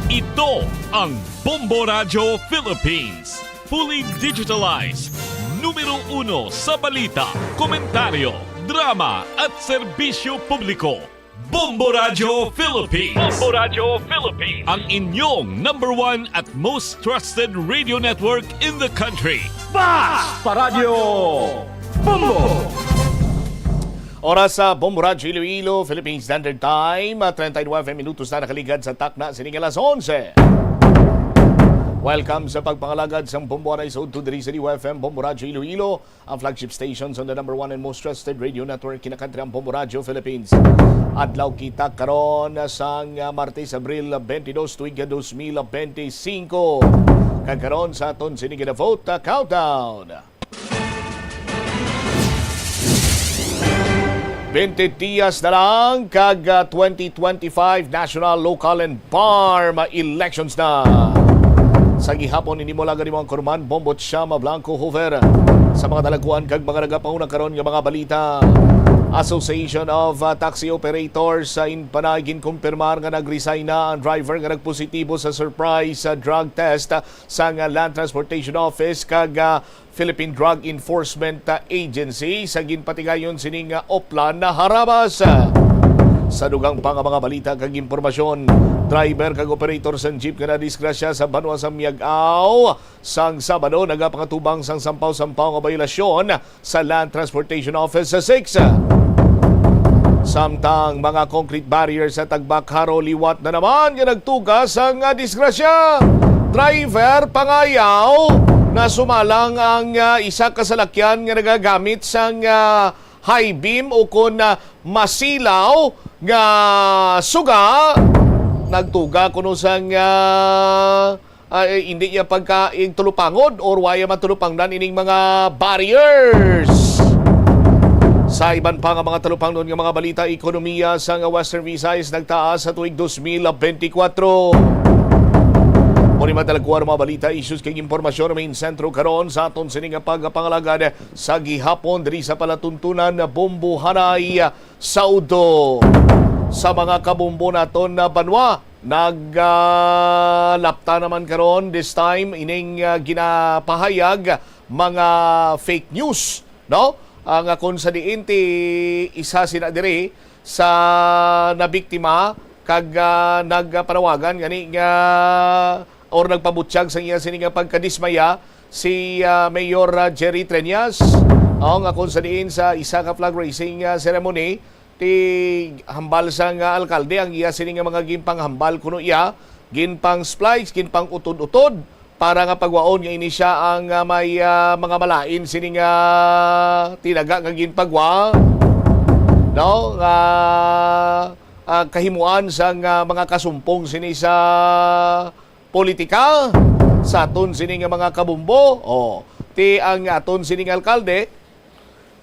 Ito ang Bombo Radio Philippines. Fully digitalized. Numero 1 sa balita, komentaryo, drama at serbisyo publiko. Bombo Radio Philippines. Bombo Radio Philippines. Ang inyong number 1 at most trusted radio network in the country. Basta Radio Bombo! Oras sa Bombo Radio Iloilo, Philippine Standard Time, 32 minutos na nakaligad sa takna sining alas 11. Welcome sa pagpangalagad sa Bombo Radio to the City FM, Bombo Radio Iloilo, ang flagship stations on the number 1 and most trusted radio network kinakantri ang Bombo Radio Philippines. Adlaw kita karon sang Martes, Abril 22, tuig 2025. Kagkaroon sa aton sining vote countdown. 20 días na lang kag 2025 national, local and farm elections na. Sa gihapon ini mo lang ang Kurman, Bombot Shama, Blanco, Hover. Sa mga dalaguan kag mga nagapauna karon nga mga balita. Association of Taxi Operators sa inpanagin kumpirmar nga nag-resign na ang driver nga nagpositibo sa surprise drug test sa Land Transportation Office kag Philippine Drug Enforcement Agency sa ginpatigayon sining Oplan na Harabas. Sa dugang pang mga balita kag impormasyon, driver kag operator sa jeep nga nadisgrasya sa Banwa sa Miag-aw sang Sabado nagapangatubang sang sampaw-sampaw nga bayulasyon sa Land Transportation Office sa 6. Samtang mga concrete barriers sa Tagbak-Haro liwat na naman nga nagtugas ang disgrasya. Driver pangayaw na sumalang ang isa kasalakyan nga nagagamit sang high beam o kun masilaw nga suga nagtuga kuno sang hindi niya pagka tulupangod or waya matulupangdan ining mga barriers. Sa iban pa nga mga talupang noon nga mga balita, ekonomiya sa Western Visayas nagtaas sa tuig 2024. Muni madalagkuhan mga balita, issues kay impormasyon main sentro karon sa aton sining pagpangalagad sa gihapon diri sa palatuntunan na Bombo Hanay Saudo. Sa mga kabombo naton na Banwa, naglapta naman karon this time ining ginapahayag mga fake news, no? Ang kung sa diinti isa sina diri sa nabiktima kag nagpanawagan gani nga or nagpabutsyag sa iya sining pagkadismaya si Mayor Jerry Treñas nga kung sa diin sa isa ka flag raising ceremony ti hambal sang alkalde ang iya sining mga ginpang hambal kuno iya ginpang splice ginpang utod-utod para nga pagwaon nga ini siya ang may mga malain sining tinaga nga ginpagwa, no, kahimuan sa mga kasumpong sini sa politika sa aton sining mga kabumbo ti ang aton sining alkalde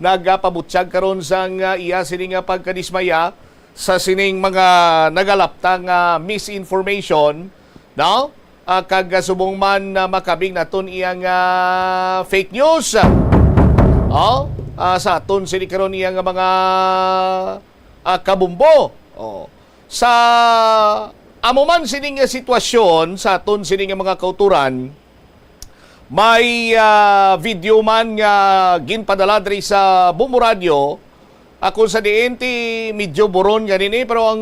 nagpabutyag karon sang iya sining pagkadismaya sa sining mga nagalaptang misinformation, no? Kag subong man makabing naton iyang fake news. Sa aton sini karon iyang mga kabumbo. Sa amo man sining sitwasyon sa aton sining mga kauturan, may video man nga ginpadala diri sa Bombo Radio. Ako sa dienti medyo buron ganini pero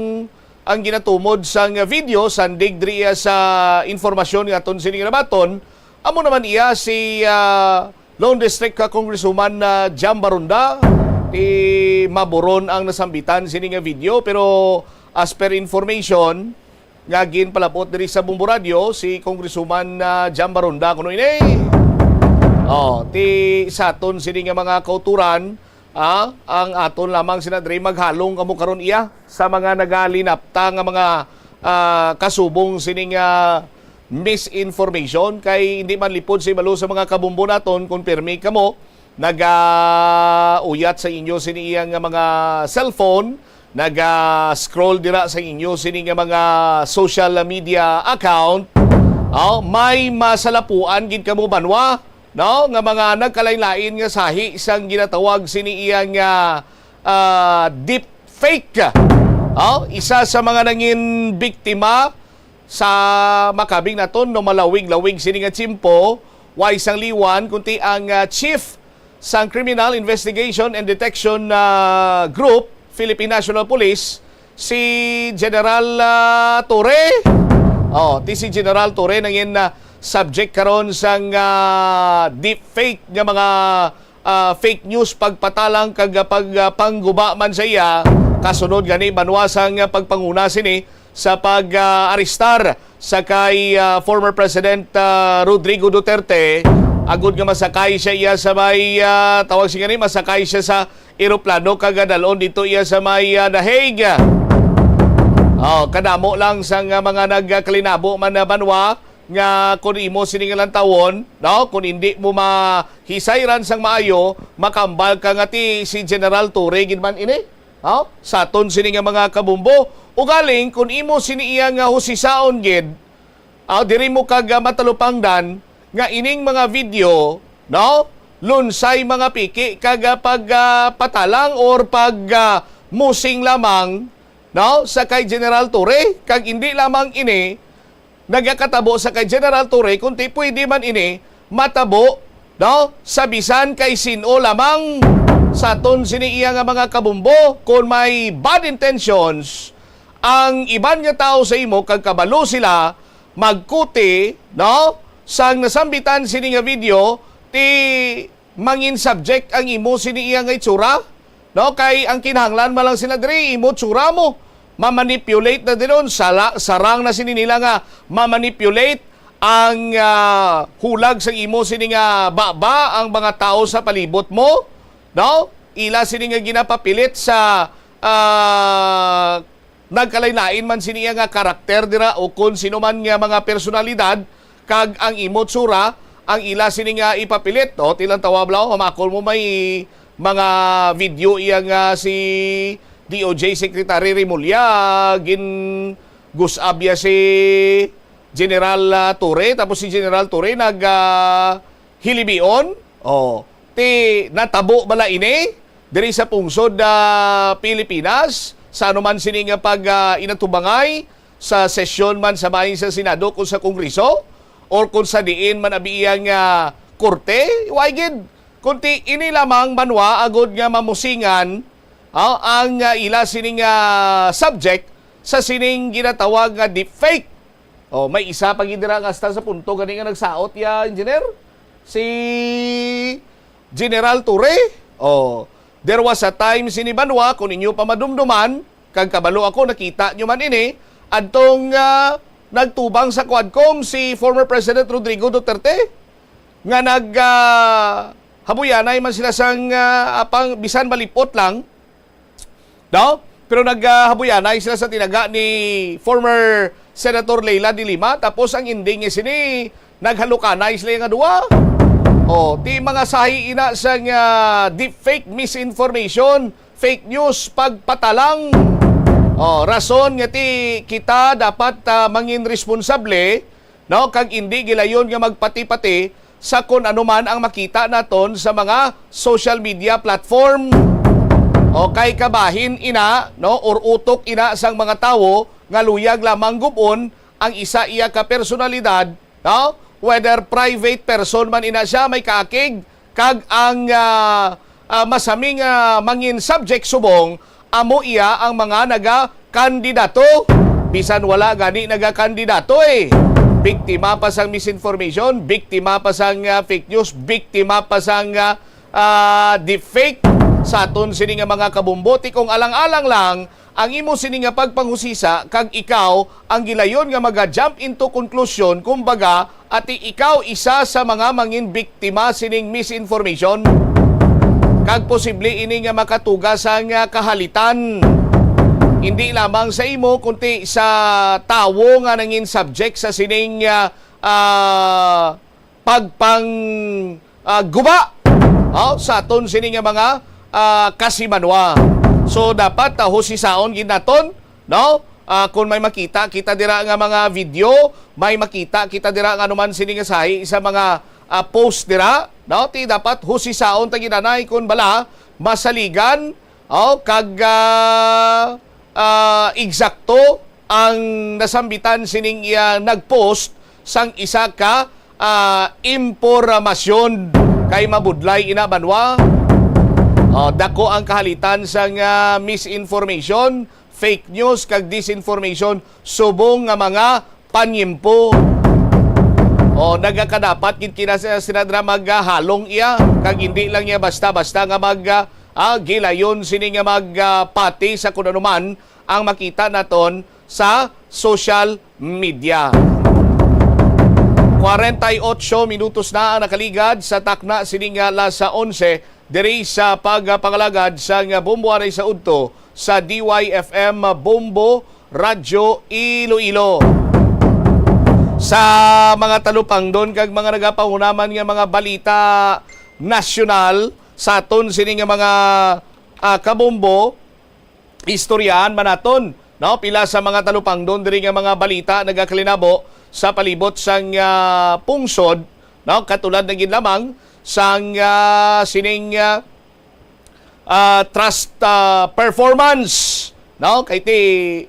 ang ginatumod sang video sandig diri sa informasyon nga aton sining nabaton amo naman iya si Lone District Congresswoman Jam Barunda ti maburon ang nasambitan sining video pero as per information nga ginpalabot diri sa Bombo Radio si Congresswoman Jam Barunda kuno ini ti sa aton sining mga kauturan ang aton lamang sinadre maghalong kamo karon iya sa mga nagalinapta nga mga kasubong sining misinformation kay hindi man lipod sa ibalo sa mga kabumbo naton konpirmi kamo uyat sa inyo sini iyang mga cellphone, scroll dira sa inyo sini nga mga social media account, may masalapuan gid kamo banwa, no, nga mga nagkalain-lain nga sahi isang ginatawag sini iyang deep fake. Isa sa mga nangin biktima sa makabing naton no malawig-lawig sini nga tsimpo way isang liwan kunti ang chief sang Criminal Investigation and Detection Group Philippine National Police si General Torre. Si General Torre nangin subject karon sang deepfake nga mga fake news pagpatalang kag pangguba man sa iya kasunod gani banwasang pagpanguna sini sa pag-arestar sa kay former President Rodrigo Duterte agud nga masakay siya iya sa may tawag siya ni masakay siya sa eroplano kagadalon dito iya sa may The Hague. Kadamo lang sang mga nagkalinabo man na banwa nga kung imo siningalan tawon, no? Kung hindi mo mahisayran sang maayo, makambal ka nga ti si General Torre ginman ini. Sa ton sini nga mga kabumbo, ugaling kung imo siniiya nga husisaon gid, diri mo kag matalupangdan nga ining mga video, no? Lunsay mga piki kag pagpatalang or musing lamang, no? Sa kay General Torre kag hindi lamang ini nagakatabo sa kay General Torre kundi pwede man ini matabo, no? Sa bisan kay sino lamang sa ton siniiya nga mga kabumbo kung may bad intentions ang iban nga tao sa imo kag kabalo sila magkuti, no? Sang nasambitan sini nga video ti mangin subject ang imo siniiya nga itsura, no? Kay ang kinahanglan malang sila diri imo tsura mo mamanipulate na din sarang na sini nila nga mamanipulate ang hulag sa imo sini nga baba ang mga tao sa palibot mo, no? Ila sini nga ginapapilit sa nagkalain-lain man sini nga karakter dira o kung sino man nga mga personalidad kag ang imo tsura ang ila sini nga ipapilit, no? Tilang tawablaw hamakol mo may mga video iya nga si DOJ Secretary Remulla gusabya si General Torre tapos si General Torre hilibion ti natabo bala ini diri sa pungsod Pilipinas sa anuman sini nga pag inatubangay sa sesyon man sa bahin sa Senado kung sa Kongreso or kung sa diin man abiyang korte waygid kunti ini lamang banwa agod nga mamusingan ang ila sining subject sa sining ginatawag nga deepfake. May isa pag idira nga hasta sa punto gani nga nagsaot ya engineer si General Torre. There was a time sini banwa kung inyo pa madumduman kag kabalo ako nakita nyo man ini adtong nagtubang sa Quadcom si former President Rodrigo Duterte nga habuyanay man sila sang apang bisan malipot lang, no? Pero naghabuyanay sila sa tinaga ni former Senator Leila de Lima tapos ang ending niya sini naghalukanay sila nga duwa. Ti mga sahi ina sang deepfake misinformation, fake news, pagpatalang. Rason nga ti kita dapat mangin responsable, no? Kag hindi gilayon nga magpati-pati sa kung ano man ang makita naton sa mga social media platform. Kay kabahin ina, no, or utok ina sang mga tawo nga luyag lamang gubon ang isa iya ka personalidad, no? Whether private person man ina siya may kaakig kag ang masaming mangin subject subong amo iya ang mga naga-kandidato bisan wala gani naga-kandidato biktima pa sang misinformation, biktima pa sang fake news, biktima pa sang deepfake sa aton sini nga mga kabumbo. Kung alang-alang lang ang imo sini nga pagpanghusisa kag ikaw ang gilayon nga maga-jump into conclusion kumbaga ati ikaw isa sa mga mangin biktima sining misinformation kag posible ini nga makatugas ang kahalitan hindi lamang sa imo kundi sa tawo nga nangin subject sa sining guba sa aton sining nga mga kasimanwa. So dapat husisaon gid naton, no? Kung may makita kita dira nga mga video, may makita kita dira nga anuman sini nga sahi sa mga post dira, no? Ti dapat husisaon ta ginanay kun bala masaligan kag eksakto ang nasambitan sining iya nagpost sang isa ka impormasyon kay mabudlay ina banwa. Dako ang kahalitan sang misinformation, fake news kag disinformation subong nga mga panyimpo. Nagakadapat gid sinadra maghalong iya kag hindi lang niya basta-basta nga gilayon sini nga magpati sa kun anuman ang makita naton sa social media. 48 minutos na ang nakaligad sa takna sini nga alas 11 diri sa pagpangalagad sa Bombo Aray sa Udto sa DYFM Bombo Radyo Iloilo. Sa mga talupang doon kag mga nagapangunaman nga mga balita nasyonal sa aton sini nga mga kabombo istoryahan manaton no pila sa mga talupang doon diri nga mga balita nagakalinabo sa palibot sang pungsod no katulad ng lamang sang sining trust performance no kay ti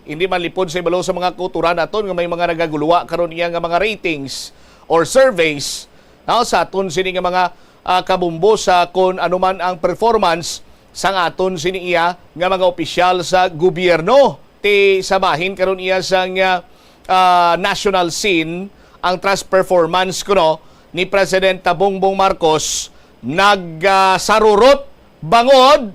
hindi man lipod sa ibalo sa mga kultura naton nga may mga nagaguluwa karon iya nga mga ratings or surveys no sa aton sini nga mga kabumbo sa kon anuman ang performance sang aton sini iya nga mga opisyal sa gobyerno ti sabahin karon iya sang national scene ang trust performance kuno ni Presidente Bongbong Marcos nagsarurot bangod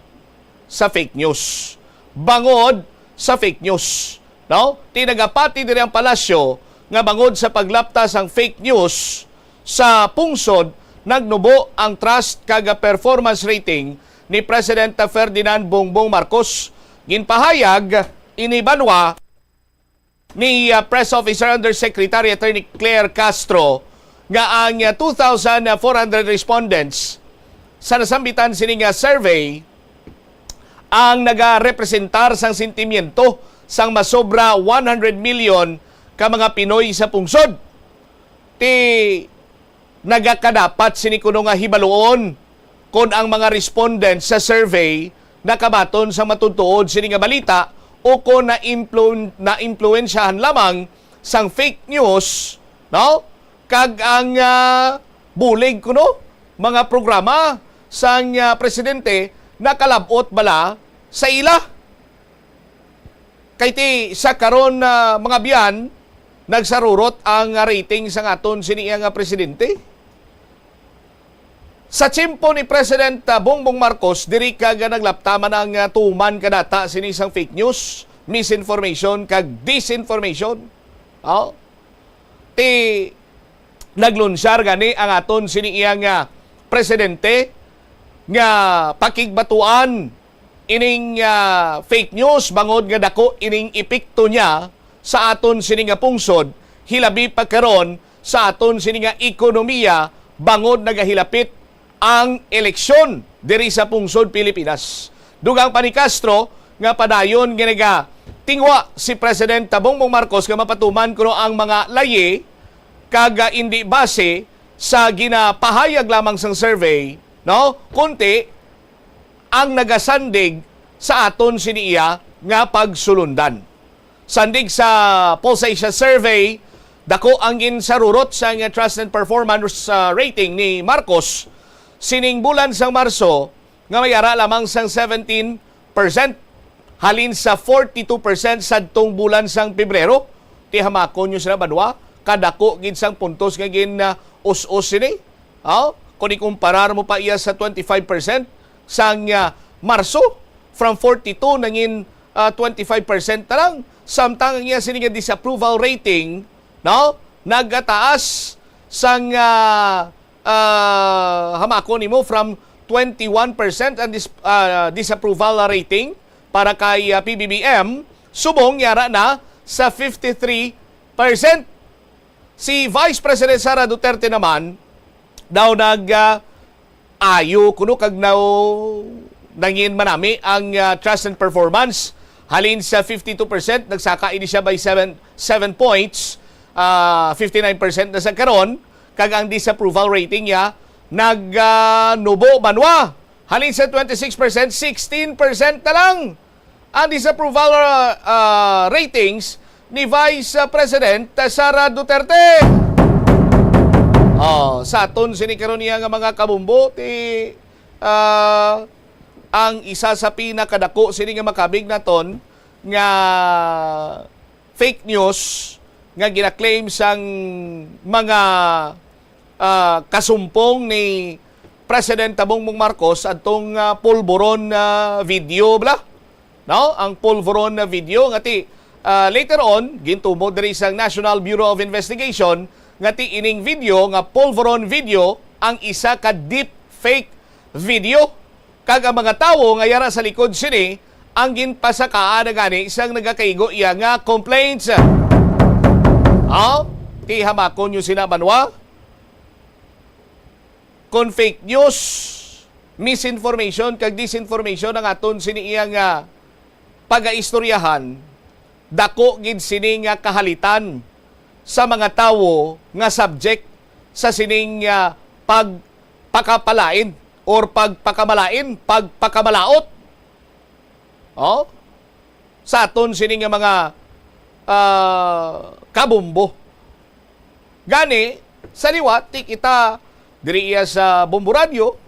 sa fake news. Bangod sa fake news. No? Tinagapati diri ang palasyo nga bangod sa paglaptas ang fake news sa pungsod nagnubo ang trust kaga performance rating ni Presidente Ferdinand Bongbong Marcos. Ginpahayag inibanwa ni Press Officer Undersecretary Attorney Claire Castro nga ang 2,400 respondents sa nasambitan sining survey ang nagarepresentar sang sentimiento sang masobra 100 million ka mga Pinoy sa pungsod. Ti nagakadapat sini kuno nga hibaluon kon ang mga respondents sa survey nakabaton sa matutuod sini nga balita o kon na-influensyahan lamang sang fake news, no? Kag ang bulig kuno mga programa sang presidente nakalabot bala sa ila. Kay ti sa karon mga biyan nagsarurot ang rating sang aton siniya nga presidente. Sa tiyempo ni President Bongbong Marcos, diri kaga naglaptaman ang tuman kadata sini sang fake news, misinformation kag disinformation. Ti naglunsyar gani ang aton siniya nga presidente nga pakigbatuan ining fake news bangod nga dako ining epekto niya sa aton sini nga pungsod hilabi pa karon sa aton sini nga ekonomiya bangod nagahilapit ang eleksyon diri sa pungsod Pilipinas. Dugang pa ni Castro nga padayon ginaga tingwa si Presidente Bongbong Marcos nga mapatuman kuno ang mga laye kaga hindi base sa ginapahayag lamang sang survey, no? Kunti ang nagasandig sa aton siniya nga pagsulundan. Sandig sa Pulse Asia survey, dako ang ginsarurot sa nga trust and performance rating ni Marcos sining bulan sang Marso nga may ara lamang sang 17% halin sa 42% sadtong bulan sang Pebrero. Ti hamakon nyo sila banwa kadako gid sang puntos nga gin us-us sini. Kung ikumparar mo pa iya sa 25% sang Marso, from 42 nangin 25% na lang. Samtang iya sini nga disapproval rating, no? Nagataas sang hamakon nimo from 21% ang disapproval rating para kay PBBM, subong yara na sa 53%. Si Vice President Sara Duterte naman daw ayo kuno kag nangin manami ang trust and performance halin sa 52%, nagsaka ini siya by 7 points, 59% na sa karon, kag ang disapproval rating niya nagnubo banwa halin sa 26%, 16% na lang ang disapproval ratings ni Vice President Sara Duterte. Sa aton sinikaron niya nga mga kabumbo, ang isa sa pinakadako sini nga makabig naton nga fake news nga gina-claim sang mga kasumpong ni President Bongbong Marcos atong pulburon na video bla. No, ang pulburon na video ngati later on gintumo diri sang National Bureau of Investigation ngati ining video nga pulburon video ang isa ka deep fake video kag ang mga tawo nga yara sa likod sini ang ginpasakaan na gani isang nagakaigo iya nga complaints. Ti hamakon yung sinabanwa kung fake news, misinformation kag disinformation ang aton sini iya nga pagaistoryahan, dako gid sini nga kahalitan sa mga tawo nga subject sa sining pagpakapalain or pagpakamalaot. Sa aton sini nga mga kabumbo. Gani, sa liwat, kita diri iya sa Bombo Radio,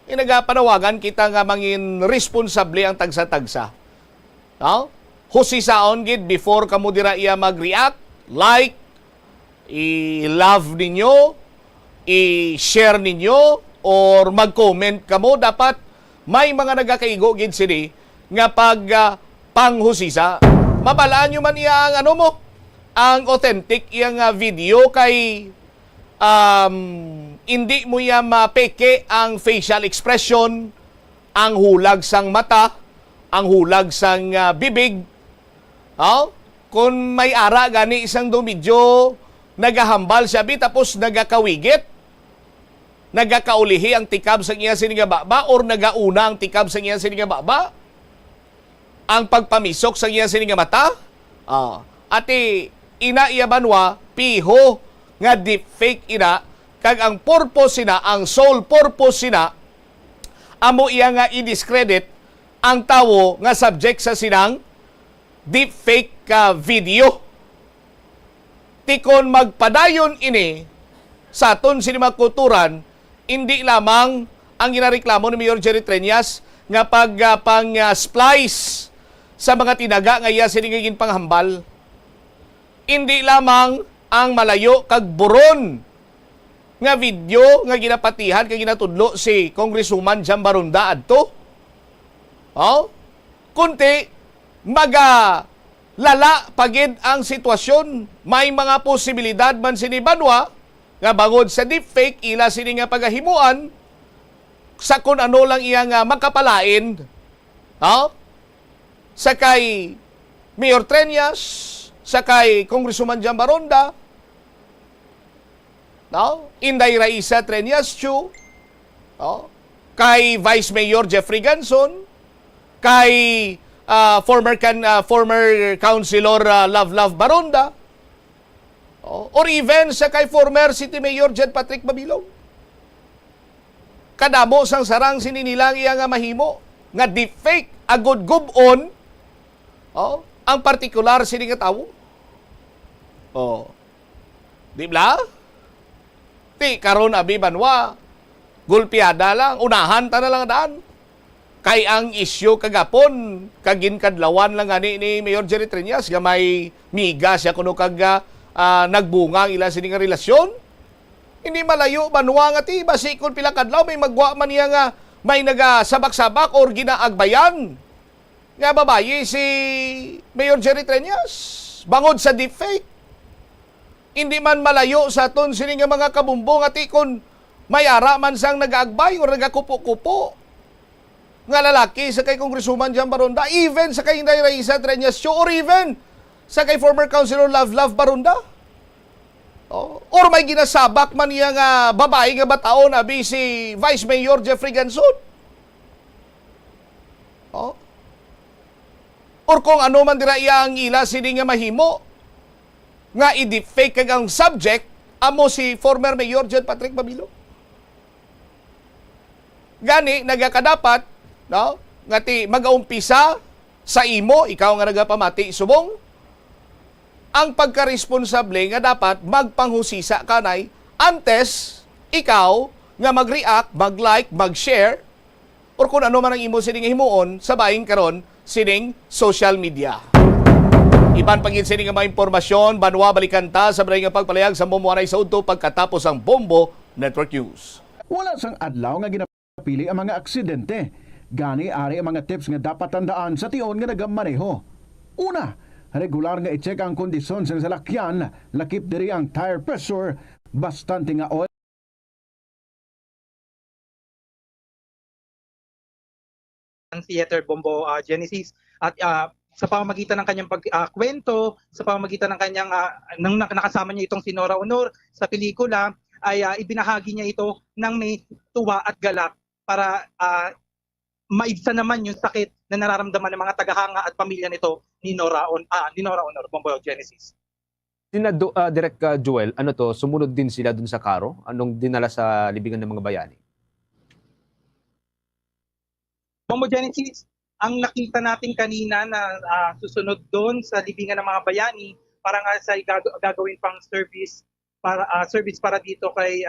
inagapanawagan kita nga mangin responsable ang tagsa-tagsa. Husisaon gid before kamo dira iya mag-react, like, i-love ninyo, i-share ninyo, or mag-comment kamo. Dapat may mga nagakaigo gid sini nga panghusisa. Mabalaan nyo man iya ang ang authentic iyang video kay hindi mo iya mapeke ang facial expression, ang hulag sang mata, ang hulag sang bibig. Kung may ara gani isang medyo nagahambal siya tapos nagakawigit, nagakaulihi ang tikab sa iya sininga baba or nagauna ang tikab sa iya sininga baba, ang pagpamisok sa iya sininga mata, ati ina iya banwa piho nga deepfake ina kag ang purpose sina, ang sole purpose sina amo iya nga i-discredit ang tawo nga subject sa sinang deepfake video. Tikon magpadayon ini sa aton sinimagkulturan, hindi lamang ang ginareklamo ni Mayor Jerry Treñas nga pang-splice sa mga tinaga nga iya sinigiging panghambal. Hindi lamang ang malayo kag buron nga video nga ginapatihan kag ginatudlo si Congresswoman Jam Barunda adto. Kunti lala pagid ang sitwasyon. May mga posibilidad man sini banwa nga bangod sa deepfake ila sini nga pagahimuan sa kun ano lang iya nga makapalain. Sa kay Mayor Treñas, sa kay Congresswoman Jam Barunda, Inday Raisa Treñas Chu, kay Vice Mayor Jeffrey Ganson, kay former Councilor Love Barunda, or even sa kay former City Mayor Jed Patrick Babilog. Kadamo sang sarang sininilang iya nga mahimo nga deepfake agod gubon ang partikular sini nga tawo. Di ba? Ti karon abi banwa gulpiada lang, unahan ta na lang daan. Kay ang isyu kagapon kaginkadlawan lang ani ni Mayor Jerry Treñas nga may miga siya kuno kag nagbunga ang ila sini nga relasyon. Hindi malayo banwa nga ti basikon pila kadlaw may magwa man niya nga may nagasabak-sabak or ginaagbayan nga babayi si Mayor Jerry Treñas bangod sa deepfake. Hindi man malayo sa aton sini nga mga kabumbo nga tikon may ara man sang nagaagbay o nagakupo-kupo nga lalaki sa kay Congresswoman Jam Barunda, even sa kay Inday Raisa Treñas Show, or even sa kay former Councilor Love Barunda. Or may ginasabak man niya nga babae nga bataon abi si Vice Mayor Jeffrey Ganson. Or kung ano man dira iya ang ila sini nga mahimo nga i-deepfake kag ang subject amo si former Mayor Jed Patrick Babilog. Gani nagakadapat nga ti magaumpisa sa imo, ikaw nga nagapamati subong, ang pagka-responsable nga dapat magpanghusisa kanay antes ikaw nga mag-react, mag-like, mag-share or kung ano man ang imo sining himuon sa bahin karon sining social media. Iban pagin sining nga mga impormasyon, banwa balikan ta sa balay nga pagpalayag sa Bombo Anay sa udto pagkatapos ang Bombo Network News. Wala sang adlaw nga ginapili ang mga aksidente. Gani ari ang mga tips nga dapat tandaan sa tion nga nagamaneho. Una, regular nga i-check ang kondisyon sa salakyan, lakip diri ang tire pressure, bastante nga oil ng Theater Bombo Genesis at sa pamamagitan ng kanyang pagkwento, sa pamamagitan ng kanyang nang nakasama niya itong si Nora Honor sa pelikula ay ibinahagi niya ito ng may tuwa at galak para maibsan naman yung sakit na nararamdaman ng mga tagahanga at pamilya nito ni Nora Honor Bombo Genesis. Direk Joel, ano to, sumunod din sila dun sa karo? Anong dinala sa libingan ng mga bayani? Bombo Genesis, ang nakita natin kanina na susunod doon sa libingan ng mga bayani para nga sa gagawin pang service para dito kay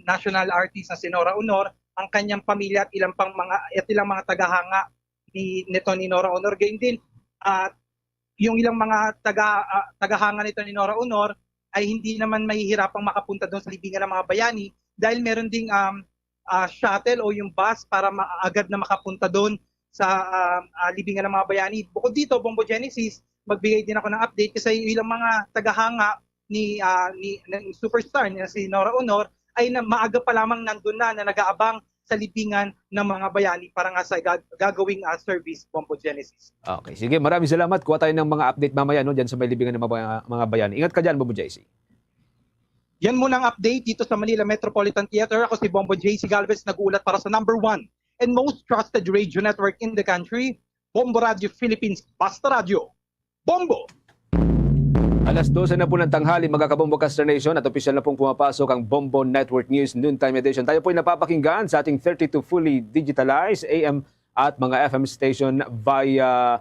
national artist na si Nora Honor, ang kanyang pamilya at ilang mga tagahanga ni Nora Honor. Gayon din yung ilang mga tagahanga nito ni Nora Honor ay hindi naman mahihirapang makapunta doon sa libingan ng mga bayani dahil meron ding shuttle o yung bus para agad na makapunta doon sa libingan ng mga bayani. Bukod dito, Bombo Genesis, magbigay din ako ng update kasi ilang mga tagahanga ni superstar na si Nora Honor ay maaga pa lamang nandun na nag-aabang sa libingan ng mga bayani para nga sa gagawing service, Bombo Genesis. Okay, sige, maraming salamat. Kuha tayo ng mga update mamaya dyan sa may libingan ng mga bayani. Ingat ka dyan, Bombo JC. Yan muna ang update dito sa Manila Metropolitan Theater. Ako si Bombo JC Galvez, nag-uulat para sa number 1 and most trusted radio network in the country, Bombo Radio Philippines, Basta Radio. Bombo! Alas 12 na po ng tanghali, mga kabombo Caster Nation, at opisyal na pong pumapasok ang Bombo Network News Noontime Edition. Tayo po ay napapakinggan sa ating 32 fully digitalized AM at mga FM station via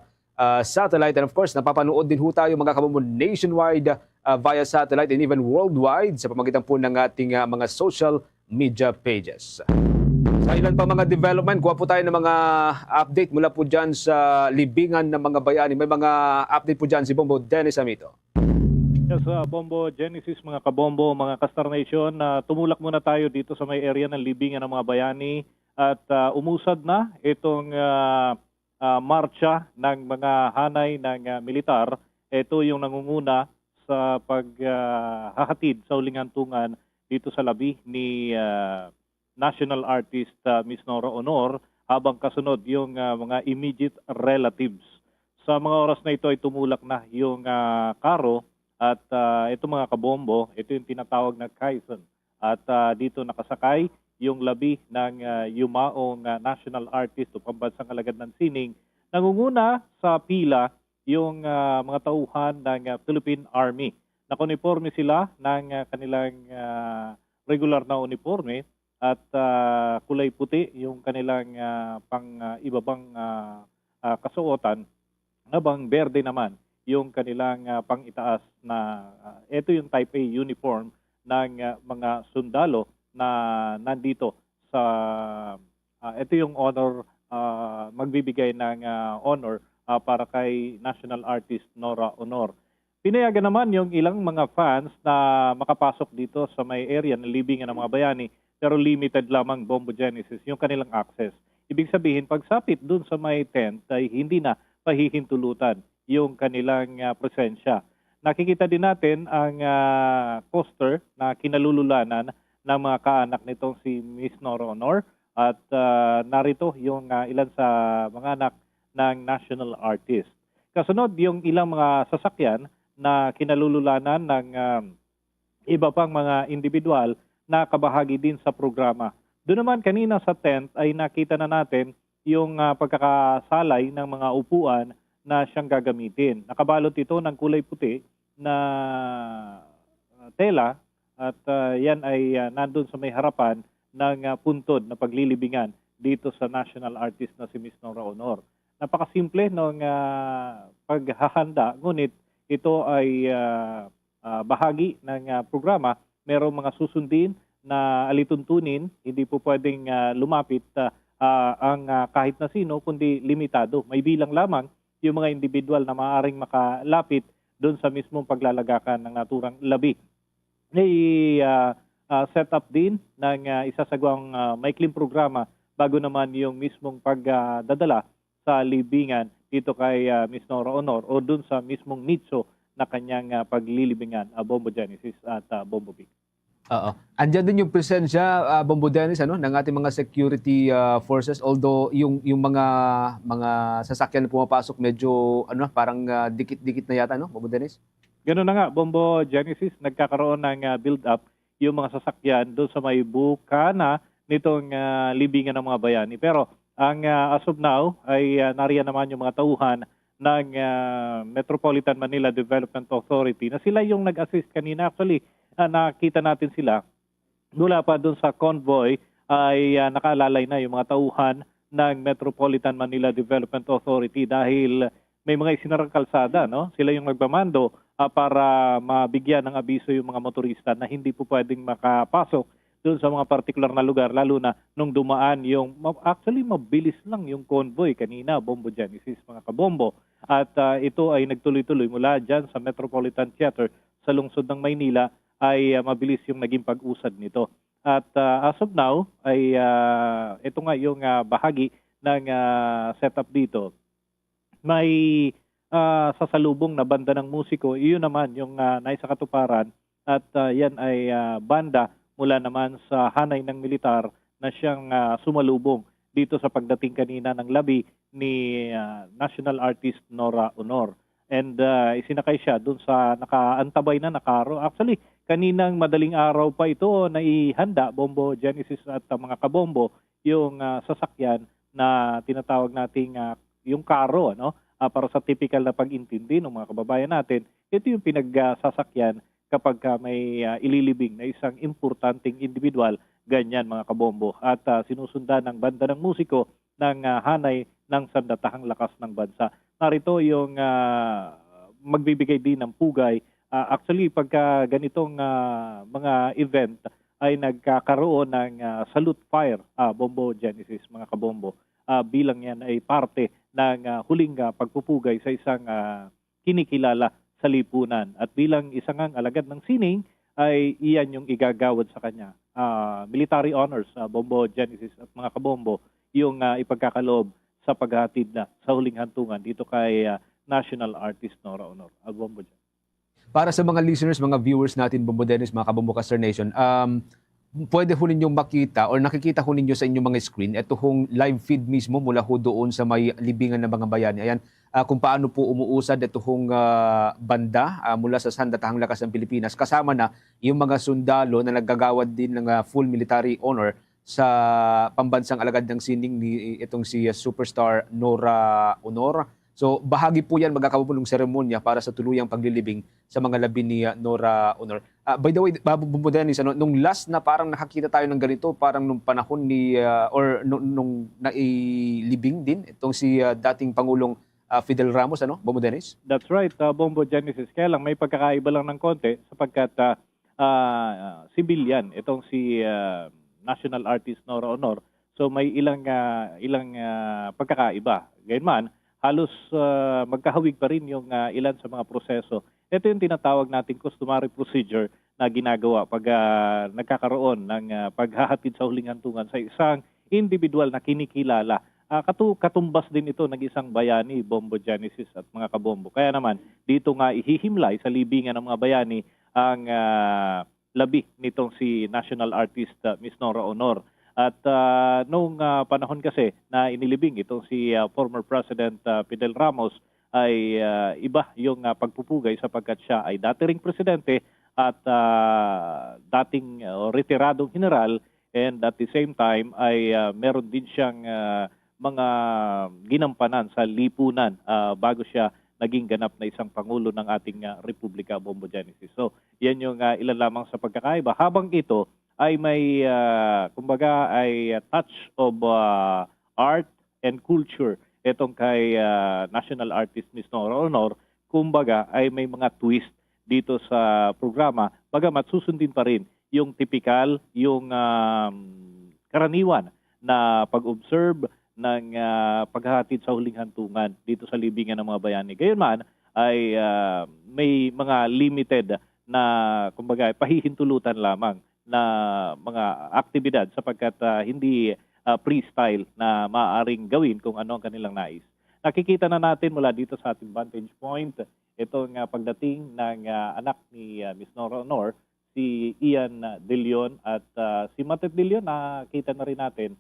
satellite. And of course, napapanood din ho tayo mga kabombo nationwide via satellite and even worldwide sa pamagitan po ng ating mga social media pages. Sa ilan pa mga development, kuha po tayo ng mga update mula po dyan sa libingan ng mga bayani. May mga update po dyan si Bombo Dennis Amito. Yes, Bombo Genesis, mga kabombo, mga Castar Nation, tumulak muna tayo dito sa may area ng libingan ng mga bayani at umusad na itong marcha ng mga hanay ng militar. Ito yung nangunguna sa paghahatid sa uling hantungan dito sa labi ni national artist Miss Nora Honor habang kasunod yung mga immediate relatives. Sa mga oras na ito ay tumulak na yung karo at ito mga kabombo, ito yung tinatawag na Kaisen. At dito nakasakay yung labi ng yumaong national artist o pambansang alagad ng sining. Nangunguna sa pila yung mga tauhan ng Philippine Army. Nakuniforme sila ng kanilang regular na uniforme at kulay puti yung kanilang ibabang kasuotan, habang berde naman yung kanilang pang-itaas na ito yung type A uniform ng mga sundalo na nandito sa ito yung honor magbibigay ng honor para kay national artist Nora Honor. Pinayagan naman yung ilang mga fans na makapasok dito sa may area ng libingan ng mga bayani pero limited lamang Bombo Genesis yung kanilang access. Ibig sabihin pagsapit dun sa may tent ay hindi na pahihintulutan yung kanilang presensya. Nakikita din natin ang poster na kinalululanan ng mga kaanak nitong si Miss Nora Honor at narito yung ilan sa mga anak ng national artist. Kasunod yung ilang mga sasakyan na kinalululanan ng iba pang mga individual na kabahagi din sa programa. Doon naman kanina sa tent ay nakita na natin yung pagkakasalay ng mga upuan na siyang gagamitin. Nakabalot ito ng kulay puti na tela at yan ay nandun sa may harapan ng puntod na paglilibingan dito sa national artist na si Miss Nora Honor. Napakasimple ng paghahanda, ngunit ito ay bahagi ng programa. Merong mga susundin na alituntunin, hindi po pwedeng lumapit ang kahit na sino, kundi limitado. May bilang lamang yung mga individual na maaaring makalapit doon sa mismong paglalagakan ng naturang labi. May set up din ng isasagawang maikling programa bago naman yung mismong pagdadala sa libingan dito kay Miss Nora Honor o doon sa mismong nicho na kanyang paglilibingan, Bombo Genesis at Bombo Big. Oo. Andiyan din yung presensya, Bombo Dennis, ng ating mga security forces. Although yung mga sasakyan na pumapasok medyo parang dikit-dikit na yata, Bombo Dennis? Ganoon na nga, Bombo Genesis, nagkakaroon ng build-up yung mga sasakyan doon sa may bukana nitong libingan ng mga bayani. Pero ang as of now ay nariyan naman yung mga tauhan ng Metropolitan Manila Development Authority na sila yung nag-assist kanina. Actually, nakita natin sila mula pa doon sa convoy ay nakaalalay na yung mga tauhan ng Metropolitan Manila Development Authority dahil may mga isinarang kalsada, no? Sila yung nagpamando para mabigyan ng abiso yung mga motorista na hindi po pwedeng makapasok doon sa mga partikular na lugar, lalo na nung dumaan yung, actually mabilis lang yung convoy kanina, Bombo Genesis, mga kabombo. At ito ay nagtuloy-tuloy mula dyan sa Metropolitan Theater sa lungsod ng Maynila, ay mabilis yung naging pag-usad nito. At as of now, ay ito nga yung bahagi ng setup dito. May sasalubong na banda ng musiko, iyon naman yung naisakatuparan at yan ay banda mula naman sa hanay ng militar na siyang sumalubong dito sa pagdating kanina ng labi ni national artist Nora Honor. And isinakay siya doon sa nakaantabay na nakaro. Actually, kaninang madaling araw pa ito naihanda, Bombo Genesis at mga kabombo, yung sasakyan na tinatawag nating yung karo, para sa typical na pag-intindi ng mga kababayan natin. Ito yung pinagsasakyan kapag may ililibing na isang importanteng individual, ganyan mga kabombo. At sinusundan ng banda ng musiko ng hanay ng sandatahang lakas ng bansa. Narito yung magbibigay din ng pugay. Actually, pagka ganitong mga event ay nagkakaroon ng salute fire, Bombo Genesis, mga kabombo. Bilang yan ay parte ng huling pagpupugay sa isang kinikilala sa lipunan. At bilang isang alagad ng sining, ay iyan yung igagawad sa kanya. Military honors, Bombo Genesis at mga kabombo, yung ipagkakaloob sa paghatid na sa huling hantungan dito kay national artist Nora Honor. Bombo Genesis. Para sa mga listeners, mga viewers natin, Bombo Dennis, mga kabombo Castor Nation, pwede ho ninyong makita or nakikita ho ninyo sa inyong mga screen ito hong live feed mismo mula ho doon sa may libingan ng mga bayani. Ayan, kung paano po umuusad ito hong banda mula sa Sandatahang Lakas ng Pilipinas. Kasama na yung mga sundalo na naggagawad din ng full military honor sa pambansang alagad ng sining ni itong si superstar Nora Honor. So bahagi po yan magkakabulong seremonya para sa tuluyang paglilibing sa mga labi ni Nora Honor. By the way, Bombo Dennis, nung last na parang nakakita tayo ng ganito, parang nung panahon ni, or nung nailibing din, itong si dating Pangulong Fidel Ramos, Bombo Dennis? That's right, Bombo Genesis. Kaya lang may pagkakaiba lang ng konti sapagkat civilian itong si national artist Nora Honor. So may ilang pagkakaiba. Gayunman, halos magkahawig pa rin yung ilan sa mga proseso. Ito yung tinatawag nating customary procedure na ginagawa pag nagkakaroon ng paghahatid sa huling hantungan sa isang individual na kinikilala. Katumbas din ito ng isang bayani, Bombo Genesis at mga kabombo. Kaya naman, dito nga ihihimlay sa libingan ng mga bayani ang labi nitong si national artist Miss Nora Honor. At noong panahon kasi na inilibing itong si former President Fidel Ramos ay iba yung pagpupugay sapagkat siya ay dati ring presidente at dating retiradong general, and at the same time ay meron din siyang mga ginampanan sa lipunan bago siya naging ganap na isang pangulo ng ating Republika, Bombo Genesis. So yan yung ilan lamang sa pagkakaiba. Habang ito ay may kumbaga ay touch of art and culture itong kay national artist Miss Nora Honor, kumbaga ay may mga twist dito sa programa, bagamat susundin pa rin yung typical, yung karaniwan na pag-observe ng paghahatid sa huling hantungan dito sa libingan ng mga bayani. Gayunman ay may mga limited na kumbaga pahihintulutan lamang na mga aktibidad sapagkat hindi freestyle na maaaring gawin kung ano ang kanilang nais. Nakikita na natin mula dito sa ating vantage point itong pagdating ng anak ni Miss Nora Honor, si Ian De Leon at si Matet De Leon, nakita na rin natin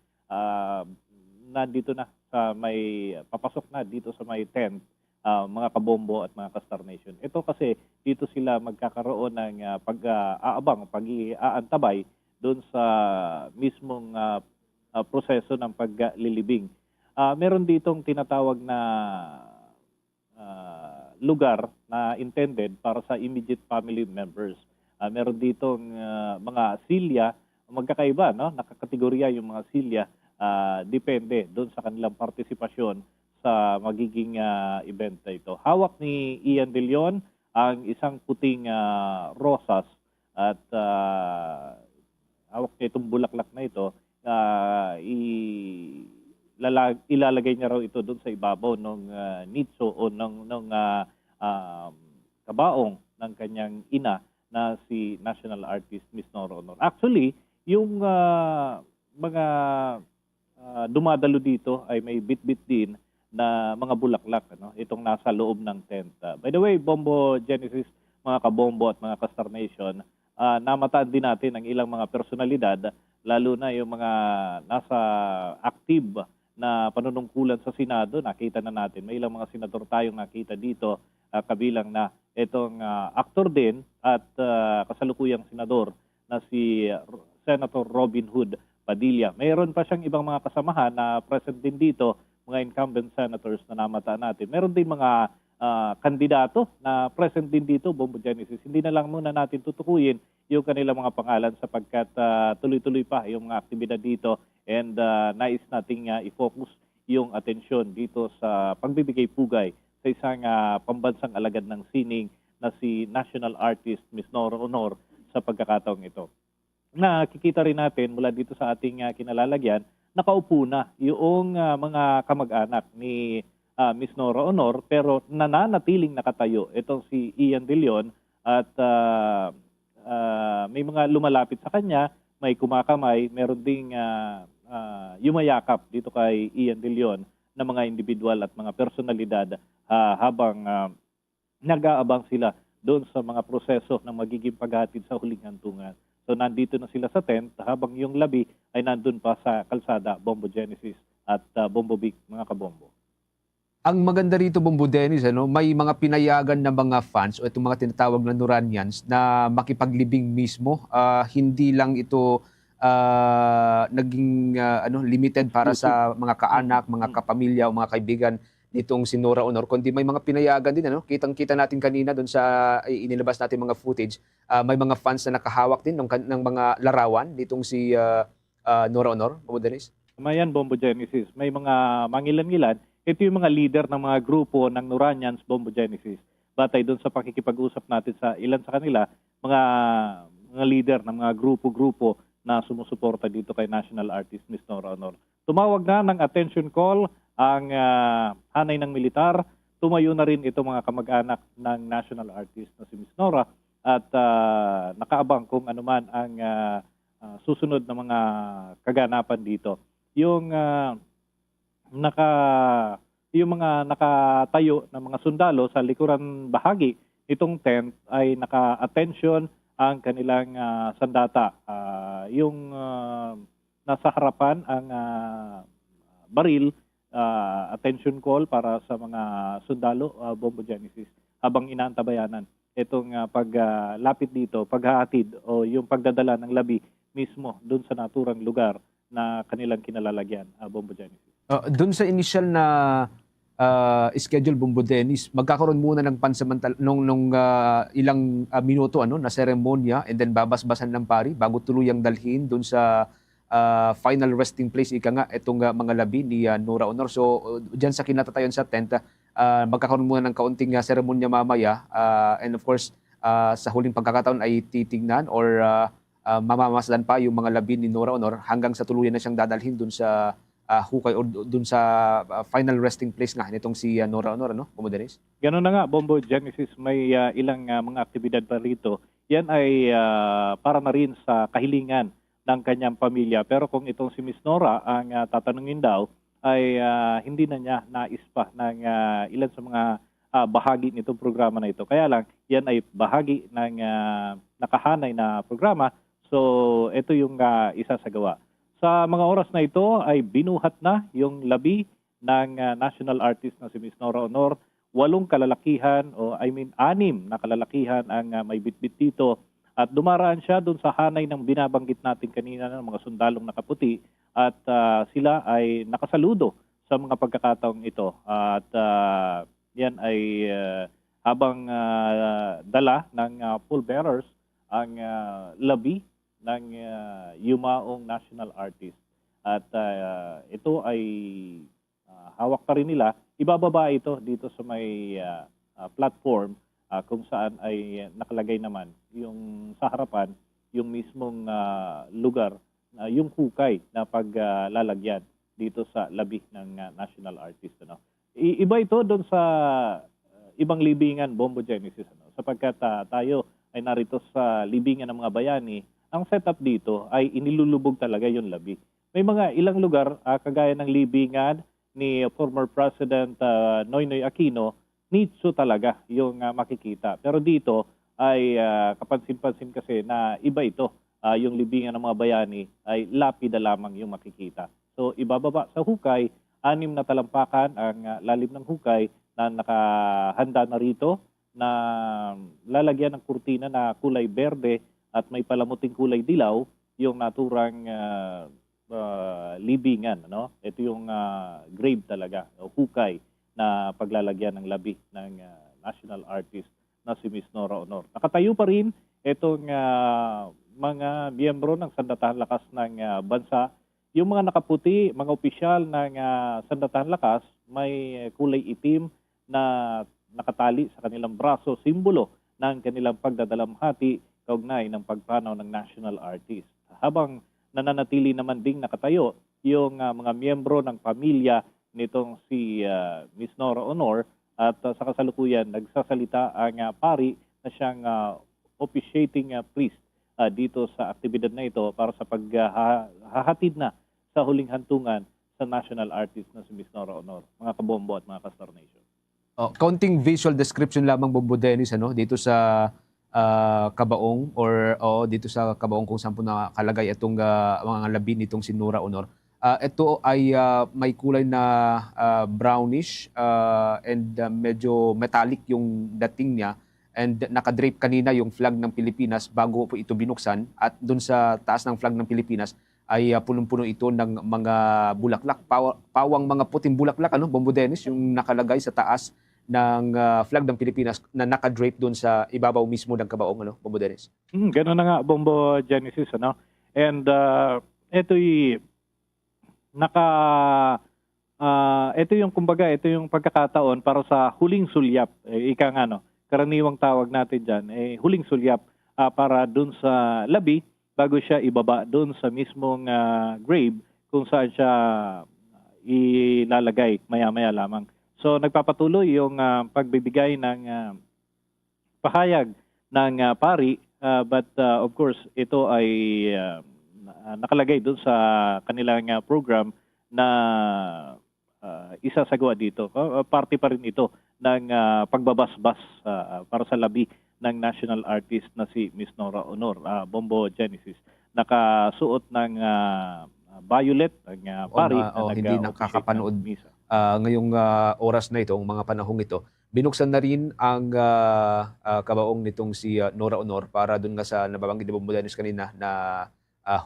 nandito na sa may papasok na dito sa may tent, mga kabombo at mga Kastar Nation. Ito kasi dito sila magkakaroon ng pag-aabang, pag-aantabay doon sa mismong proseso ng paglilibing. Meron ditong tinatawag na lugar na intended para sa immediate family members. Meron ditong mga silya, magkakaiba, no? Nakakategorya yung mga silya, depende doon sa kanilang partisipasyon sa magiging event na ito. Hawak ni Ian De Leon ang isang puting rosas at hawak niya itong bulaklak na ito. Ilalagay niya raw ito doon sa ibabaw ng nitso o ng kabaong ng kanyang ina na si national artist Miss Nora Honor. Actually, yung mga dumadalo dito ay may bit-bit din na mga bulaklak, ano? Itong nasa loob ng tent. By the way, Bombo Genesis, mga kabombo at mga Kastar Nation, namataan din natin ang ilang mga personalidad, lalo na yung mga nasa active na panunungkulan sa Senado. Nakita na natin, may ilang mga senador tayong nakita dito, kabilang na itong aktor din at kasalukuyang senador na si Senator Robin Hood Padilla. Mayroon pa siyang ibang mga kasamahan na present din dito, mga incumbent senators na namataan natin. Meron din mga kandidato na present din dito, Bombo Genesis. Hindi na lang muna natin tutukuyin yung kanilang mga pangalan sapagkat tuloy-tuloy pa yung mga aktibidad dito and nais nating i-focus yung atensyon dito sa pagbibigay pugay sa isang pambansang alagad ng sining na si national artist Miss Nora Honor sa pagkakataong ito. Nakikita rin natin mula dito sa ating kinalalagyan, nakaupo na yung mga kamag-anak ni Miss Nora Honor pero nananatiling nakatayo. Itong si Ian De Leon at may mga lumalapit sa kanya, may kumakamay, meron ding yumayakap dito kay Ian De Leon na mga individual at mga personalidad habang nag-aabang sila doon sa mga proseso ng magiging paghatid sa huling hantungan. So nandito na sila sa tent habang yung labi ay nandun pa sa kalsada, Bombo Genesis at Bombo Big, mga kabombo. Ang maganda rito, Bombo Dennis, may mga pinayagan na mga fans o itong mga tinatawag na Noranians na makipaglibing mismo. Hindi lang ito naging limited para sa mga kaanak, mga kapamilya o mga kaibigan nitong si Nora Honor, kundi may mga pinayagan din. Kitang-kita natin kanina doon sa inilabas natin mga footage. May mga fans na nakahawak din ng mga larawan nitong si Nora Honor, Bombo Dennis. Mayan, Bombo Genesis. May mga mangilan-ngilan. Ito yung mga leader ng mga grupo ng Noranians, Bombo Genesis. Batay doon sa pakikipag-usap natin sa ilan sa kanila, mga leader ng mga grupo-grupo na sumusuporta dito kay national artist Miss Nora Honor. Tumawag na ng attention call ang hanay ng militar. Tumayo na rin itong mga kamag-anak ng national artist na si Miss Nora at nakaabang kung anuman ang susunod na mga kaganapan dito. Yung mga nakatayo na mga sundalo sa likuran bahagi itong tent ay naka-attention ang kanilang sandata. Yung nasa harapan ang baril, attention call para sa mga sundalo, Bombo Genesis, habang inaantabayanan itong paglapit dito, paghahatid o yung pagdadala ng labi mismo doon sa naturang lugar na kanilang kinalalagyan, Bombo Genesis. Doon sa initial na schedule, Bombo Dennis, magkakaroon muna ng pansamantala nung ilang minuto na seremonya and then babasbasan ng pari bago tuluyang dalhin doon sa final resting place, ika nga, itong mga labi ni Nora Honor. So, dyan sa kinatatayon sa tent, magkakaroon muna ng kaunting seremonya mamaya. And of course, sa huling pagkakataon ay titignan or mamamasdan pa yung mga labi ni Nora Honor hanggang sa tuluyan na siyang dadalhin dun sa hukay o dun sa final resting place nga nitong si Nora Honor, ano, Bombo Dennis? Ganun na nga, Bombo Genesis, may ilang mga aktibidad pa rito. Yan ay para na rin sa kahilingan ng kanyang pamilya. Pero kung itong si Miss Nora ang tatanungin daw, ay hindi na niya nais pa ng ilan sa mga bahagi nitong programa na ito. Kaya lang, yan ay bahagi ng nakahanay na programa. So, ito yung isa sa gawa. Sa mga oras na ito ay binuhat na yung labi ng national artist na si Miss Nora Honor. 8 kalalakihan o 6 na kalalakihan ang may bitbit dito. At dumaraan siya doon sa hanay ng binabanggit natin kanina ng mga sundalong nakaputi at sila ay nakasaludo sa mga pagkakataong ito. At yan ay habang dala ng pallbearers ang labi ng yumaong national artist. At ito ay hawak pa rin nila. Ibababa ito dito sa may platform kung saan ay nakalagay naman yung sa harapan, yung mismong lugar, yung hukay na paglalagyan dito sa labi ng national artist. Ano? Iba ito doon sa ibang libingan, Bombo Genesis. Ano? Sapagkat tayo ay narito sa libingan ng mga bayani, ang setup dito ay inilulubog talaga yung labi. May mga ilang lugar, kagaya ng libingan ni former President Noynoy Aquino, nitso talaga yung makikita. Pero dito ay kapansin-pansin kasi na iba ito. Yung libingan ng mga bayani ay lapida lamang yung makikita. So ibababa sa hukay, 6 na talampakan ang lalim ng hukay na nakahanda na rito na lalagyan ng kurtina na kulay berde at may palamuting kulay dilaw yung naturang libingan. Ano? Ito yung grave talaga, o hukay na paglalagyan ng labi ng national artist na si Miss Nora Honor. Nakatayo pa rin itong mga miyembro ng Sandatahan Lakas ng bansa. Yung mga nakaputi, mga opisyal ng Sandatahan Lakas, may kulay itim na nakatali sa kanilang braso, simbolo ng kanilang pagdadalamhati kaugnay ng pagpanaw ng national artist. Habang nananatili naman ding nakatayo yung mga miyembro ng pamilya nitong si Miss Nora Honor at sa kasalukuyan nagsasalita ang pari na siyang officiating priest dito sa aktibidad na ito para sa paghahatid na sa huling hantungan sa national artist na si Miss Nora Honor. Mga kabombo at mga Castor Nation. Counting visual description lamang, Bombo Dennis, ano, dito sa Kabaong or dito sa Kabaong kung saan po nakalagay itong mga labi nitong si Nora Honor. Ito ay may kulay na brownish and medyo metallic yung dating niya, and nakadrape kanina yung flag ng Pilipinas bago po ito binuksan, at dun sa taas ng flag ng Pilipinas ay punong-puno ito ng mga bulaklak, pawang mga puting bulaklak, ano, Bombo Dennis, yung nakalagay sa taas ng flag ng Pilipinas na nakadrape doon sa ibabaw mismo ng Kabaong, ano, Bombo Dennis. Gano'n na nga, Bombo Genesis, ano? And ito'y ito yung kumbaga, ito yung pagkakataon para sa huling sulyap. Ika nga, no? Karaniwang tawag natin dyan, huling sulyap para doon sa labi bago siya ibaba doon sa mismong grave kung saan siya ilalagay maya-maya lamang. So nagpapatuloy yung pagbibigay ng pahayag ng pari, but of course ito ay nakalagay doon sa kanilang program na isasagawa dito. Parte pa rin ito ng pagbabasbas para sa labi ng national artist na si Miss Nora Honor, Bombo Genesis. Nakasuot ng violet ang pari na hindi nakakapanood ngayong oras na ito, mga panahong ito. Binuksan na rin ang Kabaong nitong si Nora Honor para dun nga sa nababanggit ni Bombo Dennis kanina na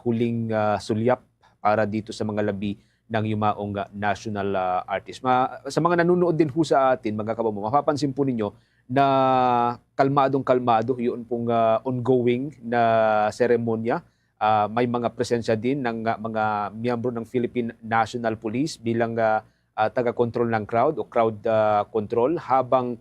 huling sulyap para dito sa mga labi ng yumaong national artist. Sa mga nanonood din po sa atin, mga kabombo, mapapansin po ninyo na kalmadong-kalmado yun pong ongoing na seremonya. May mga presensya din ng mga miyembro ng Philippine National Police bilang taga-control ng crowd o crowd control, habang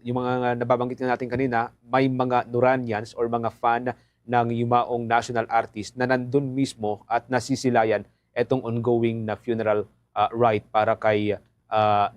yung mga nababanggit na natin kanina, may mga Noranians or mga fan ng yumaong national artist na nandun mismo at nasisilayan itong ongoing na funeral rite para kay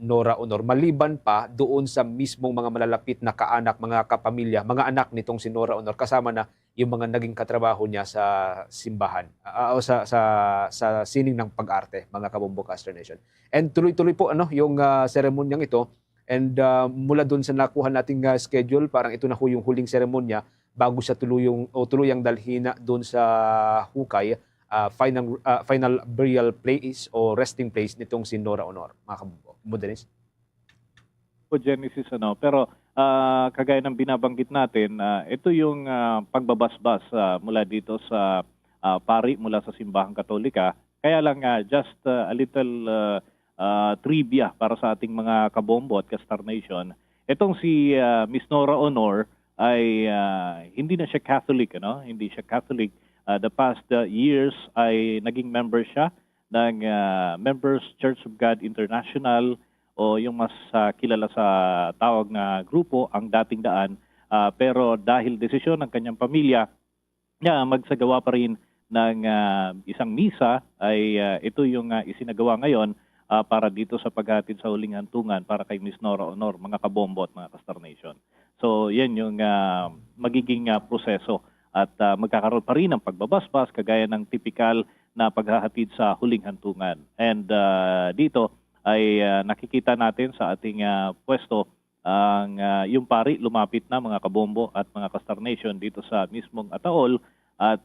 Nora Honor. Maliban pa doon sa mismong mga malalapit na kaanak, mga kapamilya, mga anak nitong si Nora Honor, kasama na yung mga naging katrabaho niya sa simbahan o sa sining ng pag-arte, mga Kabombo Caster Nation. And tuloy-tuloy po yung seremonyang ito. And mula doon sa nakuha nating schedule, parang ito na ho yung huling seremonya bago sa tuluyang dalhin doon sa hukay, final burial place o resting place nitong si Nora Honor, mga Kabombo. Dennis? Genesis, pero kagaya ng binabanggit natin, ito yung pagbabasbas mula dito sa pari mula sa Simbahang Katolika. Kaya lang just a little trivia para sa ating mga Kabombo at Kastar Nation. Itong si Miss Nora Honor ay hindi na siya Catholic, Hindi siya Catholic. The past years ay naging member siya ng Members Church of God International, o yung mas kilala sa tawag na grupo, ang Dating Daan. Pero dahil desisyon ng kanyang pamilya na magsagawa pa rin ng isang misa, ay ito yung isinagawa ngayon para dito sa paghatid sa huling hantungan para kay Miss Nora Honor, mga Kabombo at mga Kastar Nation. So yan yung magiging proseso, at magkakaroon pa rin ng pagbabasbas kagaya ng typical na paghahatid sa huling hantungan. And dito ay nakikita natin sa ating pwesto ang yung pari lumapit na, mga Kabombo at mga Kastar Nation, dito sa mismong ataol, at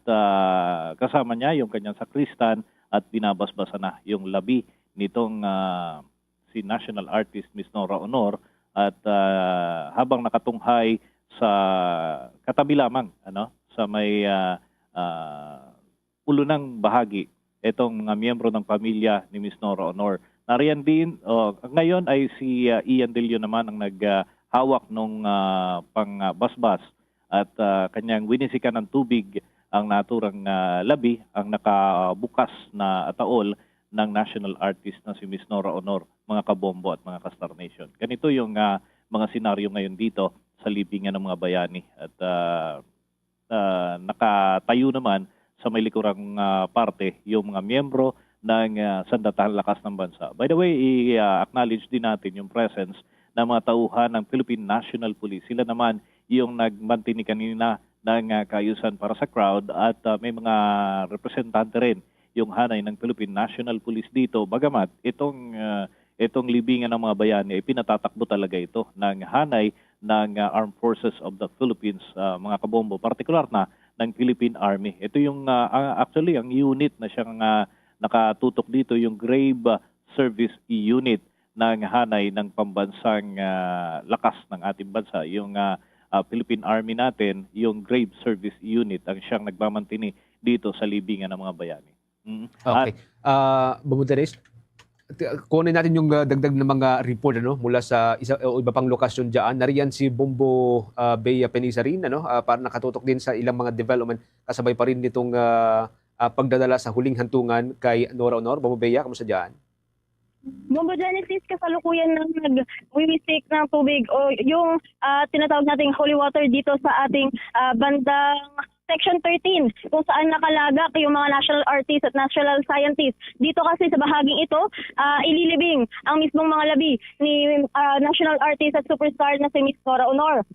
kasama niya yung kanyang sakristan at binabasbasa na yung labi nitong si national artist Miss Nora Honor, at habang nakatunghay sa katabi lamang sa may ulo ng bahagi itong mga miyembro ng pamilya ni Miss Nora Honor. Nariyan din, ngayon ay si Ian Delio naman ang naghawak nung pangbasbas, at kanyang winisikan ng tubig ang naturang labi, ang nakabukas na ataol ng national artist na si Miss Nora Honor, mga Kabombo at mga Kastar Nation. Ganito yung mga senaryo ngayon dito sa libingan ng mga bayani, at nakatayo naman sa may likurang parte yung mga miyembro ng Sandatahang Lakas ng Bansa. By the way, i-acknowledge din natin yung presence ng mga tauhan ng Philippine National Police. Sila naman yung nagmantini kanina ng kaayusan para sa crowd, at may mga representante rin yung hanay ng Philippine National Police dito. Bagamat itong libingan ng mga bayani ay pinatatakbo talaga ito ng hanay ng Armed Forces of the Philippines, mga Kabombo, partikular na ng Philippine Army. Ito yung actually ang unit na siyang nakatutok dito, yung Grave Service Unit ng hanay ng pambansang lakas ng ating bansa. Yung Philippine Army natin, yung Grave Service Unit ang siyang nagmamantini dito sa libingan ng mga bayani. Okay. Dennis, kunin natin yung dagdag na mga report mula sa iba pang lokasyon dyan. Nariyan si Bombo Bea Penisarin, para nakatutok din sa ilang mga development kasabay pa rin nitong pagdadala sa huling hantungan kay Nora Honor. Bombo Bea, kamusta dyan? Bombo Genesis, kasalukuyan ng nag-wimisik ng tubig o yung tinatawag nating holy water dito sa ating bandang Section 13, kung saan nakalagak yung mga national artists at national scientists. Dito kasi sa bahaging ito, ililibing ang mismong mga labi ni national artist at superstar na si Miss Nora Honor.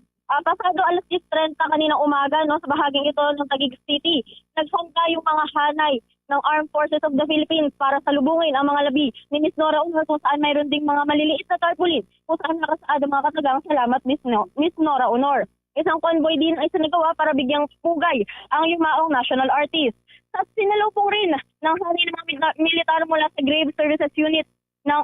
Pasado alas 10:30 kaninang umaga sa bahaging ito ng Taguig City, nagsangka yung mga hanay ng Armed Forces of the Philippines para salubungin ang mga labi ni Miss Nora Honor, kung saan mayroon ding mga maliliit na tarpaulin kung saan nakasaad ang mga katagang salamat Miss Nora Honor. Isang convoy din ay sinagawa para bigyang pugay ang yumaong national artist. Sa sinalubong rin ng hanay ng mga militar mula sa Grave Services Unit ng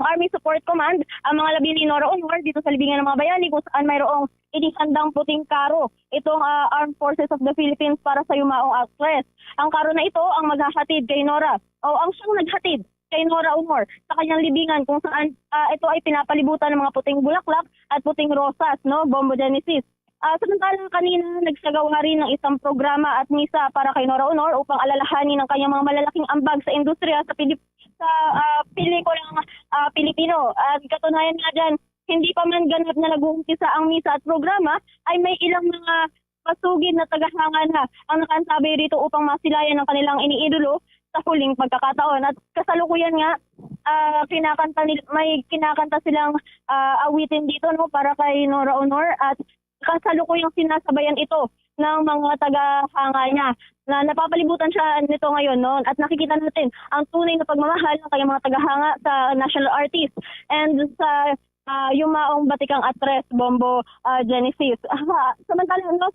Army Support Command ang mga labi ni Nora Honor dito sa libingan ng mga bayani, kung saan mayroong inihandang puting karo itong Armed Forces of the Philippines para sa yumaong actress. Ang karo na ito ang maghahatid kay Nora, o ang siyang naghatid kay Nora Honor sa kanyang libingan, kung saan ito ay pinapalibutan ng mga puting bulaklak at puting rosas, Bombo Genesis. Samantalang kanina nagsagawa rin ng isang programa at misa para kay Nora Honor upang alalahanin ang kanyang mga malalaking ambag sa industriya sa sa pelikulang Pilipino. At katunayan nga dyan, hindi pa man ganap na nag-uumpisa ang misa at programa, ay may ilang mga pasugid na tagahanga na ang nakaantabay rito upang masilayan ng kanilang iniidolo sa huling pagkakataon. At kasalukuyan nga, may kinakanta silang awitin dito, no, para kay Nora Honor, at kasalukuyang sinasabayan ito ng mga tagahanga niya na napapalibutan siya nito ngayon, no? At nakikita natin ang tunay na pagmamahal ng kanyang mga tagahanga sa national artist and sa yumaong batikang actress Bombo Genesis. Samantalang, no,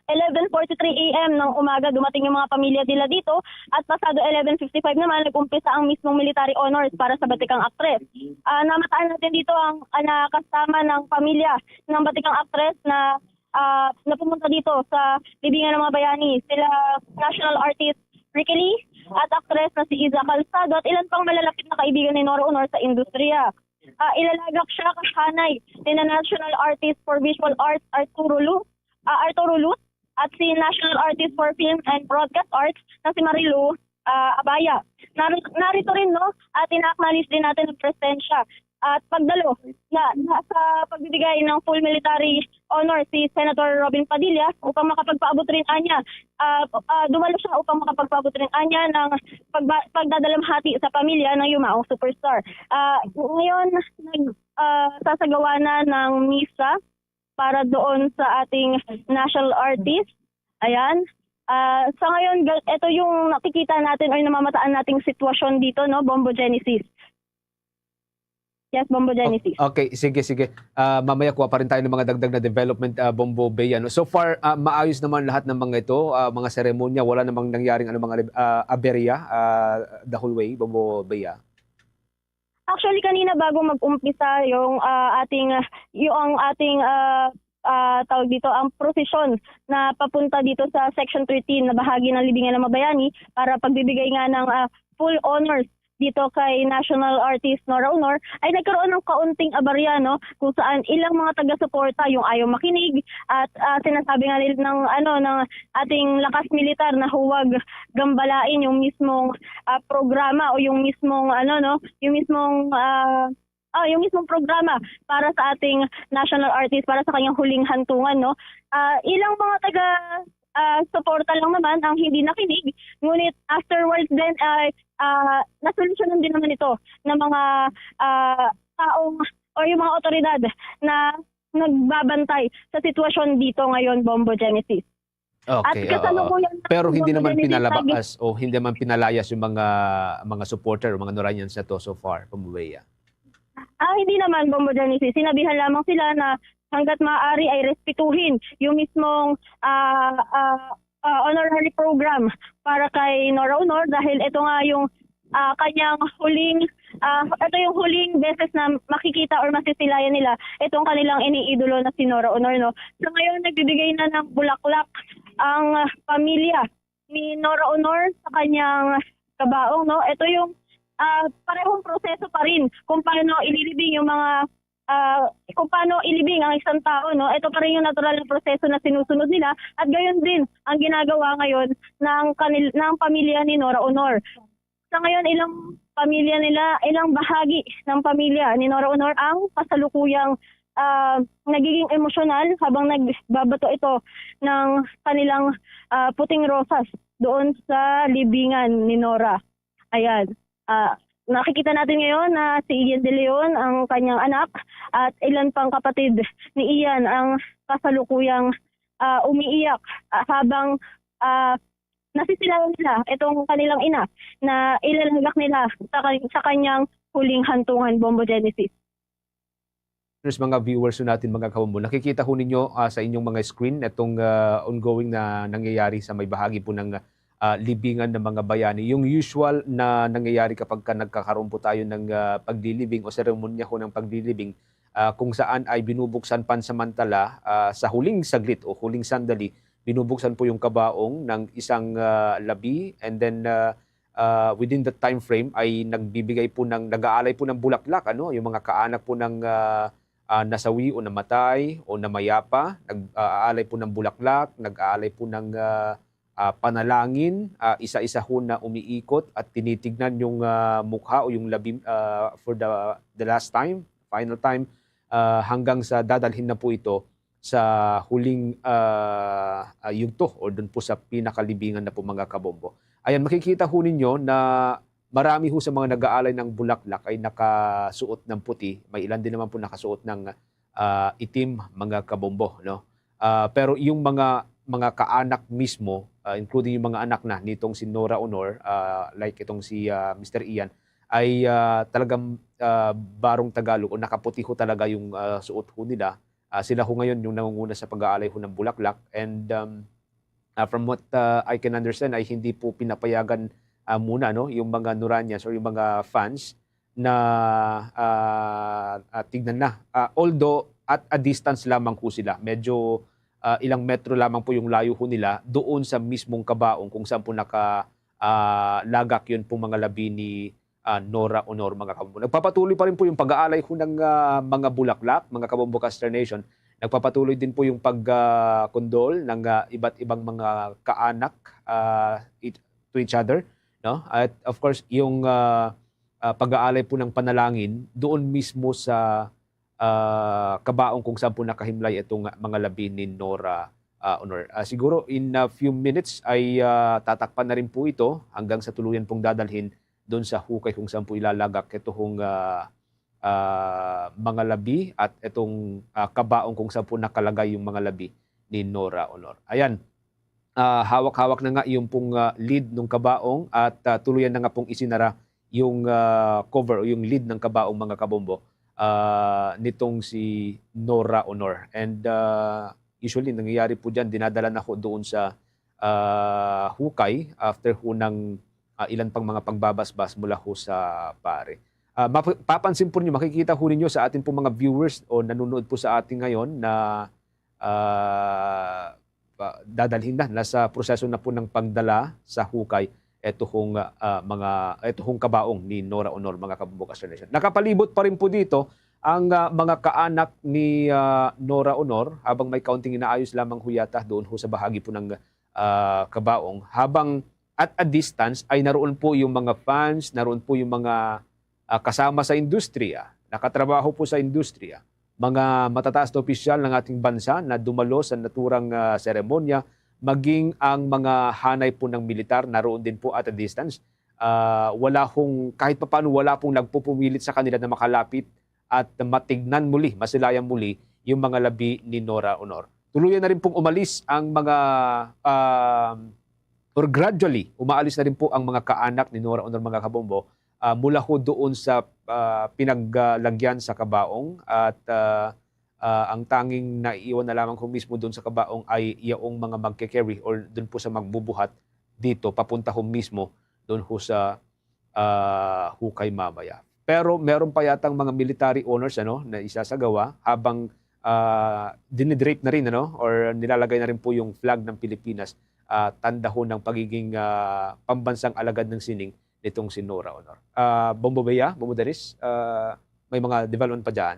11:43 AM ng umaga dumating yung mga pamilya nila dito at pasado 11:55 naman nag-umpisa ang mismong military honors para sa batikang actress. Namataan natin dito ang kasama ng pamilya ng batikang actress na pumunta dito sa libingan ng mga bayani. Sila national artist Ricky Lee at actress na si Iza Calzado at ilan pang malalapit na kaibigan ni Nora Honor sa industriya. Ilalagak siya kahanay ni na national artist for visual arts Arturo Lut at si National Artist for Film and Broadcast Arts na si Marilu Abaya. Narito rin, no, at ina-acknowledge din natin ang presensya at pagdalo na sa pagbibigay ng full military honor si Senator Robin Padilla upang makapagpaabot rin anya. Dumalo siya upang makapagpaabot rin anya ng pagdadalamhati sa pamilya ng yumaong superstar. Ngayon, sasagawa na ng misa para doon sa ating national artist. Ayan. Sa ngayon, ito yung nakikita natin o namamataan nating sitwasyon dito, no, Bombo Genesis. Yes, Bombo Genesis. Okay, sige. Mamaya kuha pa rin tayo ng mga dagdag na development, Bombo Bea. No? So far, maayos naman lahat ng mga ito, mga seremonya, wala namang nangyaring mga aberya the whole way, Bombo Bea. Actually, kanina bago mag-umpisa yung ating tawag dito, ang prosesyon na papunta dito sa Section 13 na bahagi ng libingan ng Mabayani para pagbibigay nga ng full honors dito kay National Artist Nora Honor, ay nagkaroon ng kaunting abarya, no, kung saan ilang mga taga-suporta yung ayaw makinig at sinasabi nga nila ng ating lakas militar na huwag gambalain yung mismong programa o yung mismong yung mismong programa para sa ating national artist, para sa kanyang huling hantungan, no. Ilang mga suporta lang naman ang hindi nakinig, ngunit afterwards then nasolusyonan din naman ito ng mga taong o yung mga otoridad na nagbabantay sa sitwasyon dito ngayon, Bombo Genesis. Okay. At kasalukuyan pero hindi naman pinalabas o hindi naman pinalayas yung mga supporter o mga Noranians na to so far, Pambueya. Hindi naman, Bombo Genesis. Sinabihan lamang sila na hanggat maaari ay respetuhin yung mismong honorary program para kay Nora Honor dahil ito nga yung kanyang yung huling beses na makikita or masisilayan nila itong kanilang iniidolo na si Nora Honor, no. So ngayon nagbibigay na ng bulaklak ang pamilya ni Nora Honor sa kanyang kabaong, no. Ito yung parehong proseso pa rin kung paano ililibing yung mga kung paano ilibing ang isang tao, no. Ito pa rin yung natural na proseso na sinusunod nila at gayon din ang ginagawa ngayon ng pamilya ni Nora Honor. Sa ngayon, ilang bahagi ng pamilya ni Nora Honor ang kasalukuyang nagiging emosyonal habang nagbabato ito ng kanilang puting rosas doon sa libingan ni Nora. Ayan. Nakikita natin ngayon na si Ian De Leon, ang kanyang anak, at ilan pang kapatid ni Ian ang kasalukuyang umiiyak habang nasisilayan nila itong kanilang ina na ilalagak nila sa kanyang huling hantungan, Bombo Genesis. Mga viewers natin, mga kabombo, nakikita ho ninyo sa inyong mga screen itong ongoing na nangyayari sa may bahagi po ng libingan ng mga bayani. Yung usual na nangyayari kapag nagkakaroon po tayo ng paglilibing o seremonya ho ng paglilibing, kung saan ay binubuksan pansamantala sa huling saglit o huling sandali, binubuksan po yung kabaong ng isang labi and then within the time frame ay nag-aalay po ng bulaklak, yung mga kaanak po ng nasawi o namatay o namayapa, nag-aalay po ng bulaklak, nag-aalay po ng panalangin, isa-isa ho na umiikot at tinitignan yung mukha o yung labi for the last time, final time, hanggang sa dadalhin na po ito sa huling yugto o doon po sa pinakalibingan na po mga kabombo. Ayan, makikita ho ninyo na marami ho sa mga nag-aalay ng bulaklak ay nakasuot ng puti. May ilan din naman po nakasuot ng itim mga kabombo. No? Pero yung mga kaanak mismo, including yung mga anak na nitong si Nora Honor, like itong si Mr. Ian, ay talagang barong Tagalog o nakaputi ho talaga yung suot ho nila. Sila ho ngayon yung nangunguna sa pag-aalay ho ng bulaklak. And from what I can understand ay hindi po pinapayagan muna no, yung mga Noranians or yung mga fans na tignan na. Although at a distance lamang po sila. Medyo ilang metro lamang po yung layo ho nila doon sa mismong kabaong kung saan po nakalagak yun po mga labi ni Nora Honor mga kabombo. Nagpapatuloy pa rin po yung pag-aalay ho ng mga bulaklak, mga kabombo Caster Nation. Nagpapatuloy din po yung pag-condole ng iba't ibang mga kaanak to each other. No? At of course, yung pag-aalay po ng panalangin doon mismo sa kabaong kung saan po nakahimlay itong mga labi ni Nora Honor. Siguro in a few minutes ay tatakpan na rin po ito hanggang sa tuluyan pong dadalhin doon sa hukay kung saan po ilalagak itong mga labi at itong kabaong kung saan po nakalagay yung mga labi ni Nora Honor. Ayan, hawak-hawak na nga yung pong lead ng kabaong at tuluyan na nga pong isinara yung cover o yung lead ng kabaong mga kabombo nitong si Nora Honor. And usually nangyayari po dyan, dinadala na ho doon sa hukay after ho ng ilan pang mga pagbabasbas mula ho sa pare. Papansin po niyo, makikita ho ninyo sa atin po mga viewers o nanonood po sa atin ngayon na dadalhin na, nasa proseso na po ng pagdala sa hukay ito hong kabaong ni Nora Honor mga kabombo Caster Nation. Nakapalibot pa rin po dito ang mga kaanak ni Nora Honor habang may kaunting inaayos lamang huyata doon ho sa bahagi po ng kabaong. Habang at a distance ay naroon po yung mga fans, naroon po yung mga kasama sa industriya, nakatrabaho po sa industriya, mga matataas na opisyal ng ating bansa na dumalo sa naturang seremonya, maging ang mga hanay po ng militar naroon din po at a distance. Kahit papaano wala pong nagpupumilit sa kanila na makalapit at matignan muli, masilayan muli yung mga labi ni Nora Honor. Tuluyan na rin pong umalis ang mga or gradually umaalis na rin po ang mga kaanak ni Nora Honor mga kabombo mula ho doon sa pinaglagyan sa kabaong at ang tanging naiiwan na lamang ko mismo doon sa kabaong ay iyong mga magke-carry or doon po sa magbubuhat dito papunta ho mismo doon ho sa hukay mamaya. Pero meron pa yatang mga military honors na isasagawa habang dinidrape na rin or nilalagay na rin po yung flag ng Pilipinas, tanda ho ng pagiging pambansang alagad ng sining nitong si Nora Honor. Bombo Bea, Bombo Daris, may mga development pa dyan?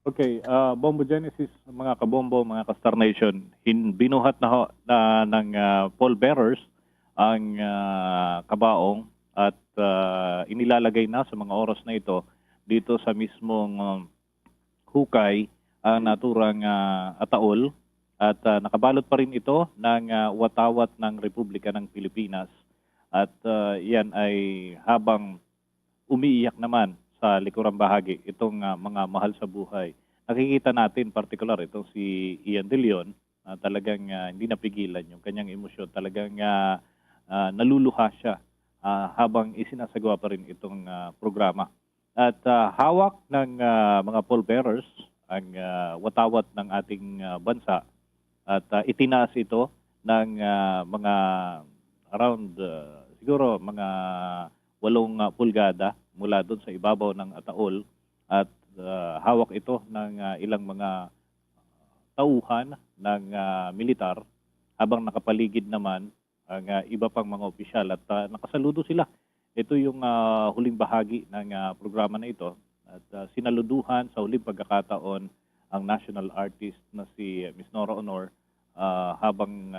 Okay, Bombo Genesis, mga kabombo, mga ka-Star Nation, binuhat na ng pallbearers ang kabaong at inilalagay na sa mga oras na ito dito sa mismong hukay ang naturang ataol at nakabalot pa rin ito ng watawat ng Republika ng Pilipinas at yan ay habang umiiyak naman sa likurang bahagi itong mga mahal sa buhay. Nakikita natin particular itong si Ian De Leon, talagang hindi napigilan yung kanyang emosyon. Talagang naluluha siya habang isinasagawa pa rin itong programa. At hawak ng mga pallbearers ang watawat ng ating bansa at itinaas ito ng mga around siguro mga 8 pulgada mula doon sa ibabaw ng ataol at hawak ito ng ilang mga tauhan ng militar habang nakapaligid naman ang iba pang mga opisyal at nakasaludo sila. Ito yung huling bahagi ng programa na ito at sinaluduhan sa huling pagkakataon ang national artist na si Miss Nora Honor habang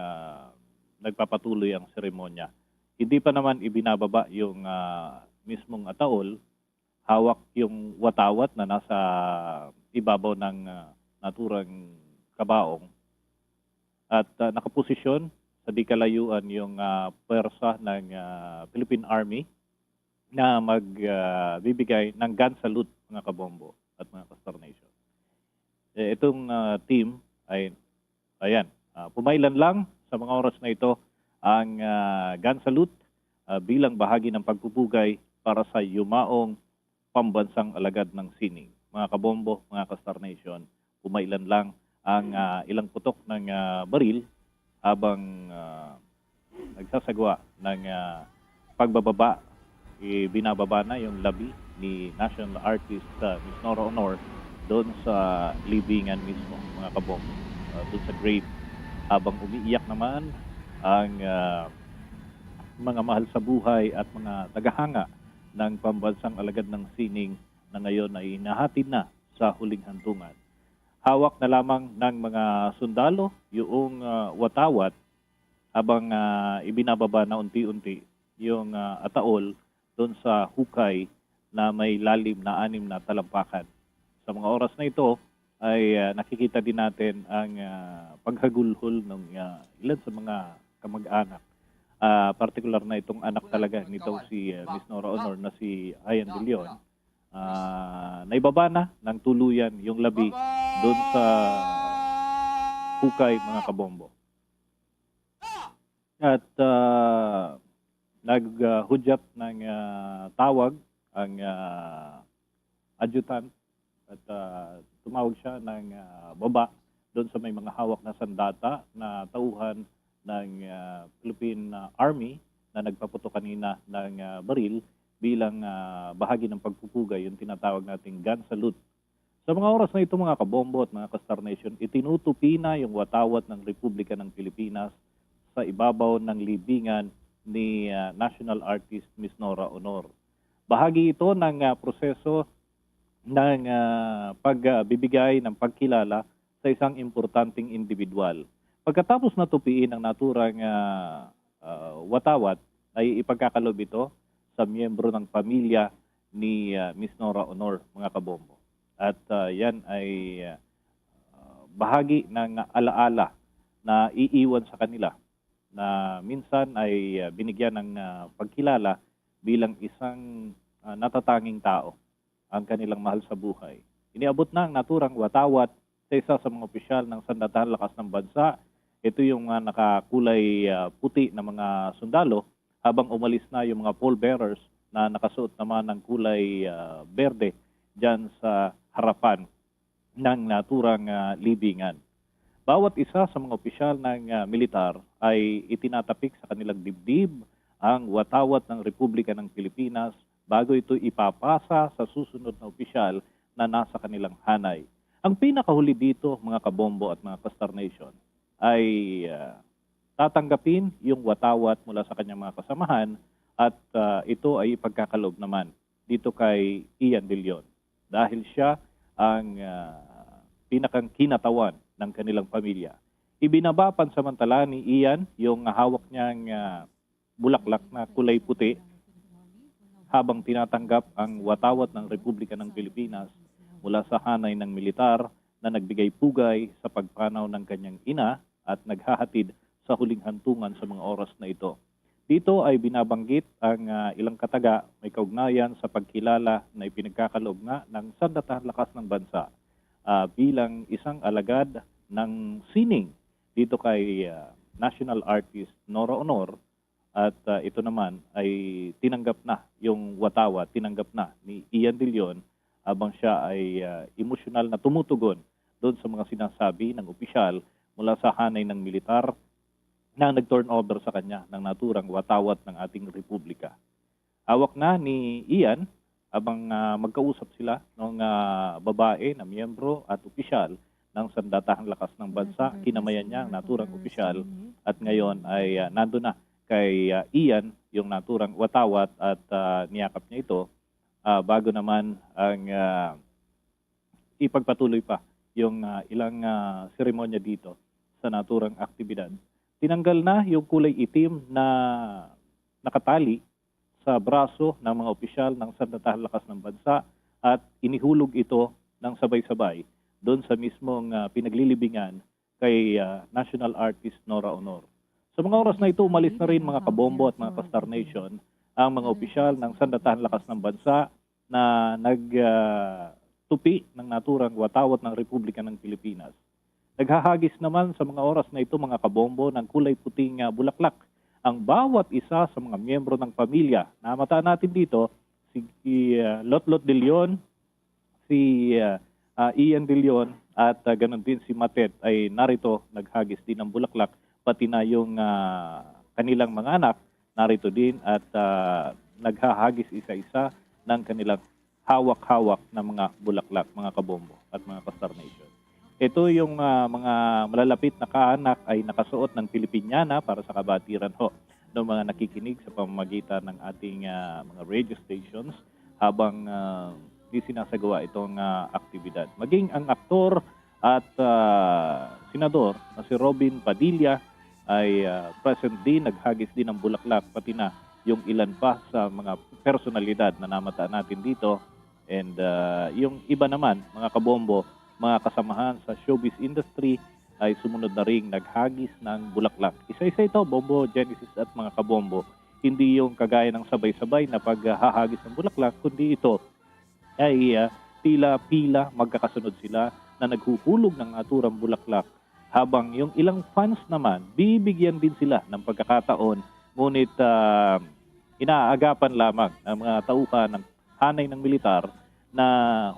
nagpapatuloy ang seremonya. Hindi pa naman ibinababa yung mismong ataol, hawak yung watawat na nasa ibabaw ng naturang kabaong at nakaposisyon sa di kalayuan yung pwersa ng Philippine Army na magbibigay ng gun salute, mga kabombo at mga Castor Nation. Itong team ay, ayan, pumailan lang sa mga oras na ito ang gun salute bilang bahagi ng pagpupugay para sa yumaong pambansang alagad ng sining. Mga kabombo, mga Castor Nation, pumailan lang ang ilang putok ng baril habang nagsasagwa ng pagbababa. Binababa na yung labi ni National Artist Miss Nora Honor doon sa libingan mismo, mga kabombo, doon sa grave, habang umiiyak naman ang mga mahal sa buhay at mga tagahanga ng pambansang alagad ng sining na ngayon ay inahatid na sa huling hantungan. Hawak na lamang ng mga sundalo yung watawat habang ibinababa na unti-unti yung ataol doon sa hukay na may lalim na 6 na talampakan. Sa mga oras na ito ay nakikita din natin ang paghagulhol ng ilan sa mga kamag-anak. Particular na itong anak talaga nitong si Miss Nora Honor na si Ian De Leon. Naibaba na ng tuluyan yung labi doon sa hukay, mga kabombo. At naghudyat ng tawag ang adjutant at tumawag siya ng baba doon sa may mga hawak na sandata na tauhan ng Philippine Army na nagpaputo kanina ng baril bilang bahagi ng pagpupugay, yung tinatawag nating gun salute. Sa mga oras na ito, mga kabombo at mga Castor Nation, itinutupi na yung watawat ng Republika ng Pilipinas sa ibabaw ng libingan ni National Artist Miss Nora Honor. Bahagi ito ng proseso ng pagbibigay ng pagkilala sa isang importanteng individual. Pagkatapos natupiin ang naturang watawat, ay ipagkakalob ito sa miyembro ng pamilya ni Miss Nora Honor, mga kabombo. At yan ay bahagi ng alaala na iiwan sa kanila na minsan ay binigyan ng pagkilala bilang isang natatanging tao ang kanilang mahal sa buhay. Iniabot na ang naturang watawat sa isa sa mga opisyal ng Sandatahan Lakas ng Bansa. Ito yung nakakulay puti na mga sundalo, habang umalis na yung mga pallbearers na nakasuot naman ng kulay berde dyan sa harapan ng naturang libingan. Bawat isa sa mga opisyal ng militar ay itinatapik sa kanilang dibdib ang watawat ng Republika ng Pilipinas bago ito ipapasa sa susunod na opisyal na nasa kanilang hanay. Ang pinakahuli dito, mga kabombo at mga Castor Nation, ay tatanggapin yung watawat mula sa kanyang mga kasamahan at ito ay ipagkakalob naman dito kay Ian De Leon dahil siya ang pinakang kinatawan ng kanilang pamilya. Ibinaba pansamantala ni Ian yung hawak niyang bulaklak na kulay puti habang tinatanggap ang watawat ng Republika ng Pilipinas mula sa hanay ng militar na nagbigay pugay sa pagpanaw ng kanyang ina at naghahatid sa huling hantungan sa mga oras na ito. Dito ay binabanggit ang ilang kataga may kaugnayan sa pagkilala na ipinagkakaloob nga ng Sandatahan Lakas ng Bansa bilang isang alagad ng sining dito kay National Artist Nora Honor at ito naman ay tinanggap na yung watawat, tinanggap na ni Ian De Leon habang siya ay emosyonal na tumutugon doon sa mga sinasabi ng opisyal mula sa hanay ng militar na nag-turn over sa kanya ng naturang watawat ng ating republika. Hawak na ni Ian habang magkausap sila ng babae na miyembro at opisyal ng Sandatahang Lakas ng Bansa. Kinamayan niya ang naturang opisyal at ngayon ay nando na kay Ian yung naturang watawat at niyakap niya ito bago naman ang ipagpatuloy pa yung ilang seremonya dito sa naturang aktibidad. Tinanggal na yung kulay itim na nakatali sa braso ng mga opisyal ng Sandatahang Lakas ng Bansa at inihulog ito ng sabay-sabay doon sa mismong pinaglilibingan kay National Artist Nora Honor. Sa mga oras na ito, umalis na rin mga kabombo at mga Kastar Nation ang mga opisyal ng Sandatahang Lakas ng Bansa na nagtupi ng naturang watawat ng Republika ng Pilipinas. Naghahagis naman sa mga oras na ito mga kabombo ng kulay puting bulaklak ang bawat isa sa mga miyembro ng pamilya. Namataan natin dito si Lotlot de Leon, si Ian de Leon at ganun din si Matet ay narito naghagis din ng bulaklak, pati na yung kanilang mga anak narito din at naghahagis isa-isa ng kanilang hawak-hawak na mga bulaklak, mga kabombo at mga Kastar Nation. Ito yung mga malalapit na kaanak ay nakasuot ng Pilipinyana para sa kabatiran ho ng mga nakikinig sa pamamagitan ng ating mga radio stations habang di sinasagawa itong aktibidad. Maging ang aktor at senador na si Robin Padilla ay present din, naghagis din ng bulaklak, pati na yung ilan pa sa mga personalidad na namataan natin dito. And yung iba naman, mga kabombo, mga kasamahan sa showbiz industry ay sumunod na ring naghagis ng bulaklak. Isa-isa ito, Bombo, Genesis at mga kabombo. Hindi yung kagaya ng sabay-sabay na paghahagis ng bulaklak, kundi ito ay pila-pila magkakasunod sila na naghuhulog ng naturang bulaklak. Habang yung ilang fans naman, bibigyan din sila ng pagkakataon, ngunit inaagapan lamang ng mga tauhan ng hanay ng militar na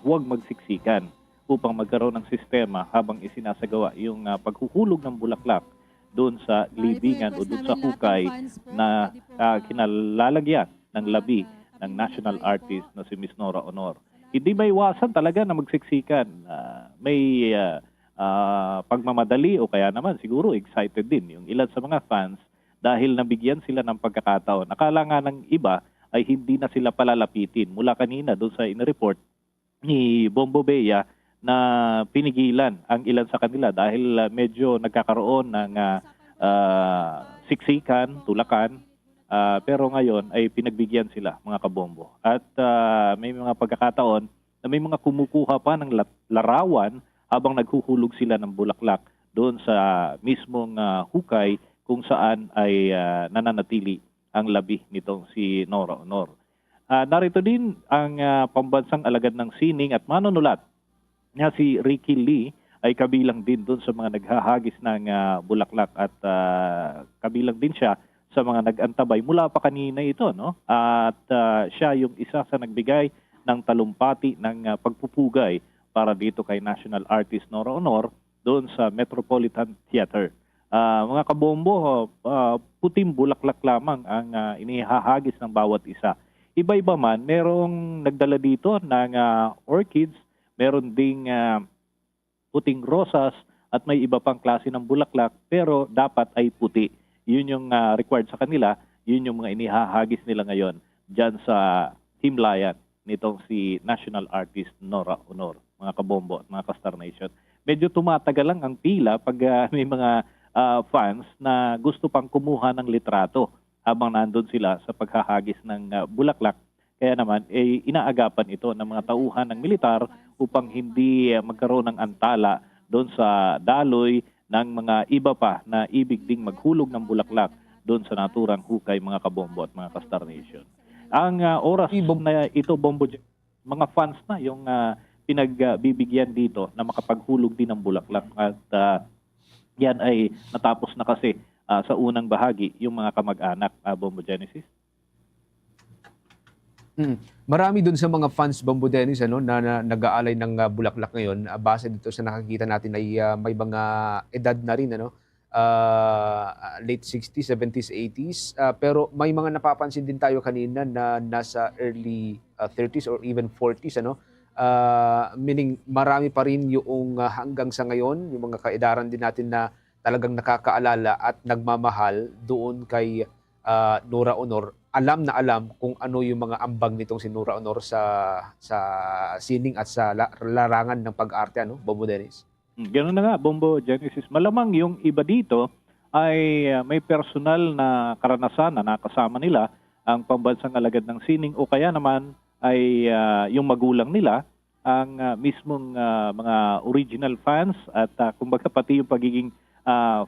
huwag magsiksikan upang magkaroon ng sistema habang isinasagawa yung paghuhulog ng bulaklak doon sa libingan o doon sa hukay na kinalalagyan ng labi ng national artist na si Miss Nora Honor. Hindi may iwasan talaga na magsiksikan. May pagmamadali o kaya naman siguro excited din yung ilan sa mga fans dahil nabigyan sila ng pagkakataon. Akala nga ng iba ay hindi na sila palalapitin. Mula kanina doon sa in-report ni Bombo Bea na pinigilan ang ilan sa kanila dahil medyo nagkakaroon ng siksikan, tulakan, pero ngayon ay pinagbigyan sila mga kabombo. At may mga pagkakataon na may mga kumukuha pa ng larawan habang naghuhulog sila ng bulaklak doon sa mismong hukay kung saan ay nananatili ang labi nitong si Nora Honor. Narito din ang pambansang alagad ng sining at manunulat na si Ricky Lee ay kabilang din doon sa mga naghahagis ng bulaklak at kabilang din siya sa mga nag-antabay mula pa kanina ito, no? At siya yung isa sa nagbigay ng talumpati ng pagpupugay para dito kay National Artist Nora Honor doon sa Metropolitan Theater. Mga kabombo, puting bulaklak lamang ang inihahagis ng bawat isa. Iba-iba man, merong nagdala dito ng orchids, meron ding puting rosas at may iba pang klase ng bulaklak pero dapat ay puti. Yun yung required sa kanila, yun yung mga inihahagis nila ngayon dyan sa himlayan nitong si National Artist Nora Honor, mga kabombo at mga Kastar Nation. Medyo tumatagal lang ang pila pag may mga fans na gusto pang kumuha ng litrato habang nandun sila sa paghahagis ng bulaklak. Kaya naman, inaagapan ito ng mga tauhan ng militar upang hindi magkaroon ng antala doon sa daloy ng mga iba pa na ibig ding maghulog ng bulaklak doon sa naturang hukay, mga kabombo at mga Kastar Nation. Ang oras na ito, Bombo, mga fans na yung pinagbibigyan dito na makapaghulog din ng bulaklak at yan ay natapos na kasi sa unang bahagi yung mga kamag-anak, Bombo Genesis. Marami dun sa mga fans, Bombo Dennis, na nag-aalay ng bulaklak ngayon. Base dito sa nakakita natin ay may mga edad na rin, late 60s, 70s, 80s. Pero may mga napapansin din tayo kanina na nasa early 30s or even 40s. Meaning marami pa rin yung hanggang sa ngayon, yung mga kaedaran din natin na talagang nakakaalala at nagmamahal doon kay Nora Honor. Alam na alam kung ano yung mga ambag nitong si Nora Honor sa sining at sa larangan ng pag-arte, Bombo Dennis? Ganun na nga, Bombo Genesis. Malamang yung iba dito ay may personal na karanasan na nakasama nila ang pambansang alagad ng sining o kaya naman ay yung magulang nila ang mismong mga original fans at kumbaga pati yung pagiging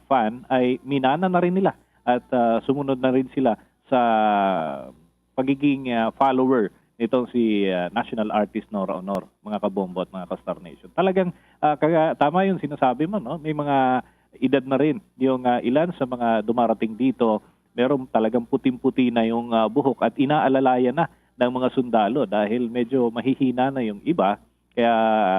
fan ay minana na rin nila at sumunod na rin sila sa pagiging follower nitong si national artist Nora Honor, mga kabombo at mga ka-Star Nation. Talagang tama yung sinasabi mo, no? May mga edad na rin yung ilan sa mga dumarating dito. Meron talagang puting-puti na yung buhok at inaalalayan na ng mga sundalo dahil medyo mahihina na yung iba. Kaya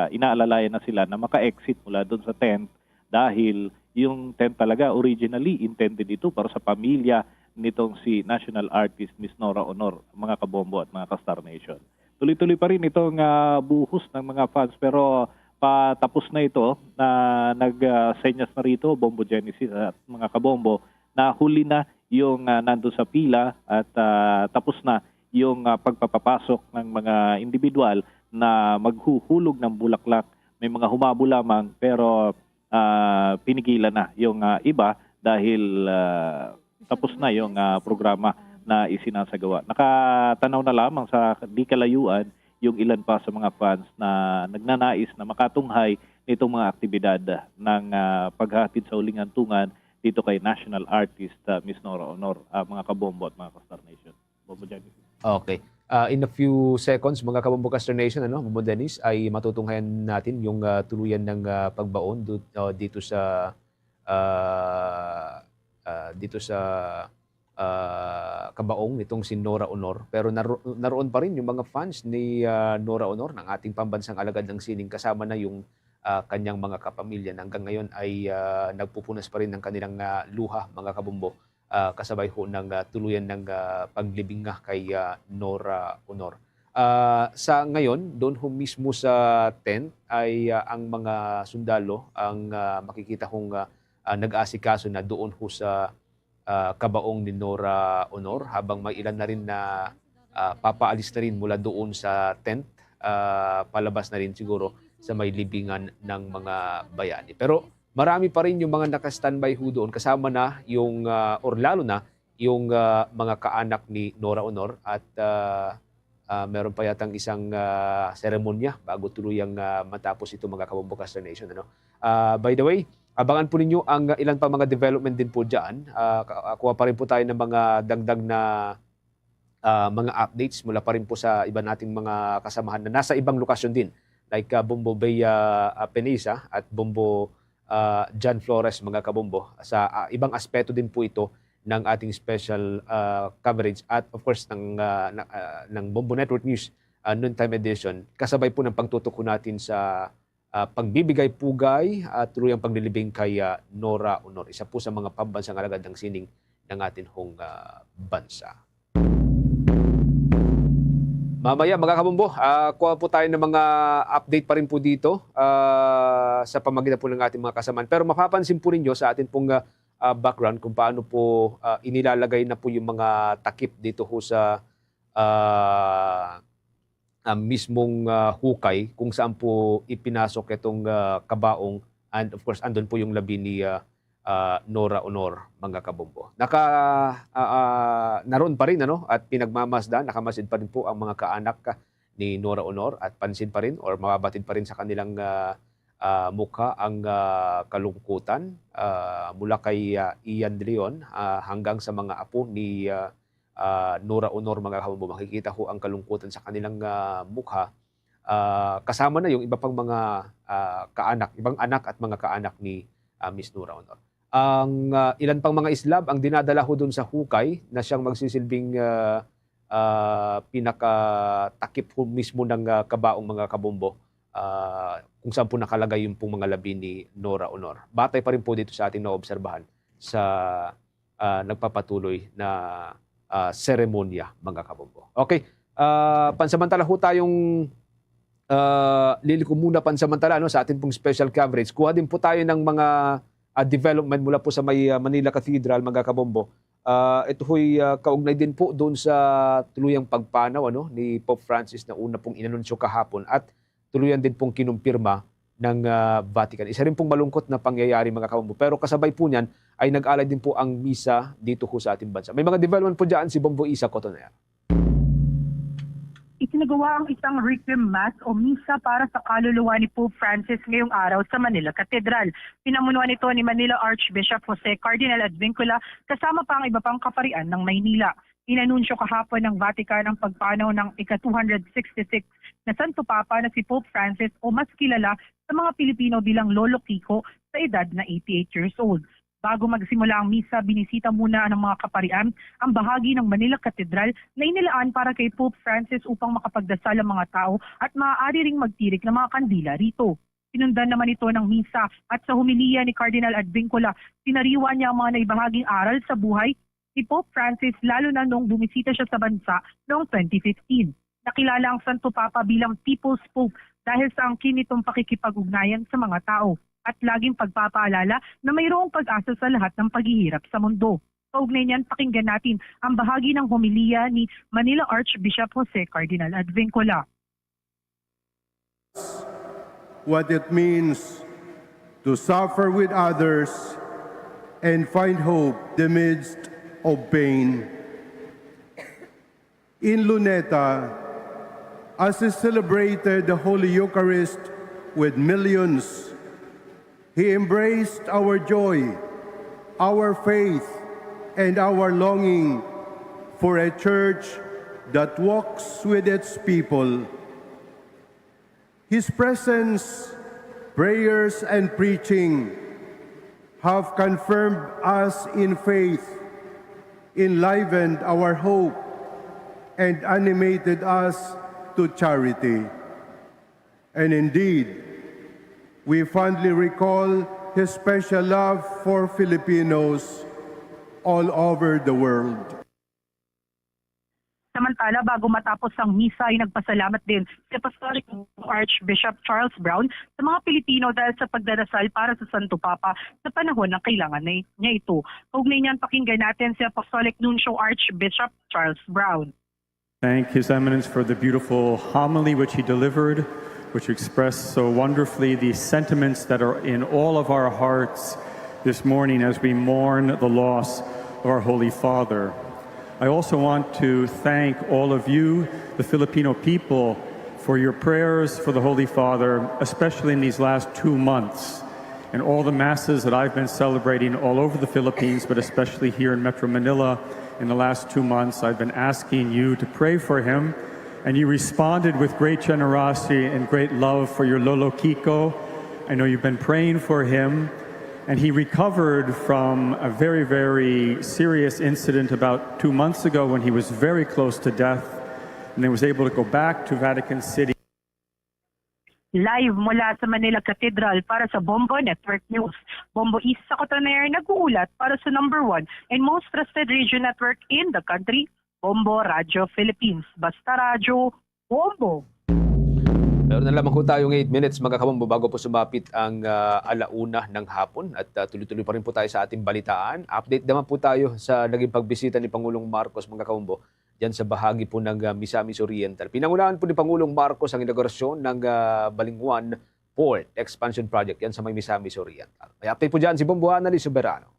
inaalalayan na sila na maka-exit mula doon sa tent dahil yung tent talaga originally intended ito para sa pamilya nitong si national artist Miss Nora Honor, mga kabombo at mga ka-Star Nation. Tuloy-tuloy pa rin itong buhos ng mga fans pero patapos na ito na nag-senyas na rito, Bombo Genesis at mga kabombo, na huli na yung nandun sa pila at tapos na yung pagpapapasok ng mga individual na maghuhulog ng bulaklak. May mga humabo lamang pero pinigilan na yung iba dahil tapos na yung programa na isinasagawa. Nakatanaw na lamang sa di kalayuan yung ilan pa sa mga fans na nagnanais na makatunghay nitong mga aktibidad ng paghatid sa uling hantungan dito kay national artist Miss Nora Honor, mga kabombo at mga ka-Star Nation. Bombo Genesis. Okay. In a few seconds, mga kabombo ka-Star Nation, Bombo Dennis, ay matutunghayan natin yung tuluyan ng pagbaon dito sa kabaong nitong si Nora Honor. Pero naroon pa rin yung mga fans ni Nora Honor ng ating pambansang alagad ng sining kasama na yung kanyang mga kapamilya na hanggang ngayon ay nagpupunas pa rin ng kanilang luha, mga kabombo, kasabay ho ng tuluyan ng paglibing nga kay Nora Honor. Sa ngayon, doon ho mismo sa tent ay ang mga sundalo ang makikita hong nag-aasikaso na doon ho sa kabaong ni Nora Honor habang may ilan na rin na papaalis na rin mula doon sa tent, palabas na rin siguro sa may libingan ng mga bayani. Pero marami pa rin yung mga naka-standby ho doon kasama na yung or lalo na yung mga kaanak ni Nora Honor at meron pa yatang isang seremonya bago tuluyang matapos ito, mga kabombo ka-Star Nation. By the way, abangan po ninyo ang ilan pa mga development din po dyan. Kuha pa rin po tayo ng mga dagdag na mga updates mula pa rin po sa iba nating mga kasamahan na nasa ibang lokasyon din. Like Bombo Bay Penisa at Bombo John Flores, mga kabombo. Sa ibang aspeto din po ito ng ating special coverage at of course ng Bombo Network News Noontime Edition. Kasabay po ng pagtutok natin sa pagbibigay pugay at tuluyang paglilibing kay Nora Honor. Isa po sa mga pambansang alagad ng sining ng atin hong bansa. Mamaya, mga kabombo, kuha po tayo ng mga update pa rin po dito sa pamagitan po ng ating mga kasamaan. Pero mapapansin po ninyo sa atin pong background kung paano po inilalagay na po yung mga takip dito ho sa mismong hukay kung saan po ipinasok itong kabaong and of course andun po yung labi ni Nora Honor, mga kabombo. Naroon pa rin at pinagmamasdan, nakamasid pa rin po ang mga kaanak ni Nora Honor at pansin pa rin or mababatid pa rin sa kanilang mukha ang kalungkutan mula kay Ian De Leon hanggang sa mga apo ni Nora Honor, mga kabombo. Makikita ho ang kalungkutan sa kanilang mukha. Kasama na yung iba pang mga kaanak, ibang anak at mga kaanak ni Miss Nora Honor. Ang ilan pang mga islab ang dinadala ho doon sa hukay na siyang magsisilbing pinakatakip ho mismo ng kabaong, mga kabombo, kung saan po nakalagay yung pong mga labi ni Nora Honor. Batay pa rin po dito sa ating naobserbahan sa nagpapatuloy na seremonya, mga kabombo. Okay, pansamantala ho tayong liliko muna pansamantala sa ating pong special coverage. Kuha din po tayo ng mga development mula po sa may Manila Cathedral, mga kabombo. Ito ho'y kaugnay din po doon sa tuluyang pagpanaw ni Pope Francis na una pong inanunsyo kahapon at tuluyan din pong kinumpirma ng Vatican. Isa rin pong malungkot na pangyayari mga kabombo. Pero kasabay po niyan ay nag-alay din po ang misa dito po sa ating bansa. May mga development po dyan si Bombo Isa Cotoner. Isinagawa ang isang Requiem Mass o misa para sa kaluluwa ni Pope Francis ngayong araw sa Manila Cathedral. Pinamunuan ito ni Manila Archbishop Jose Cardinal Advincula kasama pa ang iba pang kaparian ng Maynila. Inanunsyo kahapon ng Vatican ang pagpanaw ng ika-266 na Santo Papa na si Pope Francis o mas kilala sa mga Pilipino bilang Lolo Kiko sa edad na 88 years old. Bago magsimula ang misa, binisita muna ng mga kaparian ang bahagi ng Manila Cathedral na inilaan para kay Pope Francis upang makapagdasal ang mga tao at maaari ring magtirik ng mga kandila rito. Sinundan naman ito ng misa at sa humiliya ni Cardinal Advincula, sinariwa niya ang mga naibahaging aral sa buhay ni Pope Francis lalo na nung bumisita siya sa bansa noong 2015. Nakilala ang Santo Papa bilang People's Pope dahil sa angkin nitong pakikipag-ugnayan sa mga tao at laging pagpapaalala na mayroong pag-asa sa lahat ng paghihirap sa mundo. Kaugnay niyan, pakinggan natin ang bahagi ng homilya ni Manila Archbishop Jose Cardinal Advincula. What it means to suffer with others and find hope in the midst of pain. In Luneta, as he celebrated the Holy Eucharist with millions, he embraced our joy, our faith, and our longing for a church that walks with its people. His presence, prayers, and preaching have confirmed us in faith, enlivened our hope, and animated us to charity. And indeed, we fondly recall his special love for Filipinos all over the world. Samantala, bago matapos ang misa ay nagpasalamat din si Apostolic Archbishop Charles Brown sa mga Pilipino dahil sa pagdarasal para sa Santo Papa sa panahon ng kailangan niya ito. Kaugnay niyan, pakinggan natin si Apostolic Nuncio Archbishop Charles Brown. Thank His Eminence for the beautiful homily which he delivered, which expressed so wonderfully the sentiments that are in all of our hearts this morning as we mourn the loss of our Holy Father. I also want to thank all of you, the Filipino people, for your prayers for the Holy Father, especially in these last 2 months, and all the masses that I've been celebrating all over the Philippines, but especially here in Metro Manila in the last 2 months. I've been asking you to pray for him, and you responded with great generosity and great love for your Lolo Kiko. I know you've been praying for him, and he recovered from a very, very serious incident about 2 months ago when he was very close to death, and he was able to go back to Vatican City. Live mula sa Manila Cathedral para sa Bombo Network News. Bombo Isa Cotoner nag-uulat para sa #1 and most trusted radio network in the country, Bombo Radio Philippines. Basta radyo, Bombo! Meron na lamang po tayong 8 minutes mga kabombo bago po sumapit ang alauna ng hapon at tuloy-tuloy pa rin po tayo sa ating balitaan. Update naman po tayo sa naging pagbisita ni Pangulong Marcos mga kabombo dyan sa bahagi po ng Misamis Oriental. Pinangunahan po ni Pangulong Marcos ang inaugurasyon ng Balinghuan Port Expansion Project yan sa may Misamis Oriental. May update po dyan si Bomboana ni Soberano.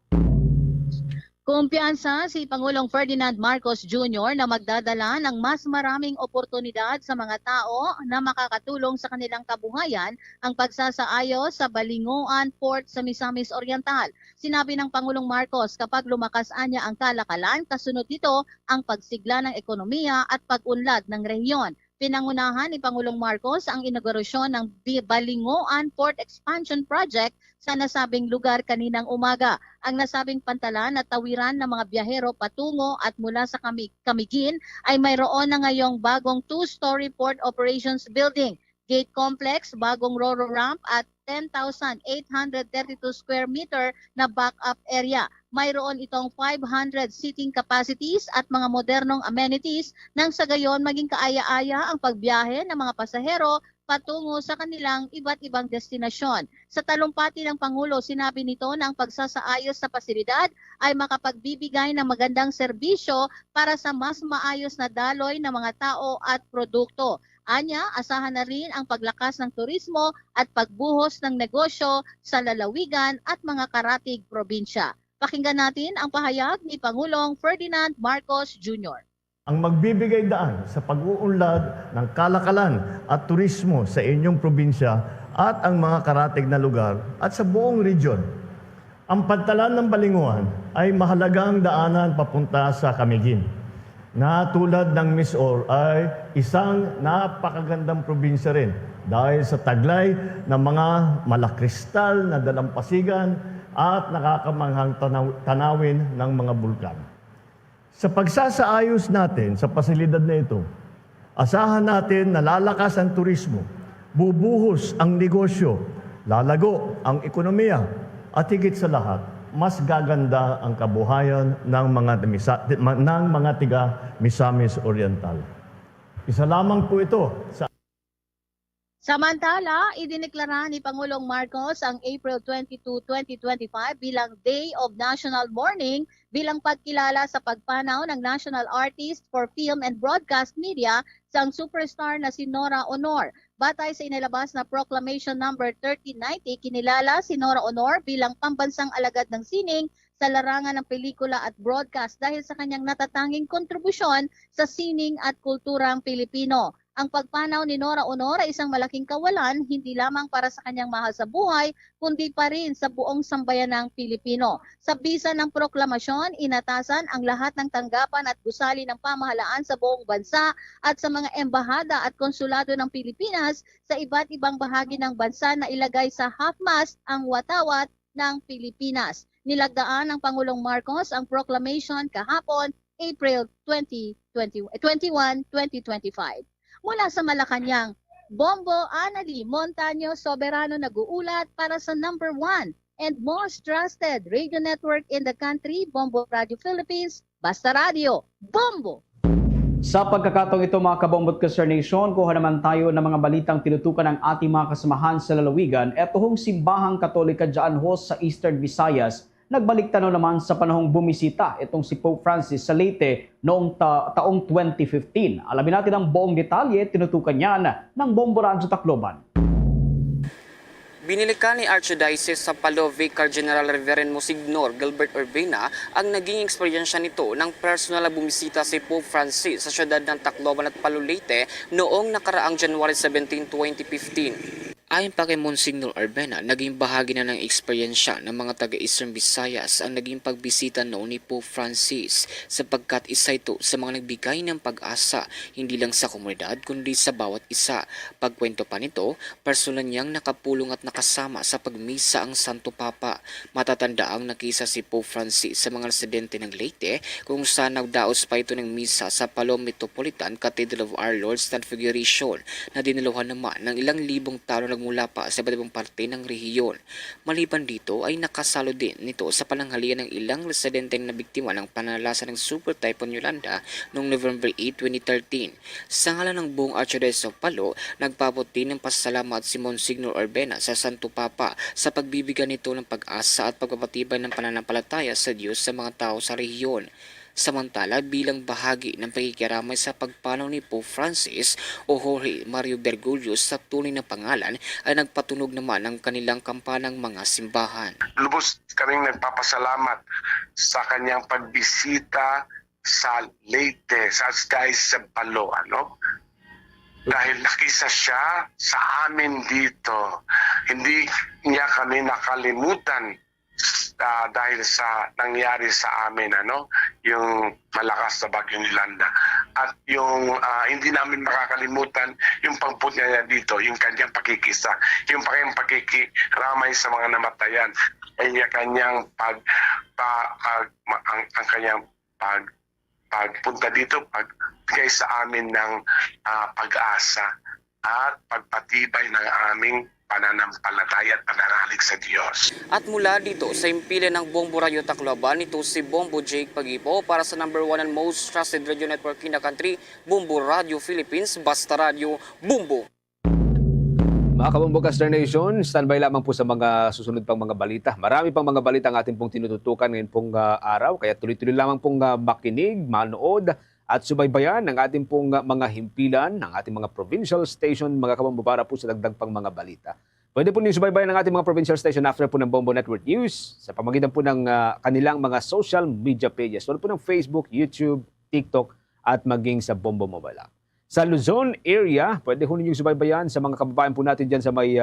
Kumpiyansa si Pangulong Ferdinand Marcos Jr. na magdadala ng mas maraming oportunidad sa mga tao na makakatulong sa kanilang kabuhayan ang pagsasaayos sa Balinghuan Port sa Misamis Oriental. Sinabi ng Pangulong Marcos kapag lumakas anya ang kalakalan, kasunod nito ang pagsigla ng ekonomiya at pag-unlad ng rehiyon. Pinangunahan ni Pangulong Marcos ang inaugurasyon ng Balinghuan Port Expansion Project sa nasabing lugar kaninang umaga. Ang nasabing pantalan at tawiran ng mga biyahero patungo at mula sa Camiguin ay mayroon na ngayong bagong 2-story port operations building, gate complex, bagong ro-ro ramp at 10,832 square meter na backup area. Mayroon itong 500 seating capacities at mga modernong amenities nang sa gayon maging kaaya-aya ang pagbiyahe ng mga pasahero patungo sa kanilang iba't ibang destinasyon. Sa talumpati ng Pangulo, sinabi nito na ang pagsasaayos sa pasilidad ay makapagbibigay ng magandang serbisyo para sa mas maayos na daloy ng mga tao at produkto. Anya, asahan na rin ang paglakas ng turismo at pagbuhos ng negosyo sa lalawigan at mga karatig probinsya. Pakinggan natin ang pahayag ni Pangulong Ferdinand Marcos Jr. Ang magbibigay daan sa pag-uunlad ng kalakalan at turismo sa inyong probinsya at ang mga karatig na lugar at sa buong region. Ang pagtalan ng Balinguan ay mahalagang daanan papunta sa Camiguin, na tulad ng Misaur ay isang napakagandang probinsya rin dahil sa taglay ng mga malakristal na dalampasigan at nakakamanghang tanawin ng mga bulkan. Sa pagsasaayos natin sa pasilidad na ito, asahan natin na lalakas ang turismo, bubuhos ang negosyo, lalago ang ekonomiya, at higit sa lahat, mas gaganda ang kabuhayan ng mga tiga Misamis Oriental. Isa lamang po ito sa Samantala, idineklara ni Pangulong Marcos ang April 22, 2025 bilang Day of National Mourning bilang pagkilala sa pagpanaw ng National Artist for Film and Broadcast Media sa ang superstar na si Nora Honor. Batay sa inilabas na Proclamation No. 1390, kinilala si Nora Honor bilang pambansang alagad ng sining sa larangan ng pelikula at broadcast dahil sa kanyang natatanging kontribusyon sa sining at kulturang Pilipino. Ang pagpanaw ni Nora Honor ay isang malaking kawalan hindi lamang para sa kanyang mahal sa buhay, kundi pa rin sa buong sambayanang Pilipino. Sa bisa ng proklamasyon, inatasan ang lahat ng tanggapan at gusali ng pamahalaan sa buong bansa at sa mga embahada at konsulado ng Pilipinas sa iba't ibang bahagi ng bansa na ilagay sa half-mast ang watawat ng Pilipinas. Nilagdaan ng Pangulong Marcos ang proclamation kahapon, April 21, 2025. Mula sa Malacanang, Bombo Anali Montaño Soberano nag-uulat para sa number 1 and most trusted radio network in the country, Bombo Radio Philippines, Basta Radio, Bombo! Sa pagkakataong ito mga kabombot Kastar Nation, kuha naman tayo ng mga balitang tinutukan ng ating mga kasamahan sa lalawigan. Eto hong simbahang katolika dyan ho sa Eastern Visayas, nagbalik tanaw naman sa panahong bumisita itong si Pope Francis sa Leyte noong taong 2015. Alamin natin ang buong detalye, tinutukan niyan ng Bombo Radio Tacloban. Binilikan ni Archdiocese sa Palo Vicar General Reverend Monsignor Gilbert Urbina ang naging eksperyensya nito ng personal na bumisita si Pope Francis sa siyudad ng Tacloban at Palo Leyte noong nakaraang January 17, 2015. Ayon pa kay Monsignor Urbina, naging bahagi na ng eksperyensya ng mga taga-Eastern Visayas ang naging pagbisita noon ni Pope Francis sapagkat isa ito sa mga nagbigay ng pag-asa hindi lang sa komunidad kundi sa bawat isa. Pagkwento pa nito, personal niyang nakapulong at nakasama sa pagmisa ang Santo Papa. Matatanda ang nakisa si Pope Francis sa mga residente ng Leyte kung saan nagdaos pa ito ng misa sa Palo Metropolitan Cathedral of Our Lord's Transfiguration na diniluhan naman ng ilang libong tao mula pa sa iba't ibang parte ng rehiyon. Maliban dito ay nakasalo din nito sa pananghalian ng ilang residente na biktima ng panalasa ng Super Typhoon Yolanda noong November 8, 2013. Sa ngalan ng buong Archdiocese of Palo, nagpabuti ng pasasalamat si Monsignor Urbina sa Santo Papa sa pagbibigyan nito ng pag-asa at pagpapatibay ng pananampalataya sa Diyos sa mga tao sa rehiyon. Samantala, bilang bahagi ng pakikiramay sa pagpanaw ni Pope Francis o Jorge Mario Bergoglio sa tunay na pangalan ay nagpatunog naman ng kanilang kampanang mga simbahan. Lubos kaming nagpapasalamat sa kanyang pagbisita sa Leyte, sa Archdiocese ng Palo, dahil nakisa siya sa amin dito. Hindi niya kami nakalimutan dahil sa nangyari sa amin, yung malakas na bagyong Yolanda. At yung hindi namin makakalimutan yung pagpunta niya dito, yung kanyang pakikisa, yung kanyang pakikiramay sa mga namatayan, ay kanyang ang kanyang pagpunta dito, pagbigay sa amin ng pag-asa at pagpatibay ng aming pananampalataya at pananalig sa Diyos. At mula dito sa impila ng Bombo Radio Tacloban, ito si Bombo Jake Pagipo para sa number 1 and most trusted radio network in the country, Bombo Radio Philippines, Basta Radio, Bombo! Mga kabombo Kastar Nation, standby lamang po sa mga susunod pang mga balita. Marami pang mga balita ang ating pong tinututukan ngayon pong araw, kaya tuloy-tuloy lamang pong makinig, manood at subaybayan ng ating pong mga himpilan, ng ating mga provincial station, mga kabombo, para po sa dagdag pang mga balita. Pwede po niyo subaybayan ng ating mga provincial station after po ng Bombo Network News sa pamamagitan po ng kanilang mga social media pages. Tulad po ng Facebook, YouTube, TikTok at maging sa Bombo Mobile app. Sa Luzon area, pwede po ninyong subaybayan sa mga kababayan po natin dyan sa may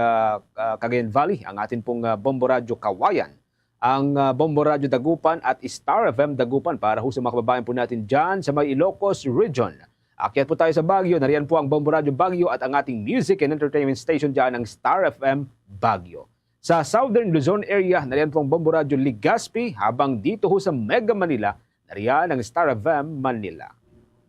Cagayan Valley, ang ating pong Bombo Radio Kawayan, ang Bombo Radio Dagupan at Star FM Dagupan para po sa mga kababayan po natin dyan sa may Ilocos Region. Akyat po tayo sa Baguio, nariyan po ang Bombo Radio Baguio at ang ating music and entertainment station dyan, ang Star FM Baguio. Sa Southern Luzon area, nariyan po ang Bombo Radio Legazpi, habang dito ho sa Mega Manila, nariyan ang Star FM Manila.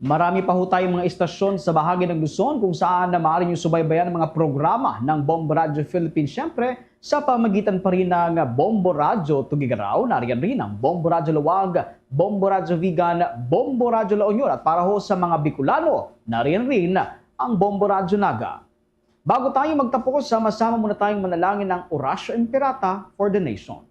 Marami pa ho tayong mga istasyon sa bahagi ng Luzon kung saan na maaari nyo subaybayan ang mga programa ng Bombo Radio Philippines. Siyempre, sa pamagitan pa rin ng Bombo Radio Tugigaraw, nariyan rin ang Bombo Radio Luwag, Bombo Radio Vigan, Bombo Radio La Union, at para ho sa mga Bicolano, nariyan rin ang Bombo Radio Naga. Bago tayo magtapos, sama-sama muna tayong manalangin ng Orasyo Imperata for the Nation.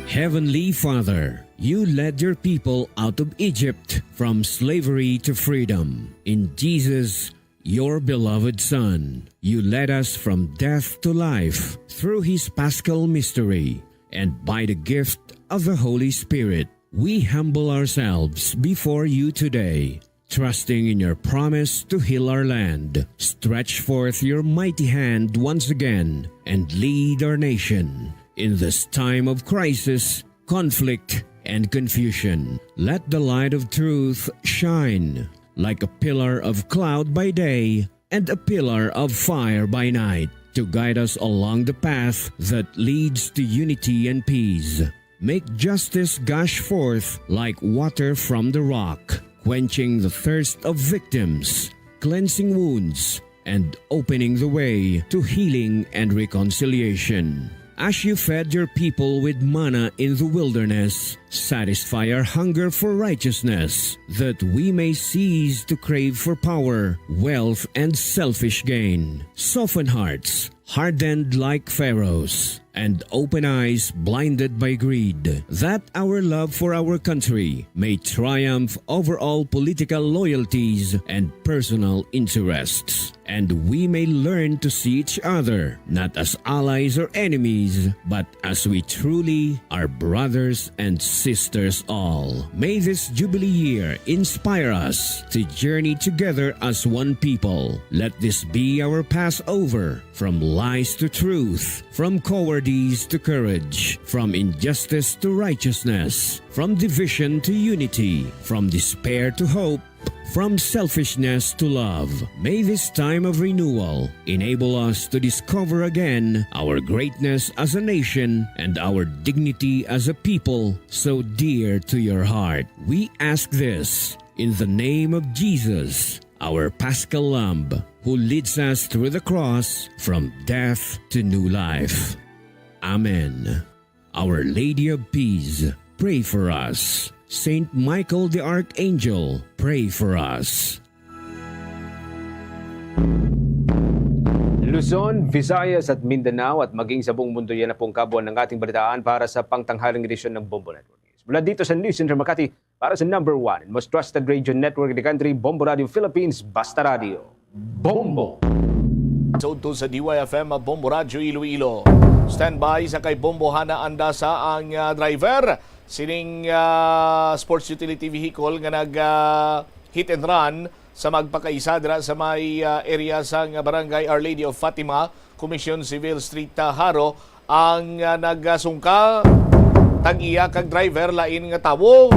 Heavenly Father, you led your people out of Egypt from slavery to freedom. In Jesus, your beloved Son, you led us from death to life through his paschal mystery, and by the gift of the Holy Spirit, we humble ourselves before you today, trusting in your promise to heal our land. Stretch forth your mighty hand once again and lead our nation. In this time of crisis, conflict, and confusion, let the light of truth shine like a pillar of cloud by day and a pillar of fire by night, to guide us along the path that leads to unity and peace. Make justice gush forth like water from the rock, quenching the thirst of victims, cleansing wounds, and opening the way to healing and reconciliation. As you fed your people with manna in the wilderness, satisfy our hunger for righteousness, that we may cease to crave for power, wealth, and selfish gain. Soften hearts, hardened like Pharaoh's, and open eyes blinded by greed, that our love for our country may triumph over all political loyalties and personal interests, and we may learn to see each other not as allies or enemies, but as we truly are brothers and sisters all. May this Jubilee year inspire us to journey together as one people. Let this be our Passover, from lies to truth, from cowardice to courage, from injustice to righteousness, from division to unity, from despair to hope, from selfishness to love. May this time of renewal enable us to discover again our greatness as a nation and our dignity as a people so dear to your heart. We ask this in the name of Jesus, our Paschal Lamb, who leads us through the cross from death to new life. Amen. Our Lady of Peace, pray for us. Saint Michael the Archangel, pray for us. Luzon, Visayas at Mindanao at maging sa buong mundo, yan na pong kabuuan ng ating balitaan para sa pangtanghaling edisyon ng Bombo Network News. Mula dito sa News Center Makati, para sa number 1 and most trusted radio network in the country, Bombo Radio Philippines, Basta Radio. Bombo! So to sa DYFM Bombo Radio Iloilo. Standby sa kay Bombo Hana anda sa ang driver sining sports utility vehicle nga nag hit and run sa magpakaisa dira sa may area sa barangay Our Lady of Fatima, Commission Civil Street, Haro. Ang nagsungka tag-iya kag driver lain nga tawo.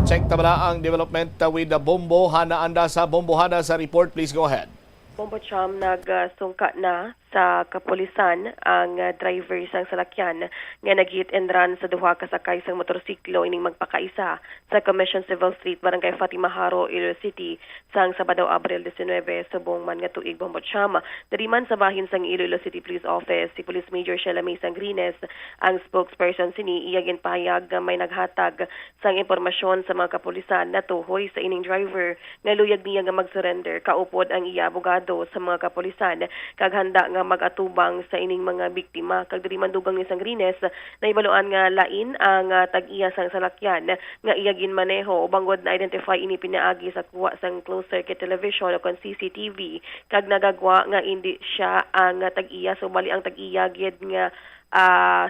Check tabala ang development with the Bombo Hana anda sa Bombo Hana sa report. Please go ahead. Bombo Cham, nagsungka na sa kapulisan ang driver sang salakyan nga nag-hit and run sa duha ka sakay sang motorsiklo ining magpakaisa sa Commission Civil Street, Barangay Fatima, Haro, Iloilo City sang Sabado, Abril 19, subong man nga tuig. Bombo Cham, dariman sa bahin sang Iloilo City Police Office si Police Major Sheila May Sangrines, ang spokesperson sini iyagin pahayag nga may naghatag sang impormasyon sa mga kapulisan na tuhoy sa ining driver nga luyag niya nga mag-surrender kaupod ang iya abogado sa mga kapulisan kag handa nga nga mag-atubang sa ining mga biktima. Kag diri man dugang ni Sangrines na ibaluan nga lain ang tag-iya sang salakyan nga iya ginmaneho o bangod na identify ini pinaagi sa kuha sang closed circuit television o kon CCTV kag nagagwa nga hindi siya ang tag-iya, so bali ang tag-iya gid nga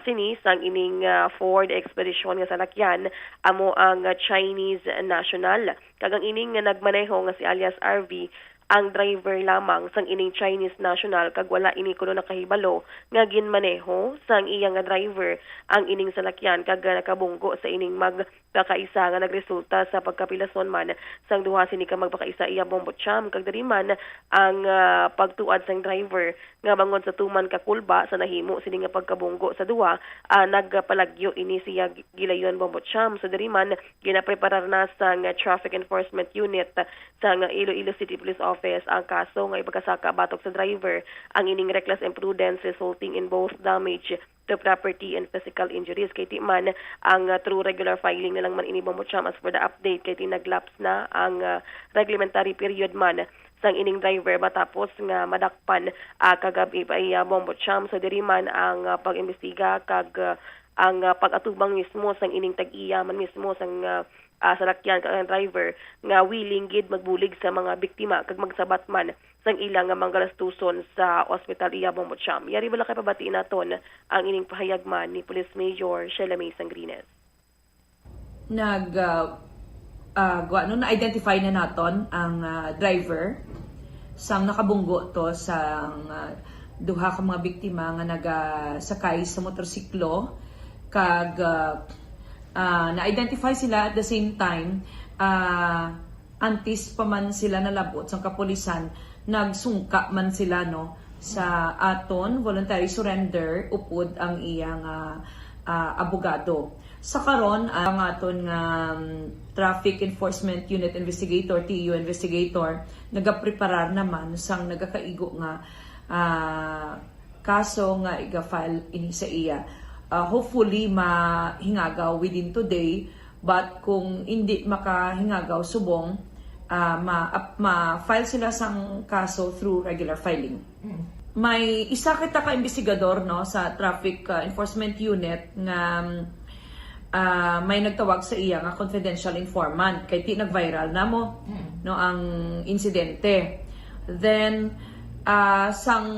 sinis ang ining Ford Expedition nga salakyan amo ang Chinese national. Kag ang ining nga nagmaneho nga si alias RV ang driver lamang sang ining Chinese national kag wala ini kuno nakahibalo nga ginmaneho sang iyang nga driver ang ining salakyan kag nakabunggo sa ining magkakaisa nga nagresulta sa pagkapilason man sang duha sini ka magpakaisa iya bombocham kag diri man ang pagtuad sang driver nga bangon sa tuman ka kulba sa nahimo sini nga pagkabunggo sa duha nagpalagyo ini siya gilayon bombocham. So diri man ginapreparar na sang traffic enforcement unit sang Iloilo City Police Office ang kaso nga ipagkasaka batok sa driver ang ining reckless imprudence resulting in both damage to property and physical injuries. Kay ti man ang through regular filing na lang man ini bombocham as for the update kay ti naglapse na ang reglementary period man sang ining driver matapos nga madakpan kagabi pa iya bombocham. So diri man ang pag-imbestiga kag ang pag-atubang mismo sang ining tag-iya man mismo sang salakyan kag ang driver nga willing gid magbulig sa mga biktima kag magsabat man sang ilang nga manggalastuson sa ospital iya bombocham. Yari bala kay pabati naton ang ining pahayagman ni Police Major Sheila May Sangrines. Na-identify na naton ang driver sang nakabunggo to sa duha ka mga biktima nga nagasakay sa motorsiklo kag na-identify sila at the same time antis pa man sila nalabot sa kapulisan nagsungka man sila no sa aton voluntary surrender upod ang iyang abogado. Sa karon ang aton nga Traffic Enforcement Unit Investigator, TU Investigator, nagapreparar naman sang nagakaigo nga kaso nga iga-file ini sa iya. Hopefully mahingagaw within today, but kung hindi makahingagaw subong, ma-file sila sang kaso through regular filing. May isa kita ka-investigador no sa Traffic Enforcement Unit nga may nagtawag sa iya nga confidential informant kay ti nag-viral na mo no ang insidente. Then sang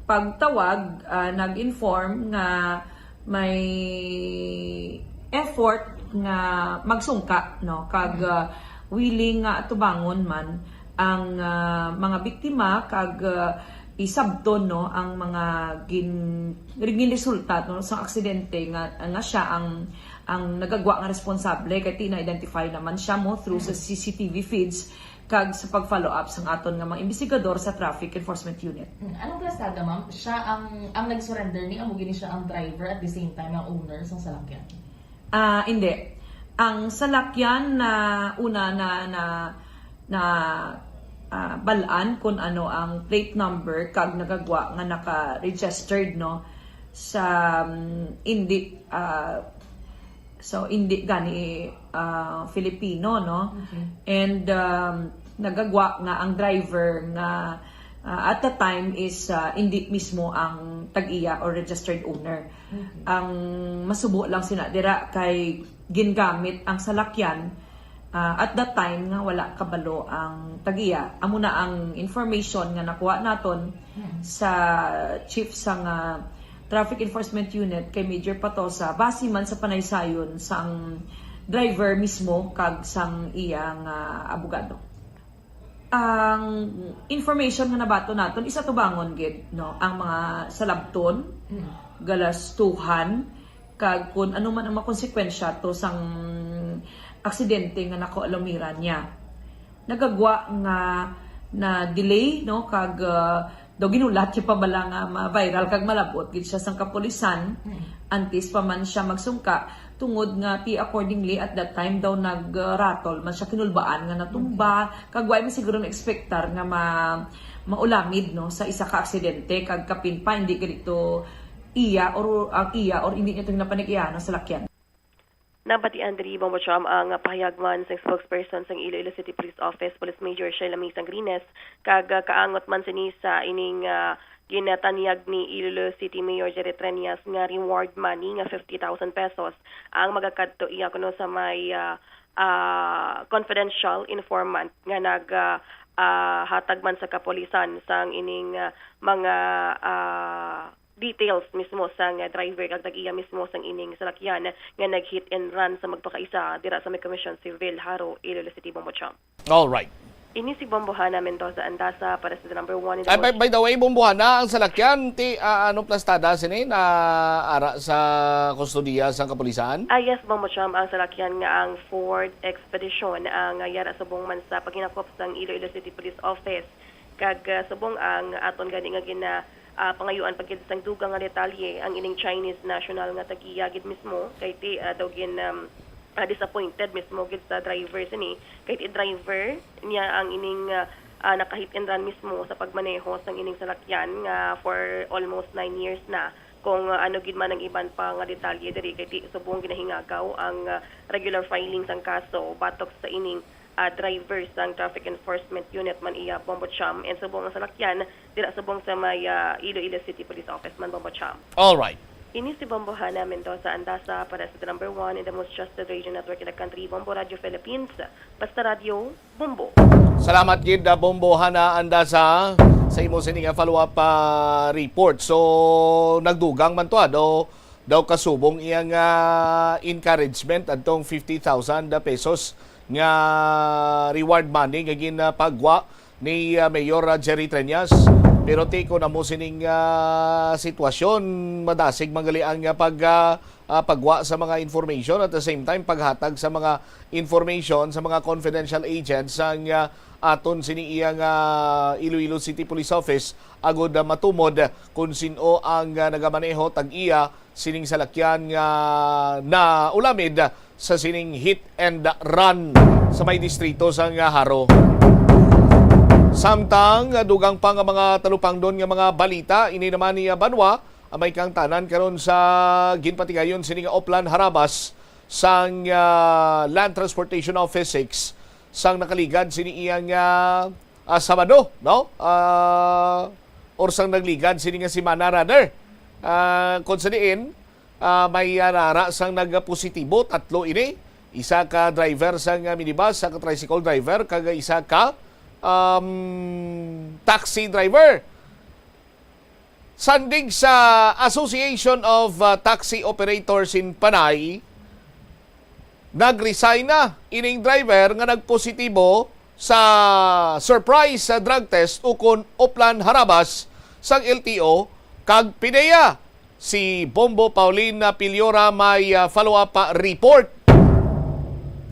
pagtawag nag-inform nga may effort nga magsungka no kag willing nga tubangon man ang mga biktima kag isabton no ang mga gin resulta no sa aksidente nga siya ang nagagwa nga responsable kay tina-identify naman siya mo through sa CCTV feeds kag sa pag-follow up sang aton nga mga investigador sa Traffic Enforcement Unit. Anong klasada, ma'am? Siya ang nag-surrender ni amo gini siya ang driver at the same time ang owner sa salakyan? Hindi. Ang salakyan na una na balaan kung ano ang plate number kag nagagwa nga naka-registered no sa hindi gani Filipino no. Okay. And nagagwa nga ang driver nga at the time is hindi mismo ang tag-iya or registered owner. Okay. Ang masubo lang sinadira kay gingamit ang salakyan at that time nga wala kabalo ang tag-iya. Amo na ang information nga nakuha naton sa chief sang Traffic Enforcement Unit kay Major Patosa base man sa panaysayon sang driver mismo kag sang iyang abogado. Ang information nga nabato naton isa tubangon gid no ang mga salabton, galastuhan kag kun ano man ang makonsekwensya to sang aksidente nga nakoalamiran niya. Nagagwa nga na delay no kag do ginulat siya pa bala nga ma-viral kag malabot gid siya sang kapulisan antes pa man siya magsungka tungod nga ti accordingly at that time daw nagratol man siya kinulbaan nga natumba kag way man siguro na-expectar nga maulamid no sa isa ka aksidente kag kapin pa hindi ganito iya or hindi niya itong napanig-iya sa lakyan. Nabatian diri bombocham ang pahayagman sa spokesperson sang Iloilo City Police Office Police Major Sheila May Sangrines kag kaangot man sini sa ining ginatanyag ni Iloilo City Mayor Jerry Treñas nga reward money nga 50,000 pesos ang magakadto iya kuno sa may confidential informant nga hatag man sa kapolisan sang ining mga details mismo sang driver kag tag-iya mismo sang ining salakyan nga nag-hit and run sa magpakaisa dira sa may Commission Civil Haro, Iloilo City, Bombocham. All right. Ini si Bombohana Mendoza Andasa para sa number 1 in the By the way, Bombohana, ang salakyan, ano plastada sini na ara sa kustodiya sa kapulisan? Yes, Bombocham, ang salakyan nga ang Ford Expedition ang yara subong man sa paghinakop sang Iloilo City Police Office. Kag subong ang aton gani nga pangayuan pagkid sang dugang nga detalye ang ining Chinese national nga tagiya gid mismo kay daw gin disappointed mismo gid sa driver sini kay driver niya ang ining nakahit and run mismo sa pagmaneho sang ining salakyan nga for almost 9 years na kung ano gid man ang iban pa nga detalye diri kay subong ginahingagaw ang regular filing sang kaso batok sa ining driver sang Traffic Enforcement Unit man iya Bombocham and subong ang salakyan dira subong sa may Iloilo City Police Office man Bombocham. All right. Ini si Bombohana Mendoza Andasa para sa number 1 in the most trusted radio network in the country, Bombo Radio Philippines. Basta Radio, Bombo. Salamat gid Bombohana Andasa sa imo sini nga follow-up report. So nagdugang man to daw kasubong iyang encouragement adtong 50,000 pesos nga reward money nga ginapagwa ni Mayor Jerry Treñas. Pero tiko na mo sining sitwasyon, madasig magali ang pagwa sa mga information at the same time paghatag sa mga information sa mga confidential agents ang aton sini iyang Iloilo City Police Office agud matumod kung sino ang nagamaneho tag-iya sining salakyan nga na ulamid sa sining hit and run sa may distrito sa Haro. Samtang dugang pa nga mga talupang doon nga mga balita, ini naman ni Banwa, may kang tanan karon sa ginpatigayon sini nga Oplan Harabas sang Land Transportation Office 6 sang nakaligad sini iyang Sabado, no? Or sang nagligad sini nga Simana rather. Kung sa diin, may nara sang nagpositibo, 3 ini. Isa ka driver sang minibus, isa ka tricycle driver, kag isa ka taxi driver. Sandig sa Association of Taxi Operators in Panay, nag-resign na ining driver nga nagpositibo sa surprise sa drug test ukon Oplan Harabas sang LTO kag PIDEA. Si Bombo Pauline Piliora may follow-up report.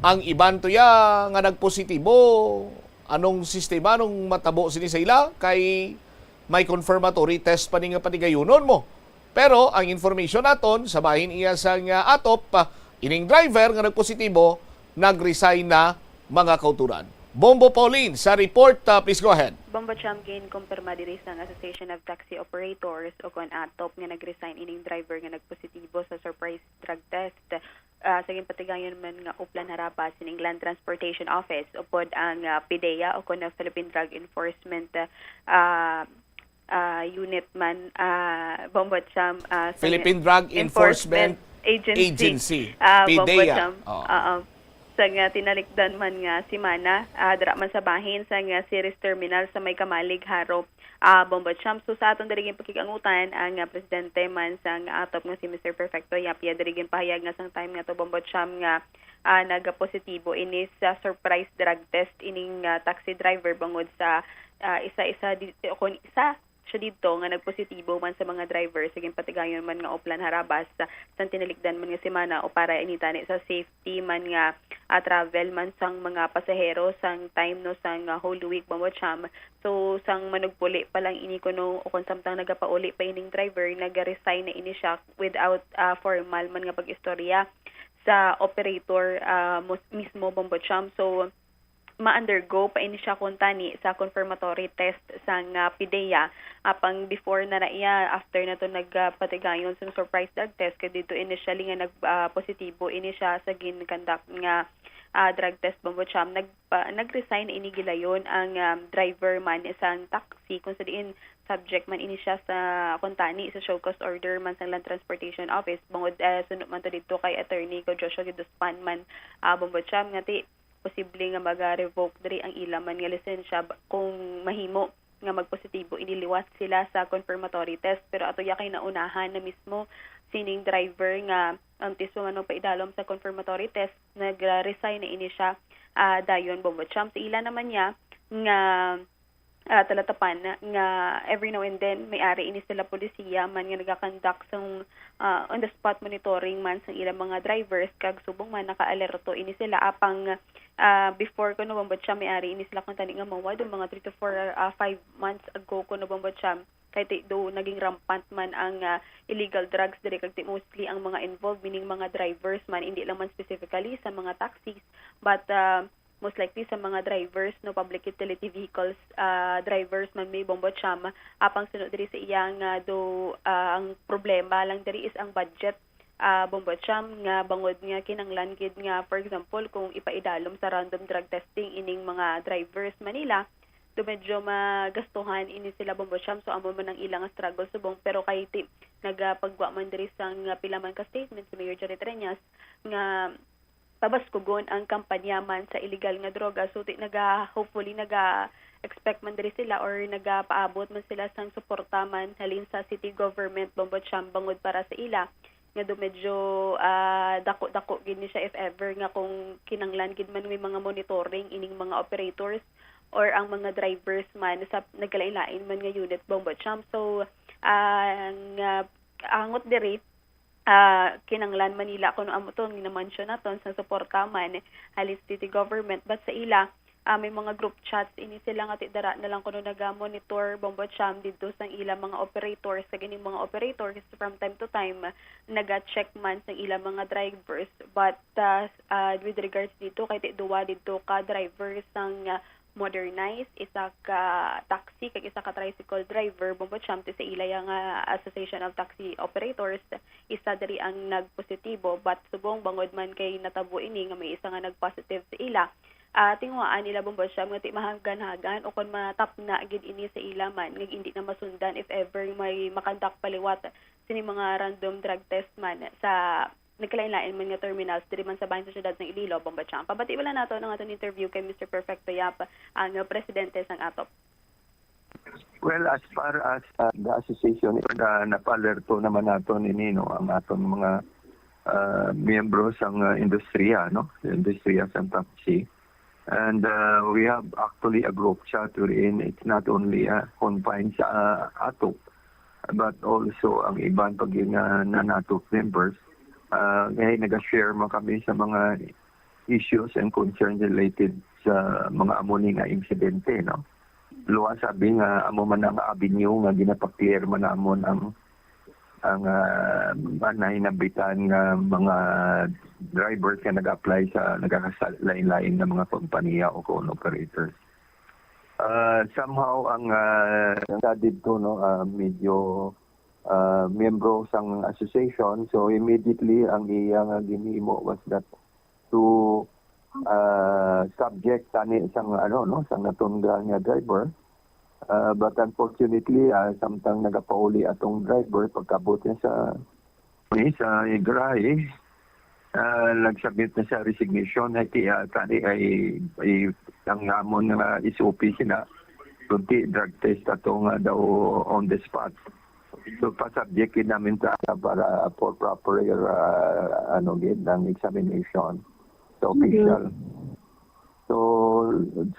Ang iban to ya nga nagpositibo, anong sistema, anong matabo sini sa ila, kay may confirmatory test pa nga patigayunon mo. Pero ang information naton, sabahin iya sa atop, ining driver nga nagpositibo, nag-resign na mga kauturan. Bombo Pauline, sa report, please go ahead. Bombo Champion, kumpirma diri sa Association of Taxi Operators o kung atop nga nag-resign ining driver nga nagpositibo sa surprise drug test. Sa patigayon man nga Oplan Harabas ining Land Transportation Office upod ang PIDEA o kung Philippine Drug Enforcement Unit man, Bombo Cham. Philippine Drug Enforcement Agency. PIDEA. Sa nga tinalikdan man nga si Mana, dara man sa bahin sa nga Series Terminal sa may Kamalig, Haro, Bombo Cham. So sa atong dariging pakikangutan, ang presidente man sa nga atop nga si Mr. Perfecto Yapia, dariging pahayag nga sang time nga to Bombo Cham nga nagapositibo inis sa surprise drug test ining taxi driver bangod sa isa siya dito nga nagpositibo man sa mga driver sa patigayon man nga Oplan Harabas sa tinalikdan man nga si Mana o para initani sa safety man nga travel man sang mga pasahero sang time no sang Holy Week Bombo Cham. So sang manugpuli pa lang ini kuno o kung samtang nagapauli pa ining driver nag-resign na ini siya without formal man nga pag-istorya sa operator mismo Bombo Cham. So ma-undergo pa ini siya kuntani sa confirmatory test sang PIDEA apang before na iya after na to nagpatigayon sa surprise drug test kay dito initially nga nagpositibo ini siya sa gin-conduct nga drug test Bombo Cham nag-resign ini gilayon ang driver man isang taxi kung sa diin subject man ini siya sa kuntani sa show cause order man sa Land Transportation Office bangod sunod man to dito kay attorney ko Joshua Giduspan man bombot siya nga ti posible nga maga-revoke diri ang ila man nga lisensya kung mahimo nga magpositibo iniliwas sila sa confirmatory test pero ato ya kay naunahan na mismo sining driver nga ang tismo man pa idalom sa confirmatory test nag-resign na ini siya dayon bombot siya sa ila naman niya nga talatapan nga every now and then may ari ini sila polisiya man nga nagakandak sang on the spot monitoring man sang ilang mga drivers kag subong man naka-alerto ini sila apang before ko nabombot siya may ari ini sila kung tani nga mawad mga 3 to 4 5 months ago ko nabombot siya kay do naging rampant man ang illegal drugs dire kag mostly ang mga involved meaning mga drivers man hindi lang man specifically sa mga taxis but most likely sa mga drivers no public utility vehicles drivers man may bombot siya apang sunod diri sa iyang ang problema lang diri is ang budget bombot siya nga bangod nga kinanglan gid nga for example kung ipaidalom sa random drug testing ining mga drivers Manila do medyo magastuhan ini sila bombot siya so amo man ang ilang struggle subong pero kay nagapagwa man diri sang pila man ka statement si Mayor Jerry Treñas nga pabaskugon ang kampanya man sa illegal nga droga so hopefully expect man diri sila or nagapaabot man sila sang suporta man halin sa city government bombot siyang bangod para sa ila nga do medyo dako gid ni siya if ever nga kung kinanglan gid man may mga monitoring ining mga operators or ang mga drivers man sa nagkalain-lain man nga unit bombot siyang so angot diri kinanglan Manila kuno amo to gina-mention naton sa suporta man halis city government but sa ila may mga group chats ini sila nga tidara na lang kuno naga-monitor bombot siya dito sang ila mga operators sa ganing mga operators from time to time naga-check man sang ila mga drivers but with regards dito kay duwa dito ka drivers sang modernized isa ka taxi kag isa ka tricycle driver bombot siya sa ila yang Association of Taxi Operators isa diri ang nagpositibo but subong bangod man kay natabo ini nga may isa nga nagpositive sa ila tingwaan nila bombot siya nga ti mahagan-hagan o kon matap na gid ini sa ila man nga hindi na masundan if ever may makandak paliwat sini mga random drug test man sa nagkalain-lain man nga terminals diri man sa bahin sa syudad ng Iloilo bombot siya pabati wala nato ng atong interview kay Mr. Perfecto Yap ang presidente sang ATOP. Well, as far as the association, napalerto naman naton ini no ang aton mga miyembro sang industriya no, industriya sang taxi. And we have actually a group chat wherein it's not only confined sa ATOP but also ang ibang paging non-ATOP members ngayon nag-share mo kami sa mga issues and concerns related sa mga amoni nga insidente no. Luwa sabi nga amo man ang avenue nga ginapa-clear man namon ang nainabitan nga mga drivers nga nag-apply sa nagkakalain-lain na mga kompanya o phone operators. Somehow ang dito no medyo membro sang association so immediately ang iyang ginimo was that to subject tani sang sang natunggal nga driver but unfortunately samtang nagapauli atong driver pagkabot niya sa garahe nagsubmit na sa resignation ay tani ay ang namon nga SOP sila kunti drug test atong daw on the spot. So pa-subject namin para for proper ng examination sa official. So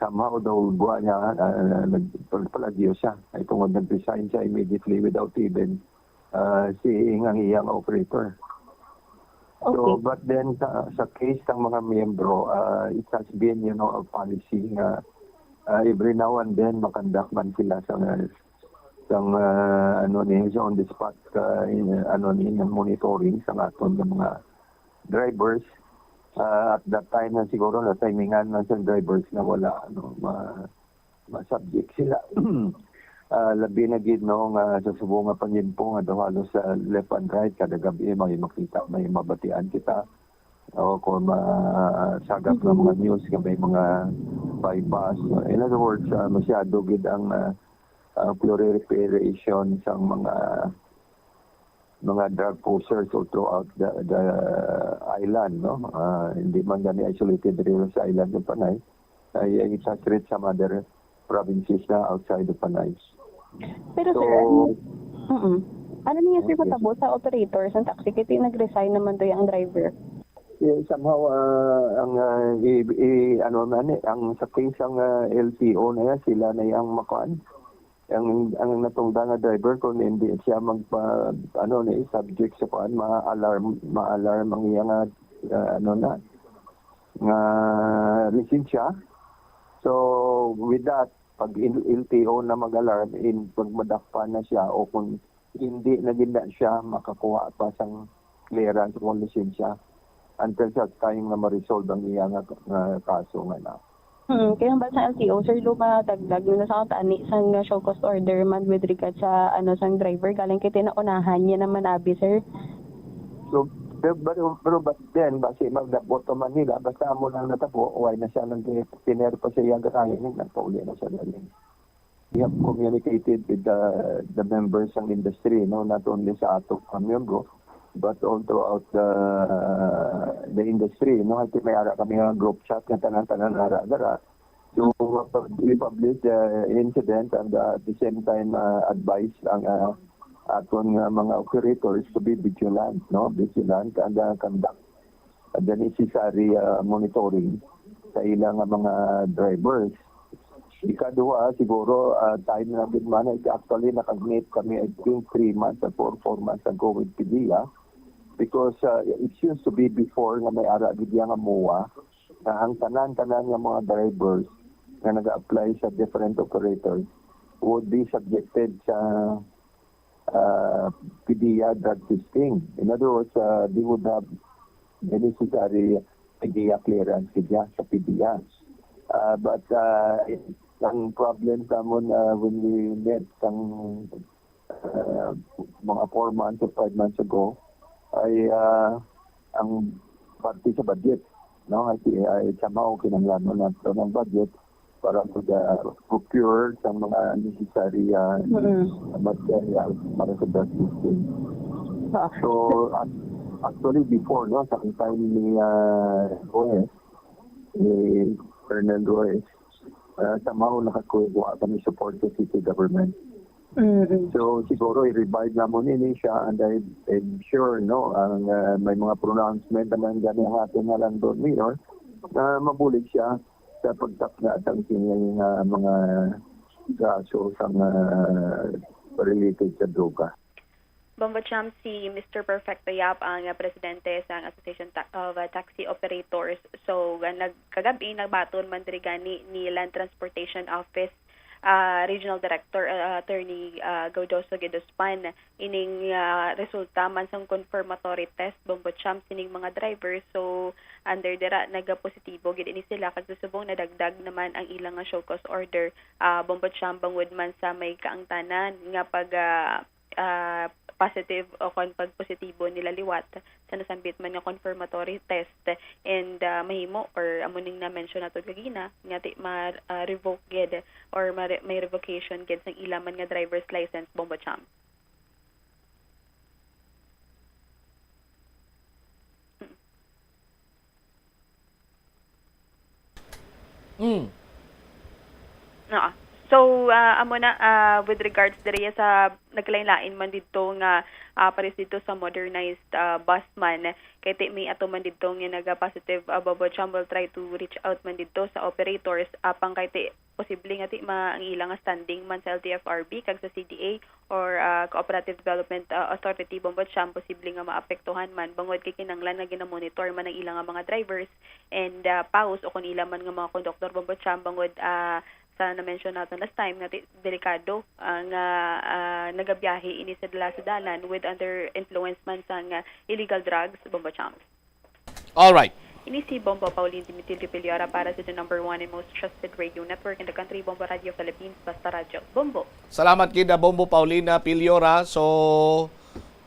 somehow daw buwan niya nagpalagyo siya. Ay tungod nag-resign siya immediately without even seeing ang iyang operator. Okay. So but then sa case ng mga miyembro, it has been a policy na every now and then makandak man sila sa on the spot monitoring sa aton ng mga drivers at that time na siguro na timingan ng sa drivers na wala ma-subject sila labi na gid nga sa subong nga panyimpo nga halos sa left and right kada gabi may makita may mabatian kita o kung masagap ng mga news may mga bypass in other words masyado gid ang proliferation sa mga drug pushers all throughout the island, no? Hindi man gani isolated rin sa island ng Panay, ay isa threat sa other provinces na outside of Panay. Pero So, sir, ano niya sir patabo sa operators ng taxi kiti nag-resign naman to yung driver? somehow ang sa case ang LTO na yan, sila na yung makuan. Ang natungda nga driver kung hindi siya subject sa kuan, ma-alarm ang iyang nga lisensya. So with that, pag LTO na mag-alarm, pag madakpan na siya o kung hindi na siya makakuha pa sang clearance kung lisensya until sa time na ma-resolve ang iyang kaso nga na. Kaya ba sa LTO, sir, lumadagdag yun na sa katani sang show cause order man with regard sa sang driver, galing kay tinaunahan niya naman abi, sir. So, pero but then, basi magdabot man nila, basta mo lang natabo, why na siya nang tiner pa siya yung gatahin, nagpauli na siya galing. We have communicated with the members ng industry, no, not only sa ato miyembro, but all throughout the industry, no, at may ara kami nga group chat ng tanan-tanan ara-ara. So we publish the incident and at the same time advise ang aton mga operators to be vigilant, no, vigilant and conduct the necessary monitoring sa ilang mga drivers. Ikaduha, siguro time na din man, actually nakag-meet kami I think 3 months or 4 months ago with PDEA. Because it seems to be before nga may ara gid nga MOA na ang tanan-tanan nga mga drivers na nag-apply sa different operators would be subjected sa PDEA drug testing. In other words, they would have the necessary PDEA clearance sa PDEA. But ang problem tamon when we met mga 4 months or 5 months ago, ay ang parte sa budget, no, ay somehow kinahanglan nato ng budget para procure sa mga necessary material para sa drug testing. So actually before, no, sa time ni Roes, ni Colonel Roes, somehow nakakuha kami support sa city government. So siguro i-revive na mo nini siya and I'm sure, no, ang may mga pronouncement naman gani ang ating nga landlord mayor na mabulig siya sa pagtap na at ang kanyang mga kaso sa related sa droga. Bombo Champ, si Mr. Perfecto Yap ang presidente sa Association of Taxi Operators. So kagabi nagbaton man diri gani ni Land Transportation Office Regional Director Attorney Gaudoso Gedospan ining resulta man sang confirmatory test Bombo Champ sining mga drivers. So under dira nagapositibo gid ini sila kag subong nadagdag naman ang ilang nga show cause order Bombo Champ bangod man sa may kaangtanan nga pag positive o kon pag positibo nila liwat sa nasambit man nga confirmatory test and mahimo or amuning na mention nato gagina nga ti ma-revoke gid or may revocation gid sang ilaman nga driver's license Bombo Champ. So amo na with regards diri sa naglain-lain man dito nga pares dito sa modernized bus man kay ti may ato man dito nga naga-positive Bombo Champ will try to reach out man dito sa operators apang kay ti posible nga ti ang ilang standing man sa LTFRB kag sa CDA or Cooperative Development Authority Bombo Champ posible nga maapektuhan man bangod kay kinahanglan nga gina-monitor man ang ilang mga drivers and pause o kun ilang man nga mga conductor Bombo Champ bangod sa na-mention natin last time nga delikado ang nagabiyahe ini sa dalan with under influence man sa illegal drugs Bombo Champ. All right. Ini si Bombo Pauline Dimitri Piliora para sa the number 1 and most trusted radio network in the country, Bombo Radio Philippines, Basta Radio. Bombo. Salamat kida Bombo Paulina Piliora. So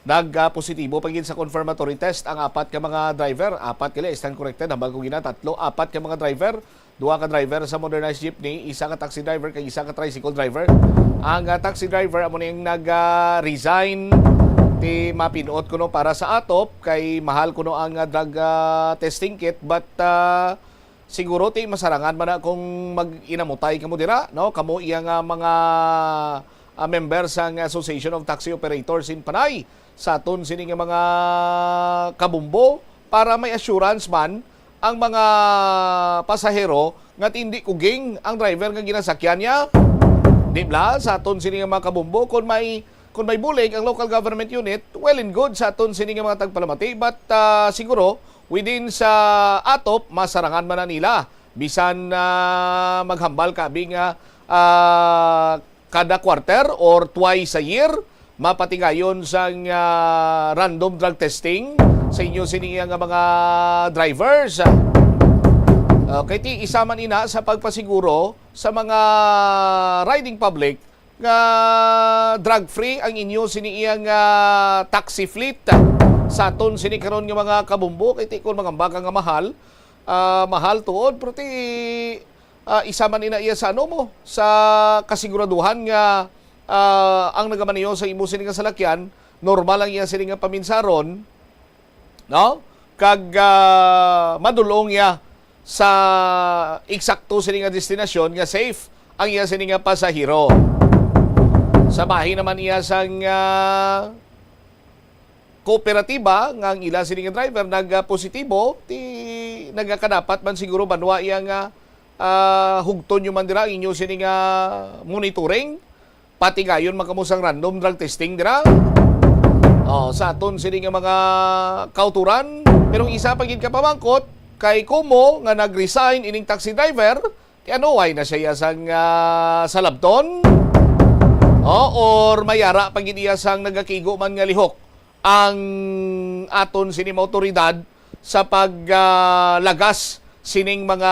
nag-positibo pagin sa confirmatory test ang 4 ka mga driver. 4 kila, stand corrected, hambal ko gina, 3. 4 ka mga driver. 2 ka driver sa modernized jeepney, 1 ka taxi driver, kay 1 ka tricycle driver. Ang taxi driver, amo na yung nag-resign, ti mapinoot ko no para sa atop, kay mahal ko no ang drug testing kit, but siguro ti masarangan man na kung mag-inamutay kamo dira, no? Kamo iyang mga member sa Association of Taxi Operators in Panay sa aton sini nga mga kabumbo para may assurance man ang mga pasahero nga hindi kuging ang driver nga ginasakyan niya. Di ba? Sa aton sini nga mga kabumbo kung may bulig ang local government unit, well and good sa aton sini nga mga tagpalamati, but siguro within sa atop masarangan man na nila bisan maghambal kabing kada quarter or twice a year mapatingayon sa random drug testing sa inyo sini nga mga drivers. Kay ti isa man ina sa pagpasiguro sa mga riding public nga drug-free ang inyo siniiyang taxi fleet sa aton sini karon nga mga kabumbo, kay ti kun mangambaka nga mahal tuod, pero ti isa man ina iya sa ano mo sa kasiguraduhan nga ang nagamaniyo sa imo sini nga salakyan normal ang iya sini nga paminsaron, no, kag madulong ya sa eksakto sini nga destinasyon nga safe ang iya sini nga pasahero. Sa bahin naman iya sang kooperatiba nga ang ila sini nga driver nagpositibo, ti nagakadapat man siguro banwa iya nga hugton nyo man dira inyo sini nga monitoring pati gayon makamusang random drug testing dira. Sa aton sini nga mga kauturan, pero isa pagid ka pamangkot kay kumo nga nag-resign ining taxi driver, ti ano why na siya sang sa labton? Or mayara pagid iya sang nagakigo man nga lihok ang aton sini mga otoridad sa paglagas sining mga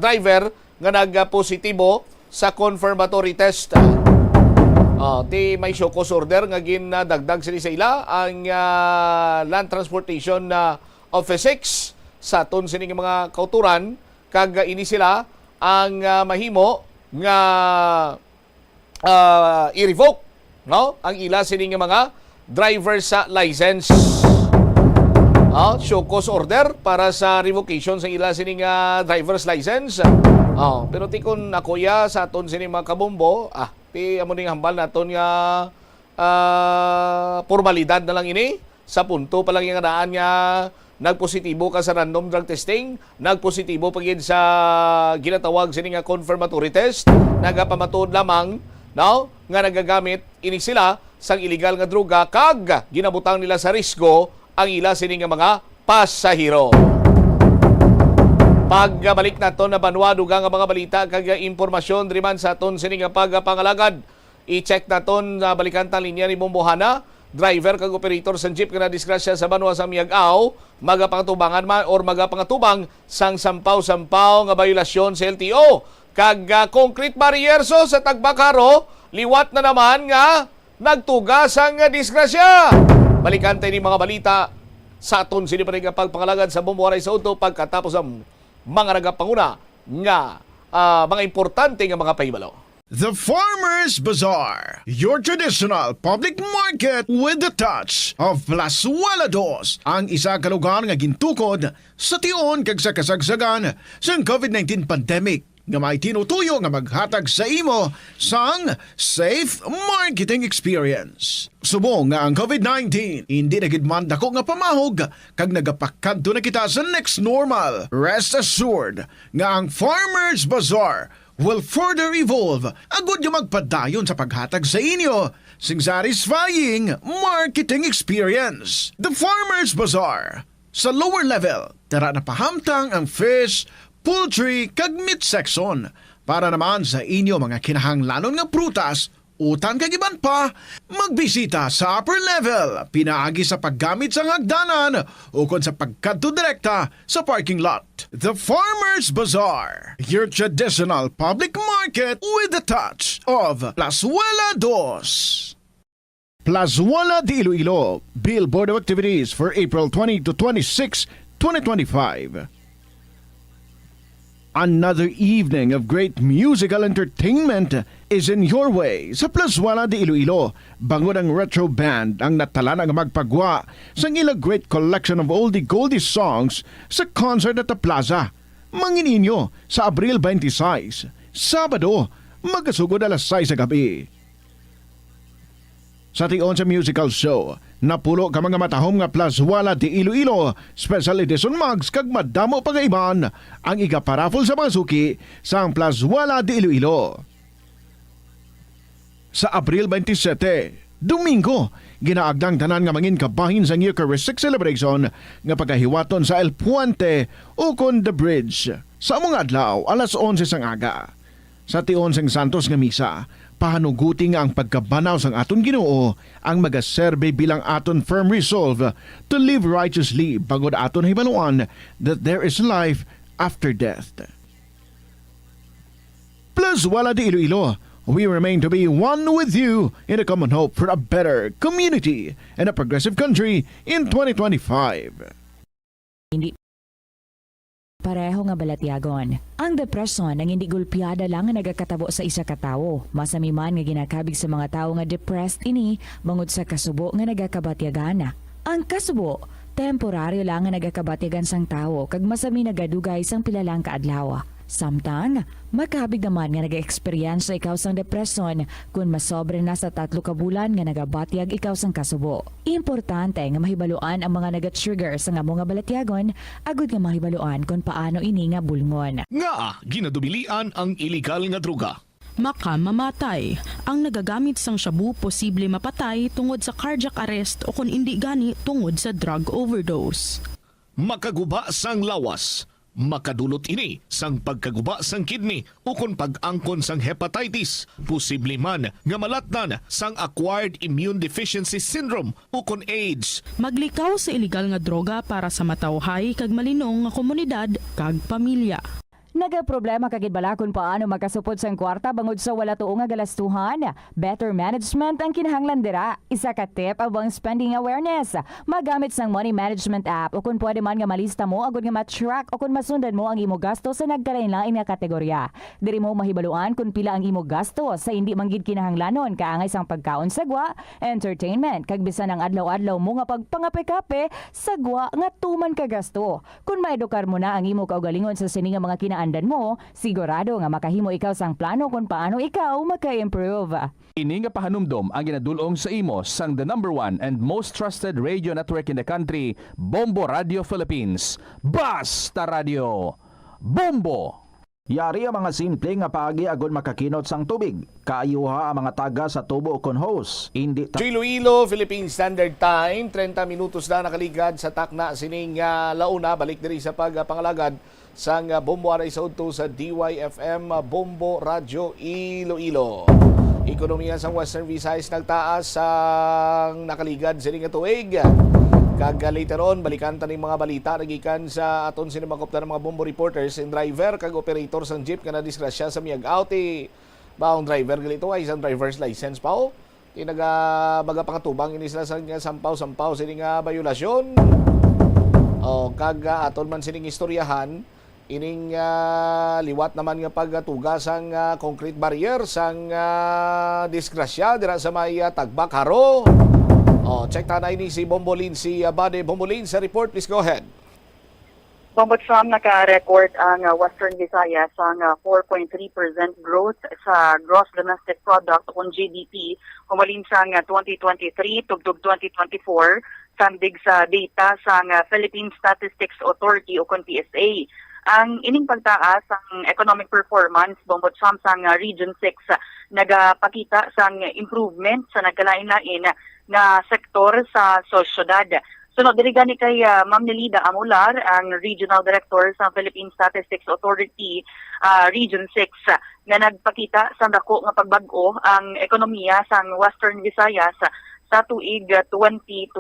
driver nga nagpositibo sa confirmatory test. Ti may show cause order nga ginadagdag sila sa ila ang Land Transportation Office 6 sa aton sini mga kauturan, kag ini sila ang mahimo nga i-revoke, no, ang ila sini mga driver sa license. Show cause order para sa revocation sa ila sini driver's license. Pero ti kun nakuya sa aton sini mga kabumbo, ti amo ning hambal naton nga formalidad na lang ini sa punto pa lang yung daan nga nagpositibo ka sa random drug testing, nagpositibo pagid sa ginatawag sini nga confirmatory test, nagapamatuod lamang, no, nga nagagamit ini sila sang illegal nga droga, kag ginabutang nila sa risgo ang ila sini nga mga pasahero. Pagbalik nato na banwa dugang nga mga balita kag impormasyon driman sa aton sini nga pagpangalagad, i-check naton sa balikan ta linya ni Bombohana, driver kag operator sa jeep nga nadisgrasya sa banwa sa Miag-Aw, magapangatubangan man or magapangatubang sang sampaw-sampaw nga violasyon sa LTO, kag concrete barrier so sa Tagbakaro, liwat na naman nga nagtugas ang disgrasya. Balikan tayo ni mga balita sa aton sini pa rin pagpangalagad sa Bomboharay sa Uto pagkatapos ang mga nagapanguna nga mga importante nga mga pahibalo. The Farmers Bazaar, your traditional public market with the touch of Plazuela Dos, ang isa ka lugar nga gintukod sa tion kag sa kasagsagan sa COVID-19 pandemic nga may tinutuyo nga maghatag sa imo sang safe marketing experience. Subong nga ang COVID-19 hindi na gid man dako nga pamahog kag nagapakadto na kita sa next normal. Rest assured nga ang Farmers Bazaar will further evolve agud nga magpadayon sa paghatag sa inyo sing satisfying marketing experience. The Farmers Bazaar sa lower level tara na pahamtang ang fish, poultry kag meat section para naman sa inyo mga kinahanglanon nga prutas, utan kag iban pa, magbisita sa upper level pinaagi sa paggamit sa hagdanan o kon sa pagkadto direkta sa parking lot. The Farmers Bazaar, your traditional public market with the touch of Plazuela Dos. Plazuela de Iloilo, Billboard of Activities for April 20 to 26, 2025. Another evening of great musical entertainment is in your way sa Plazuela de Iloilo. Bangod ang retro band ang natala ng magpagwa sa ilang great collection of oldie-goldie songs sa concert at the plaza. Mangininyo sa Abril 26, Sabado, magasugod alas 6 sa gabi. Sa tion sa musical show, napulo ka mga matahom nga Plazuela de Iloilo, special edition mugs kag madamo pagaiban ang iga-paraffle sa mga suki sa Plazuela de Iloilo. Sa Abril 27, Domingo, ginaagdang tanan nga mangin kabahin sa Eucharistic celebration nga pagkahiwaton sa El Puente o kon The Bridge. Sa mga adlaw, alas 11 sang aga. Sa tion sang Santos nga misa, pahanuguti nga ang pagkabanaw sang aton Ginoo ang magaserbe bilang aton firm resolve to live righteously bangod aton hibaluan that there is life after death. Plazuela de Iloilo, we remain to be one with you in a common hope for a better community and a progressive country in 2025. Hindi pareho nga balatyagon. Ang depresyon ang hindi gulpiyada lang nga nagakatabo sa isa ka tawo. Masamiman nga ginakabig sa mga tawo nga depressed ini bangod sa kasubo nga nagakabatyagana. Ang kasubo, temporaryo lang nga nagakabatyagan sang tawo kag masami nagadugay sang pilalang kaadlaw. Samtang, makabig naman nga nag-experience ikaw sang depresyon kung masobre na sa 3 ka bulan nga nagabatyag ikaw sang kasubo. Importante nga mahibaluan ang mga naga-trigger sa nga mga balatyagon agud nga mahibaluan kung paano ini nga bulngon. Nga, ginadubilian ang iligal nga droga. Mamatay. Ang nagagamit sang shabu posible mapatay tungod sa cardiac arrest o kung hindi gani tungod sa drug overdose. Makaguba sang lawas. Makadulot ini sang pagkaguba sang kidney o kung pag-angkon sang hepatitis, posible man nga malatnan sang acquired immune deficiency syndrome o kung AIDS. Maglikaw sa iligal nga droga para sa matawhay kag malinong nga komunidad kag pamilya. Nagaproblema kagid bala kung paano magkasupod sang kwarta bangod sa wala tuong nga galastuhan. Better management ang kinahanglan dira. Isa ka tip abang spending awareness. Magamit sang money management app o kung pwede man nga malista mo agud nga ma-track o kung masundan mo ang imo gasto sa nagkalain-lain nga kategorya. Diri mo mahibaluan kung pila ang imo gasto sa hindi manggid kinahanglanon kaangay sang pagkaon sagwa, entertainment kag bisan ang adlaw-adlaw mo nga pagpangape-kape sagwa nga tuman ka gasto. Kung maedukar mo na ang imo kaugalingon sa sini nga mga andan mo, sigurado nga makahimo ikaw sang plano kung paano ikaw maka-improve. Ini nga pahanumdom ang ginadulong sa imo sang the #1 and most trusted radio network in the country, Bombo Radio Philippines. Basta Radio! Bombo! Yari ang mga simple nga paagi agud makakinot sang tubig. Kaayuha ang mga taga sa tubo kon hose. Indi Iloilo, Philippine Standard Time, 30 minutos na nakaligad sa takna sining launa. Balik diri sa pagpangalagad sang Bombo Aray sa udto sa DYFM Bombo Radio Iloilo. Ekonomiya sang Western Visayas nagtaas sang nakaligad sining tuig. Kag later on, balikan ta ning mga balita nagikan sa aton sinimakop ng mga Bombo reporters and driver kag operator sang jeep nga nadisgrasya sa miyag-out baong driver galito ay isang driver's license pa o. Tinaga pangatubang ini sila sa sampaw-sampaw sining bayulasyon. O kag aton man sining istoryahan ining liwat naman nga pagtuga sang concrete barrier sang disgrasya dira sa may Tagbak Haro. Check tanay ni si Bombolin, si Bade Bombolin sa report. Please go ahead. Bombotsam naka-record ang Western Visayas ang 4.3% growth sa gross domestic product o GDP humalin sa 2023 tugtog 2024 sandig sa data sa Philippine Statistics Authority o PSA. Ang ining pagtaas ang economic performance Bombotsam sa Region 6 nagapakita sa improvement sa nagkalain-lain na sektor sa sosyedad. Sunod diri gani kay Ma'am Nelida Amular, ang Regional Director sa Philippine Statistics Authority Region 6 na nagpakita sa dako nga pagbag-o ang ekonomiya sa Western Visayas sa tuig 2024.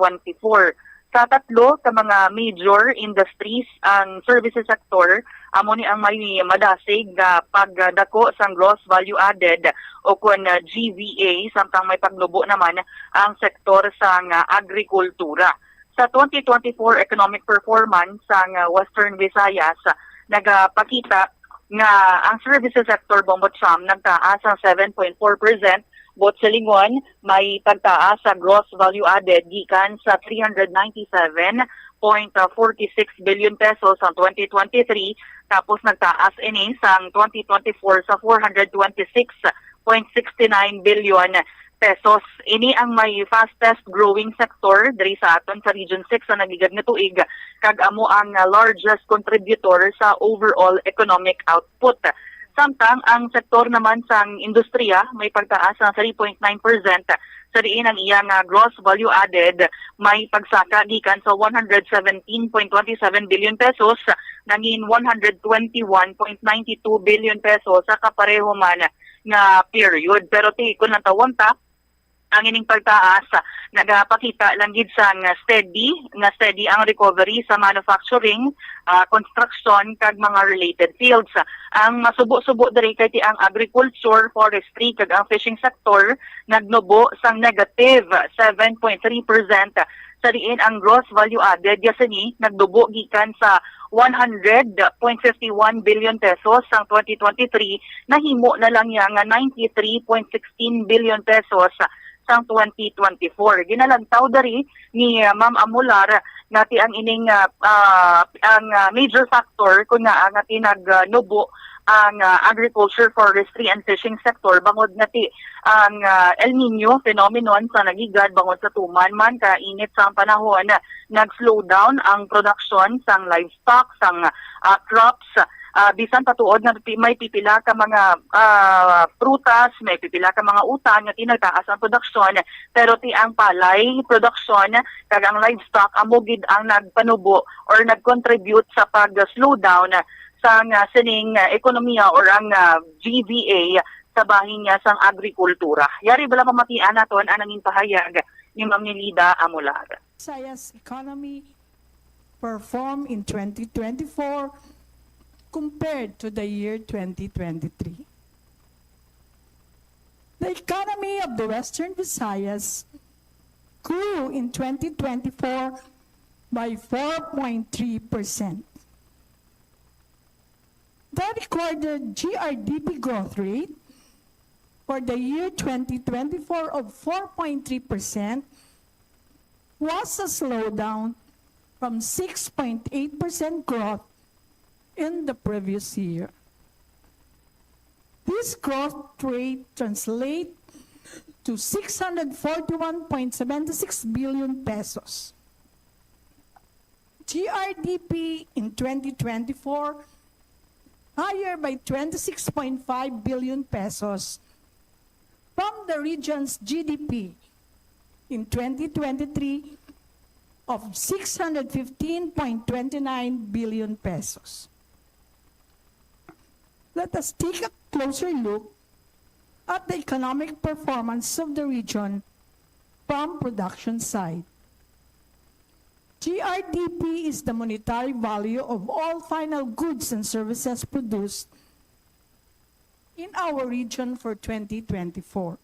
Sa tatlo ka mga major industries ang services sector, amo ni ang may madasig pagdako sang gross value added o kun GVA, samtang may paglubo naman ang sektor sang agrikultura. Sa 2024 economic performance sang Western Visayas, nagapakita nga ang services sector Bombotsam nagtaas ang 7.4%, bot sa lingon may pagtaas sa gross value added gikan sa 397.46 billion pesos sa 2023, tapos nagtaas ini sang 2024 sa 426.69 billion pesos. Ini ang may fastest growing sector diri sa aton sa Region 6 sa nagigad nga tuig, kag amo ang largest contributor sa overall economic output. Samtang ang sektor naman sang industriya may pagtaas ng 3.9%, sa diin ang iyang gross value added may pagsaka gikan sa 117.27 billion pesos nangin 121.92 billion pesos sa kapareho man nga period. Pero kung natawon ta, ang ining pagtaas nagapakita lang gid sa steady ang recovery sa manufacturing, construction kag mga related fields. Ang masubo-subo diri kay ang agriculture, forestry kag ang fishing sector nagnubo sang negative 7.3%. Sa diin ang gross value added yasani nagdubo gikan sa 100.51 billion pesos sang 2023, nahimo na lang yang 93.16 billion pesos sang 2024. Ginalantaw dari ni Ma'am Amular ngati ang ining ang major factor kun nga ngati nagnubo ang agriculture, forestry and fishing sector bangod ngati ang El Nino phenomenon sa nagigad bangod sa tuman man ka init sang panahon, nag-slow down ang production sang livestock, sang crops. Bisan patuod nga may pipila ka mga prutas, may pipila ka mga utan nga tinagtaas ang produksyon, pero ti ang palay production kag ang livestock amo gid ang nagpanubo or nag-contribute sa pag-slow down sa sining ekonomiya or ang GVA sa bahin niya sang agrikultura. Yari bala pamatian naton anang pahayag ni Ma'am Nilida Amular. Visayas economy perform in 2024 compared to the year 2023. The economy of the Western Visayas grew in 2024 by 4.3%. The recorded GRDP growth rate for the year 2024 of 4.3% was a slowdown from 6.8% growth in the previous year. This growth rate translates to 641.76 billion pesos. GRDP in 2024 higher by 26.5 billion pesos from the region's GDP in 2023 of 615.29 billion pesos. Let us take a closer look at the economic performance of the region from production side. GRDP is the monetary value of all final goods and services produced in our region for 2024.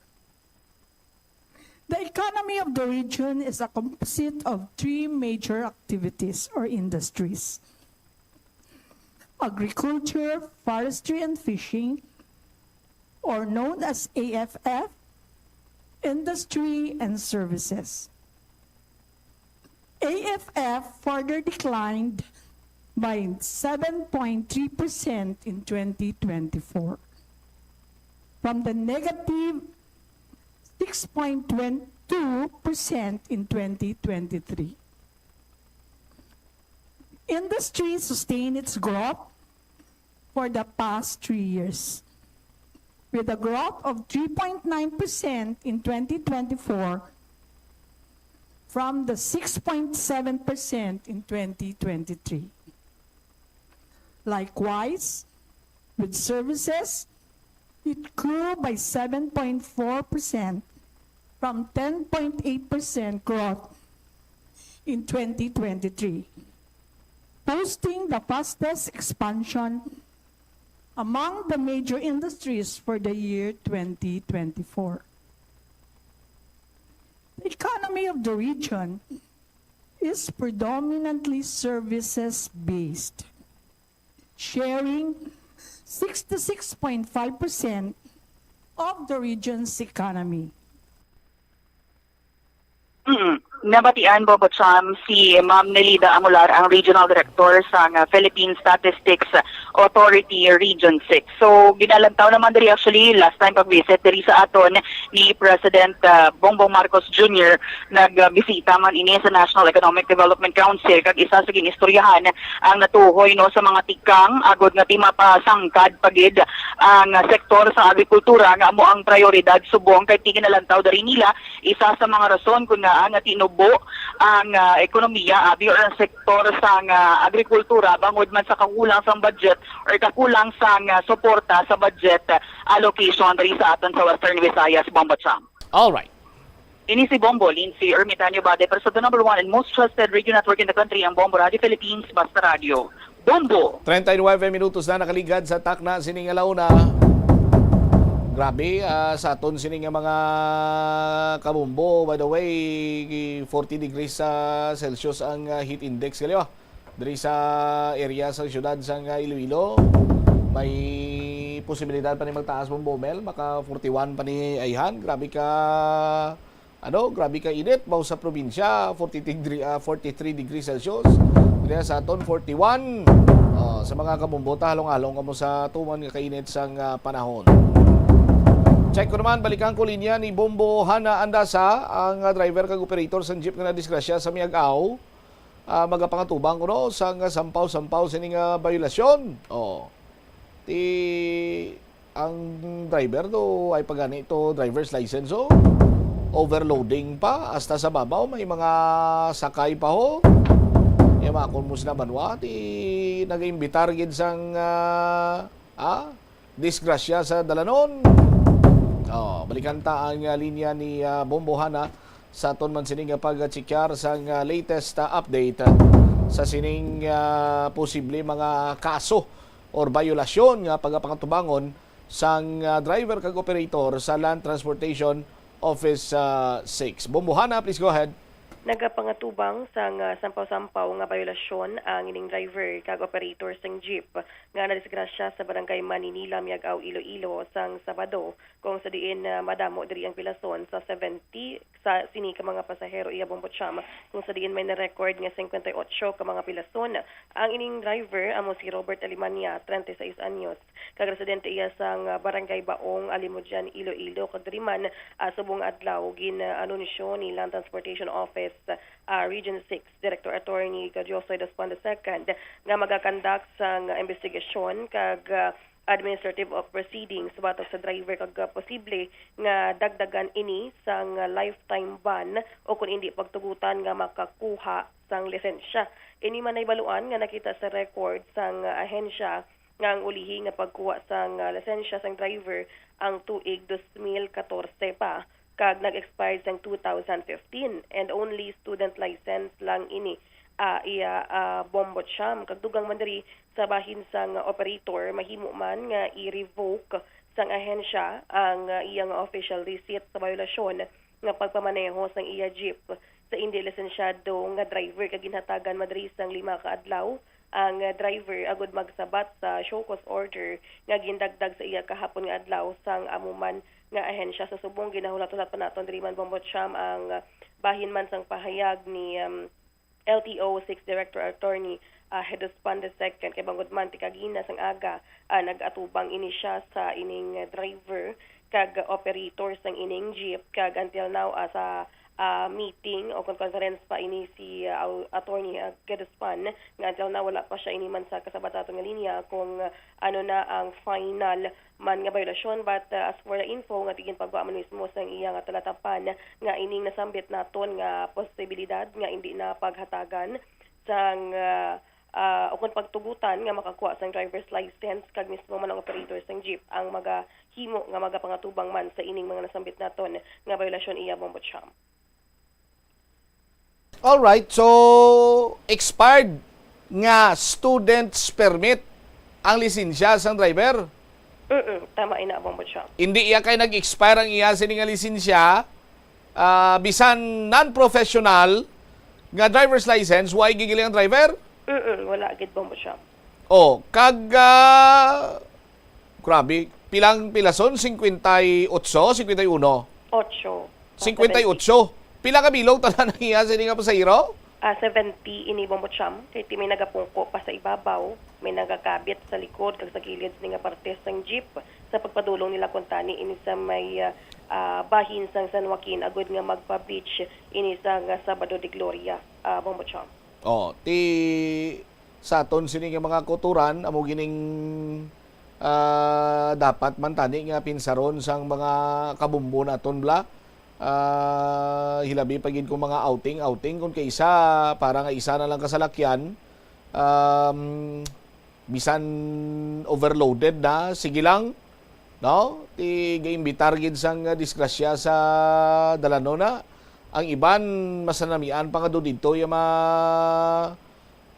The economy of the region is a composite of three major activities or industries: agriculture, forestry, and fishing, or known as AFF, industry, and services. AFF further declined by 7.3% in 2024 from the negative 6.22% in 2023. Industry sustained its growth for the past 3 years, with a growth of 3.9% in 2024 from the 6.7% in 2023. Likewise, with services, it grew by 7.4% from 10.8% growth in 2023, posting the fastest expansion among the major industries for the year 2024. The economy of the region is predominantly services-based, sharing 66.5% of the region's economy. Nabatian po si Ma'am Nelida Amular, ang Regional Director sa Philippine Statistics Authority Region 6. So, ginalantaw naman diri actually last time pag-visit diri sa aton ni President Bongbong Marcos Jr. Nagbisita man ini sa National Economic Development Council kag isa sa ginistoryahan ang natuhoy no sa mga tikang agod nga mapasangkad pagid ang sektor sa agrikultura nga amo ang prioridad subong kay tiginalantaw diri nila isa sa mga rason kun nga nga tinubo ang ekonomiya abi or ang sektor sa agrikultura bangod man sa kakulang sa budget or kakulang sa suporta sa budget allocation diri sa aton sa Western Visayas, Bombotsam. All right. Ini si Bombo, Lindsay Ermitanio Bade, pero sa the number 1 and most trusted radio network in the country, ang Bombo Radio Philippines, Basta Radio. Bombo! 39 minutos na nakaligad sa takna sining alauna. Grabe, sa aton sining mga kabumbo, by the way, 40 degrees Celsius ang heat index kaliwa. Diri sa area sa syudad sa Iloilo, may posibilidad pa ni magtaas mong bomel, maka 41 pa ni Ayhan. Grabe ka init, bao sa probinsya, 43 degrees Celsius. Diri sa aton 41. Sa mga kabumbo, halong-halong kamo sa tuman nga kainit sang panahon. Check ko naman, balikan ko linya ni Bombo Hana Andasa, ang driver kag operator sa jeep nga nadisgrasya sa Miag-Aw. Magapangatubang ko no, sang sampaw-sampaw sining violasyon. Ang driver do ay pagani ito driver's license overloading pa hasta sa babaw, may mga sakay pa ho. Makon mo na banwa, nag-imbitar gid sang disgrasya sa dalanon. Balikan ta ang linya ni Bombo Hana sa aton man sining pag-checkar sa latest update sa sining posible mga kaso or violasyon nga pagpangatubangon sang driver kag operator sa Land Transportation Office 6. Bombo Hana, please go ahead. Nagapangatubang sang sampaw-sampaw nga violasyon ang ining driver kag operator sang jeep nga nadisgrasya sa barangay Maninila, Miag-Aw, Iloilo sang Sabado kung sa diin madamo diri ang pilason sa 70 sa sini ka mga pasahero iya Bombotsam kung sa diin may na-record nga 58 ka mga pilason. Ang ining driver amo si Robert Alimania, 36 anyos, kag residente iya sang barangay Baong, Alimudjan, Iloilo, kag diri man subong adlaw gin-anunsyo ni Land Transportation Office Region 6 Director Attorney Josoy Daspan II nga magakandak sang investigasyon kag administrative of proceedings batok sa driver kag posible nga dagdagan ini sang lifetime ban o kung hindi pagtugutan nga makakuha sang lisensya. Ini man ay baluan nga nakita sa record sang ahensya nga ang ulihi nga pagkuha sang lisensya sang driver ang tuig 2014 pa kag nag-expired sang 2015 and only student license lang ini Bombotsam. Kag dugang man diri sa bahin sang operator mahimo man nga i-revoke sang ahensya ang iyang official receipt sa violasyon nga pagpamaneho sang iya jeep sa hindi lisensyado nga driver kag ginhatagan madri sang 5 ka adlaw ang driver agud magsabat sa show cause order nga gindagdag sa iya kahapon nga adlaw sang amuman nga ahensya. Sa subong ginahulat-hulat pa naton diri man Bombotsam ang bahin man sang pahayag ni LTO 6 Director Attorney Hedospan II kay bangod man tikagina sang aga nag-atubang ini siya sa ining driver kag operator sang ining jeep kag until now sa meeting o conference pa ini si Attorney Gedespan nga until now wala pa siya ini man sa kasabataton nga linya kung ano na ang final man nga violasyon, but as for the info nga tigin pagwa man mismo sang iya nga talatapan nga ining nasambit naton nga posibilidad nga hindi na paghatagan sang o kung pagtugutan nga makakuha sang driver's license kag mismo man ang operator sang jeep ang magahimo nga magapangatubang man sa ining mga nasambit naton nga violasyon iya Bombotsam. Alright, so expired nga student's permit ang lisensya sang driver. Tama ina Bombot Sham. Hindi iya kay nag-expire ang iya sini nga lisensya, bisan non-professional nga driver's license, why gigili ang driver? Wala gid Bombot Sham. Oh, grabe, pilang pilason? 58? 51? 8. 58. Pila ka bilog tanan ang iya sini nga pasahero? 70 ini Bombot Sham. Kay ti may nagapungko pa sa ibabaw, may nagakabit sa likod kag sa gilid ni nga parte sang jeep sa pagpadulong nila kuntani ini sa may bahin sang San Joaquin agud nga magpa-beach ini sa Sabado de Gloria, Bombot Sham. Oh, sa aton sini nga mga kuturan amo gining dapat man tani nga pinsaron sang mga kabumbo naton bla. Hilabi pagid kung mga outing kung kaysa para nga isa na lang kasalakyan, bisan overloaded na, sige lang, no? Ga-imbitar gid sang disgrasya sa dalanona. Ang iban masanamian pa nga do dito yung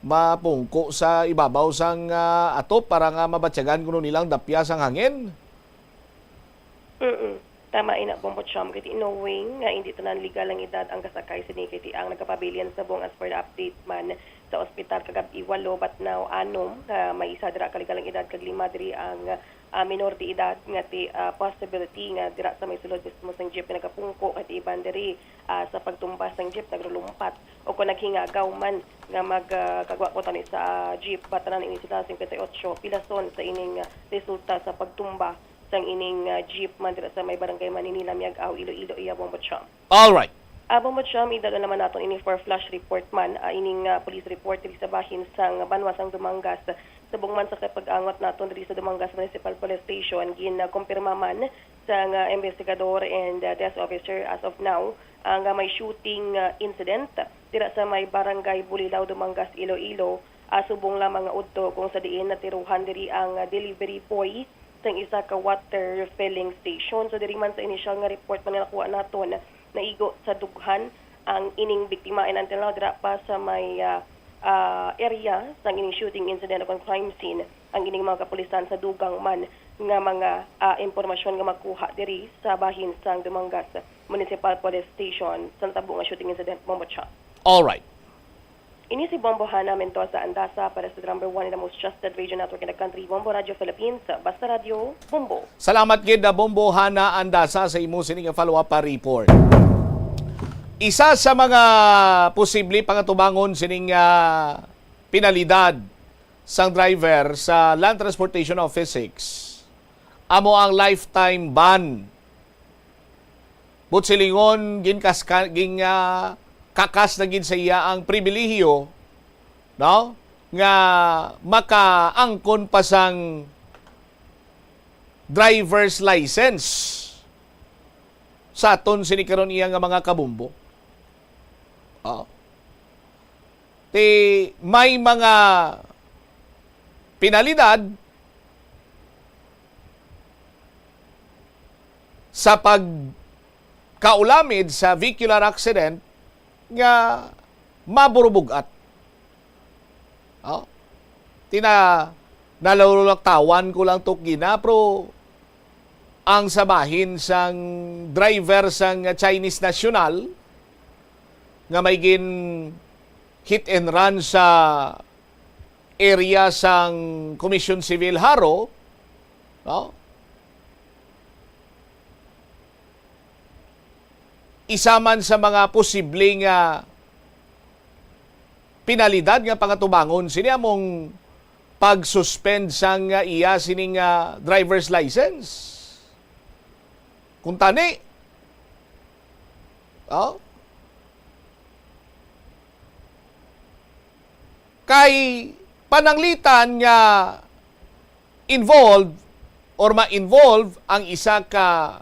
mapungko sa ibabaw sang atop para nga mabatyagan kuno nilang dapya sang hangin. Tama ina Bombot Sham, kiti knowing nga hindi tanan legal ang edad ang kasakay sini kiti ang nagkapabilian sa buong as per the update man sa ospital kagabi 8 but now 6 may isa dira ka legal ang edad kag 5 diri ang minor de edad nga ti possibility nga dira sa may sulod mismo sang jeep nagapungko at iban diri sa pagtumbas sang jeep nagrulumpat o kung naghingagaw man nga magkagwa ko tani sa jeep batanan ini sila 58 pilason sa ining resulta sa pagtumba sang ining jeep man dira sa may barangay Maninila Miag-aw Iloilo iya Bombot Sham. All right. Bombot Sham idala naman naton ini for flash report man ining police report diri sa bahin sang Banwas sang Dumangas subong man sa pag-angot naton diri sa Dumangas Municipal Police Station kumpirma man sang investigador and desk officer as of now ang may shooting incident dira sa may barangay Bulilaw Dumangas Iloilo subong lamang nga udto kung sa diin natiruhan diri ang delivery boy sang isa ka water filling station. So diri man sa initial nga report man nakuha naton naigo sa dughan ang ining biktima and until now dira pa sa may area sang ining shooting incident upon crime scene ang ining mga kapulisan sa dugang man nga mga impormasyon nga makuha diri sa bahin sang Dumangas Municipal Police Station sa tabo nga shooting incident Bombot Sham. All right. Ini si Bombo Hana Mendoza Andasa para sa number 1 in the most trusted radio network in the country, Bombo Radio Philippines, Basta Radio, Bombo. Salamat gid na Bombo Hana Andasa sa imo sining follow-up report. Isa sa mga posible pangatubangon sining penalidad sang driver sa Land Transportation Office 6 amo ang lifetime ban. Butsilingon kakas na gid sa iya ang pribilehiyo, no, nga makaangkon pa sang driver's license sa aton sini karon iya nga mga kabumbo. May mga penalidad sa pagkaulamid sa vehicular accident nga maburubugat. Nalalaktawan ko lang to gina, pero ang sabahin sang driver sang Chinese national nga may gin hit and run sa area sang Commission Civil Haro, no? Isa man sa mga posibleng penalidad nga pangatubangon sini among pag-suspend sang iya sining driver's license. Kung tani, kay pananglitan nga involved or ma-involve ang isa ka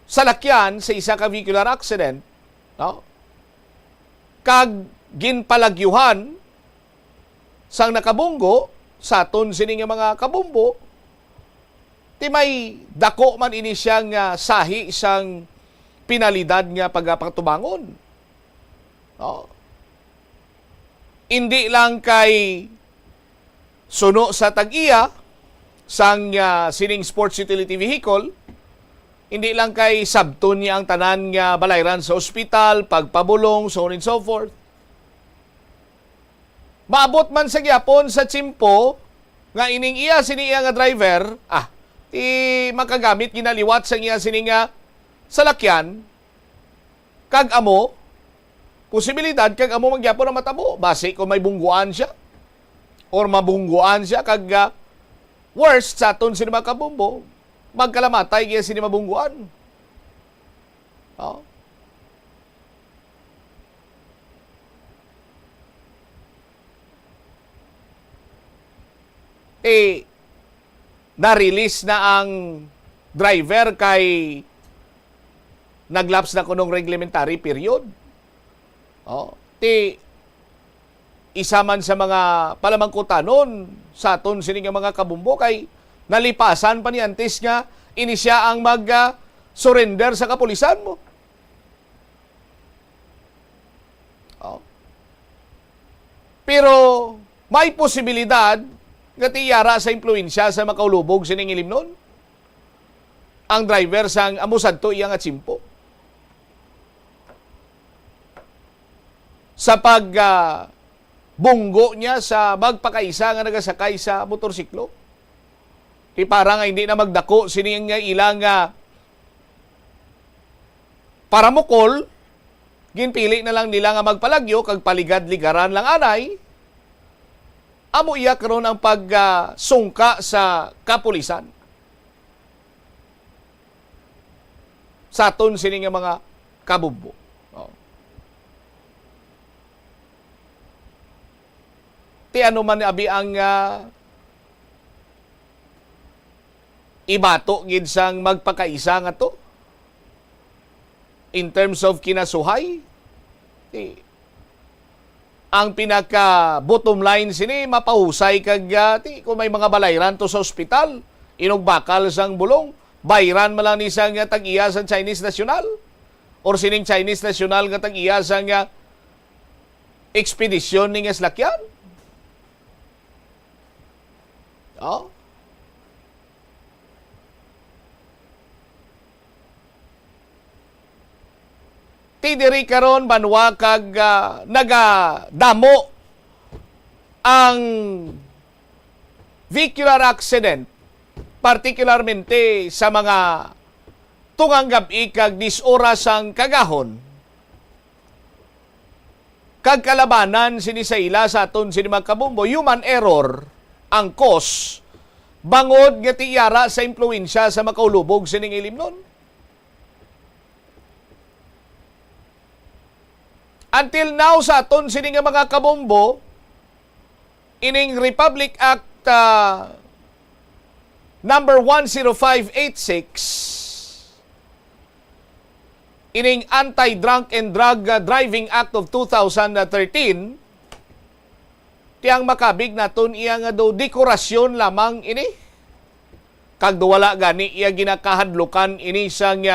salakyan sa isa ka vehicular accident, no? Kag ginpalagyuhan sang nakabunggo sa aton sining mga kabumbo, ti may dako man ini siyang sahi sang penalidad nga pagpatubangon. Hindi lang kay suno sa tag-iya sang sining sports utility vehicle, hindi lang kay sabton niya ang tanan nga balayran sa ospital, pagpabulong, so on and so forth. Maabot man sa gyapon sa tsimpo nga ining iya sini iya nga driver, makagamit ginaliwat sa iya sini nga salakyan, kag amo, posibilidad kag amo magyapon na matabo. Base kung may bungguan siya, or mabungguan siya, kag worst sa aton sini makabumbo, magkalamatay kaya sini mabungguan. Na-release na ang driver kay naglaps na kunong reglementary period. Isa man sa mga palamangkutanon sa aton sini nga mga kabumbo kay nalipasan pa ni antes nga inisya ang mag-surrender sa kapulisan mo. Pero may posibilidad nga tiyara sa impluensya sa makaulubog sining ilimnon ang driver sang amusad to iya nga tsimpo. Sa bunggo niya sa magpakaisa nga nagasakay sa motorsiklo. Para nga hindi na magdako sining nga ilang para mukol, ginpili na lang nila nga magpalagyo kag paligad-ligaran lang anay. Amo iya karon ang pagsungka sa kapulisan. Sa aton sini nga mga kabumbo. Ti ano man abi ang ibato gid sang magpakaisa nga to in terms of kinasuhay. Ang pinaka bottom line sini mapahusay kag kung may mga balayran to sa ospital, inugbakal sang bulong, bayran man lang ni sang tag-iya sa Chinese National or sining Chinese National nga tag-iya sang ekspedisyon ning eslakyan. Tidiri karon banwa kag nagadamo ang vehicular accident, partikularmente sa mga tungang gabi kag 10 oras ang kagahon. Kag kalabanan sini sa ila sa aton sini magkabumbo, human error ang cause bangod nga tiyara sa impluensya sa makaulubog sining ilimnon. Until now sa aton sini nga mga kabombo, ining Republic Act number 10586, ining Anti-Drunk and Drug Driving Act of 2013, tiyang makabig naton iya nga do dekorasyon lamang ini. Kag wala gani iya ginakahadlukan ini sang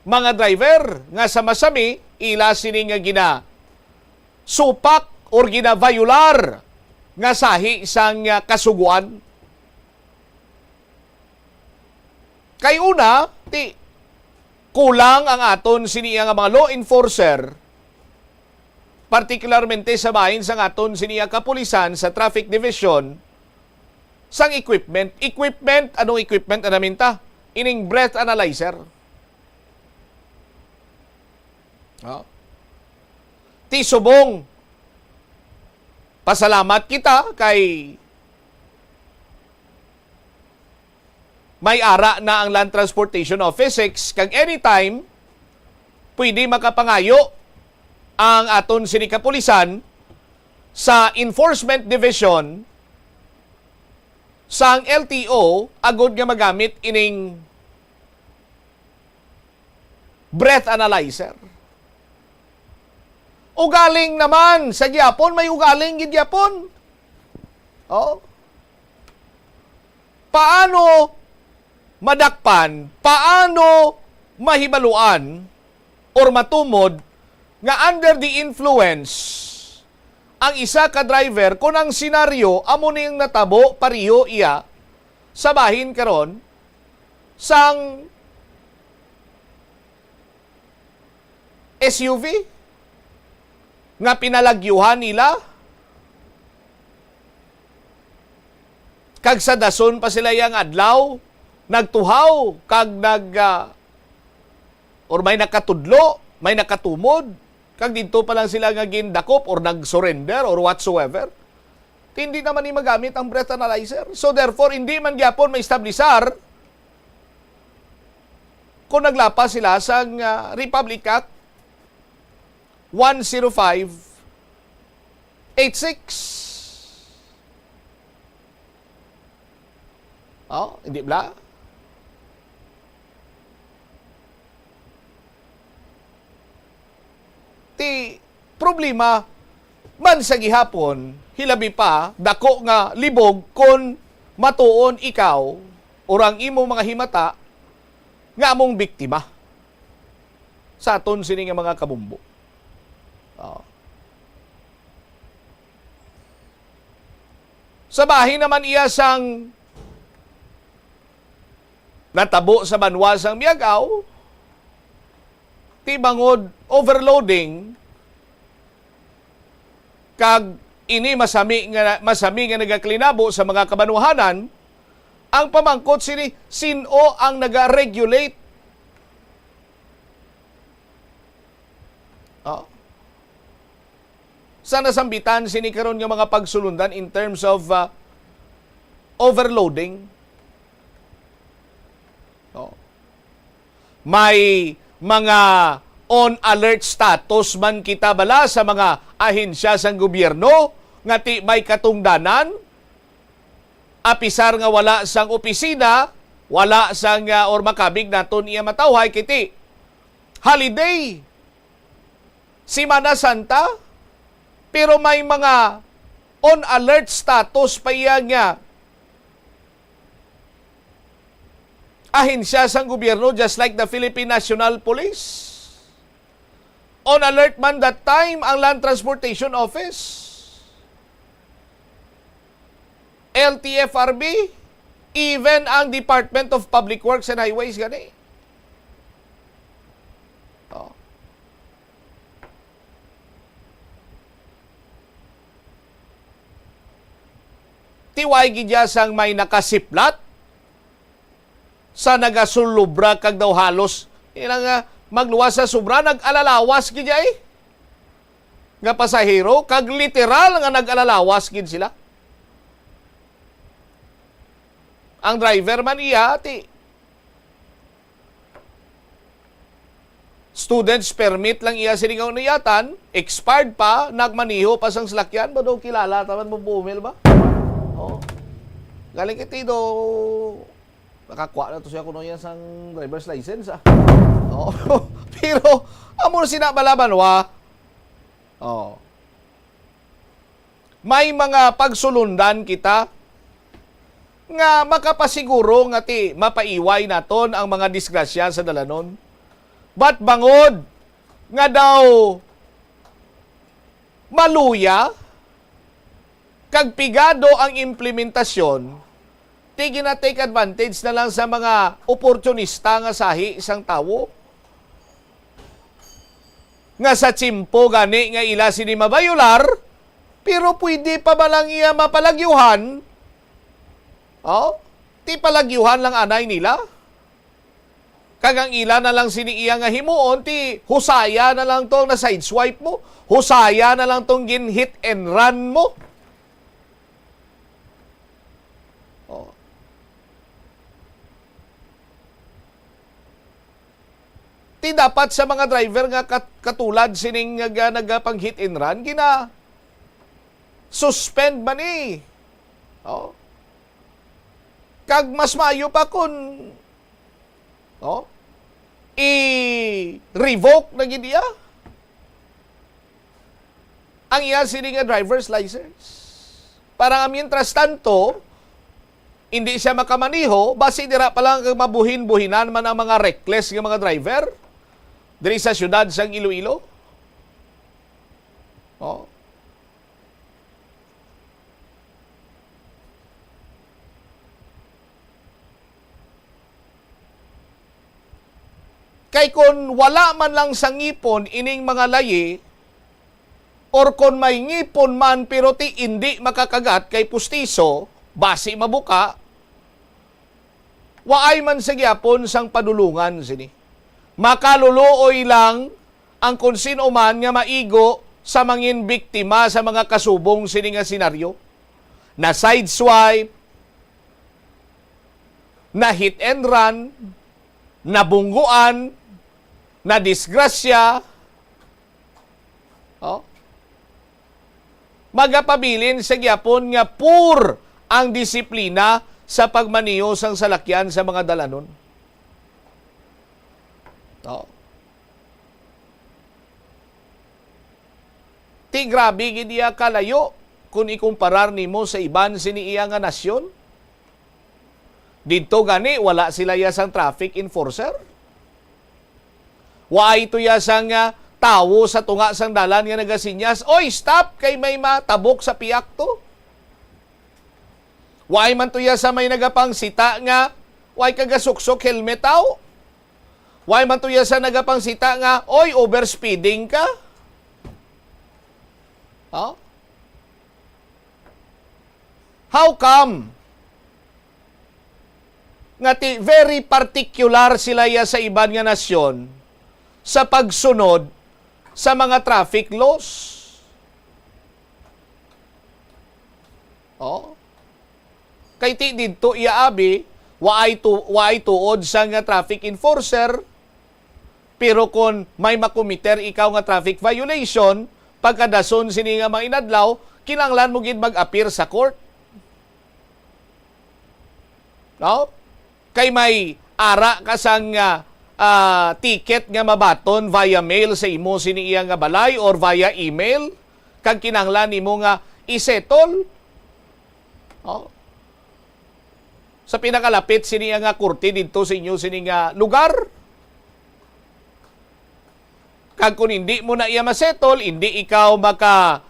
mga driver nga sama-sami ila sini nga gina supak or ginavayular nga sahi sang kasuguan. Kay una, kulang ang aton siniya nga mga law enforcer, partikularmente sa bahin sang aton siniya kapulisan sa traffic division, sang equipment. Anong equipment na naminta? Ining breath analyzer. Ti subong, pasalamat kita kay may ara na ang Land Transportation Office 6 kag anytime pwede makapangayo ang aton sini kapulisan sa Enforcement Division sang LTO agud nga magamit ining breath analyzer. Ugaling naman sa gyapon, may ugaling gid gyapon. Paano madakpan, paano mahibaluan or matumod nga under the influence ang isa ka driver kung ang senaryo amo ning natabo pariyo iya sa bahin karon sang SUV nga pinalagyuhan nila kag sa dason pa sila yang adlaw nagtuhaw kag or may nakatudlo, may nakatumod kag dito pa lang sila nga gindakop or nag-surrender or whatsoever. Hindi naman ni magamit ang breath analyzer. So therefore, hindi man gyapon maestablisar kung naglapas sila sa Republic Act 10586. Hindi ba? Ti problema man sa gihapon, hilabi pa, dako nga libog kon matuon ikaw orang imo mga himata nga among biktima sa aton sini nga mga kabumbo. Sa bahin naman iya sang natabo sa banwasang Miagaw, ti bangod overloading kag ini masami nga nagaklinabo sa mga kabanuhanan, ang pamangkot sino ang naga-regulate. Sa nasambitan sini karon nga mga pagsulundan in terms of overloading. May mga on-alert status man kita bala sa mga ahensya sang gobyerno nga ti may katungdanan, apisar nga wala sang opisina, wala sang or makabig naton iya matawhay kiti holiday, Semana Santa, pero may mga on-alert status pa iya nga ahensya sang gobyerno, just like the Philippine National Police. On alert man that time ang Land Transportation Office, LTFRB, even ang Department of Public Works and Highways gani. Tiway gidya sang may nakasiplat sa nagasulubra kag daw halos ilang magluwas sa sobra nag-alalawas gid nga pasahero kag literal nga nag-alalawas gid sila. Ang driver man iya ti student's permit lang iya siningaw niyatan, expired pa, nagmaniho pa sang salakyan, ba daw kilala taman mo bumil ba? Galing kiti do nakakuha na to siya kuno yan sang driver's license pero amo sinabalaban may mga pagsulundan kita nga makapasiguro nga ti mapaiway naton ang mga disgrasya sa dalanon. But bangod nga daw maluya kag pigado ang implementasyon, tigin na take advantage na lang sa mga oportunista nga sahi isang tawo. Nga sa tsimpo gani nga ila sini mabayular, pero pwede pa ba lang iya mapalagyuhan? Ti palagyuhan lang anay nila. Kagang ila na lang sini iya nga himuon, ti husaya na lang tong na sideswipe mo, husaya na lang tong gin hit and run mo. Ti dapat sa mga driver nga katulad sining nagapang hit and run, suspend man kag mas maayo pa kung i-revoke na gid iya ang iya sining driver's license. Para mientras tanto, hindi siya makamaniho, basi dira pa lang mabuhin-buhinan man ang mga reckless nga mga driver diri sa syudad sang Iloilo. Oh. Kay kung wala man lang sa ngipon ining mga layi, or kung may ngipon man pero ti hindi makakagat kay pustiso, basi mabuka, waay man sa gyapon sang padulungan sini. Makaluluoy lang ang kung sino man nga maigo sa mangin biktima sa mga kasubong sini nga senaryo. Na sideswipe, na hit and run, na bungguan, na disgrasya, magapabilin sa gyapon nga pur ang disiplina sa pagmaniyo sang salakyan sa mga dalanon. Ti grabe gid iya kalayo kung ikumparar nimo sa iban sini iya nga nasyon. Dito gani wala sila ya sang traffic enforcer. Waay ito ya sang tawo sa tunga sang dalan nga nagasinyas, oy, stop kay may matabok sa piyak to. Waay man to ya sa may nagapang sita nga, waay kagasuksok helmet aw. Waay man to ya sa nagapang sita nga, oy, overspeeding ka. How come? Nga ti very particular sila ya sa iban nga nasyon sa pagsunod sa mga traffic laws. Kay ti didto iaabi, waay tuod sa nga traffic enforcer, pero kung may makumiter ikaw nga traffic violation, pagkadason sini nga mga inadlaw, kinanglan mo gid mag-appear sa court. Kay may ara ka sang ticket nga mabaton via mail sa imo sini iya nga balay or via email, kag kinanglan nimo nga isettle. Sa pinakalapit sini iya nga korte didto sa inyo sini nga lugar. Kag kung hindi mo na iya masettle, hindi ikaw maka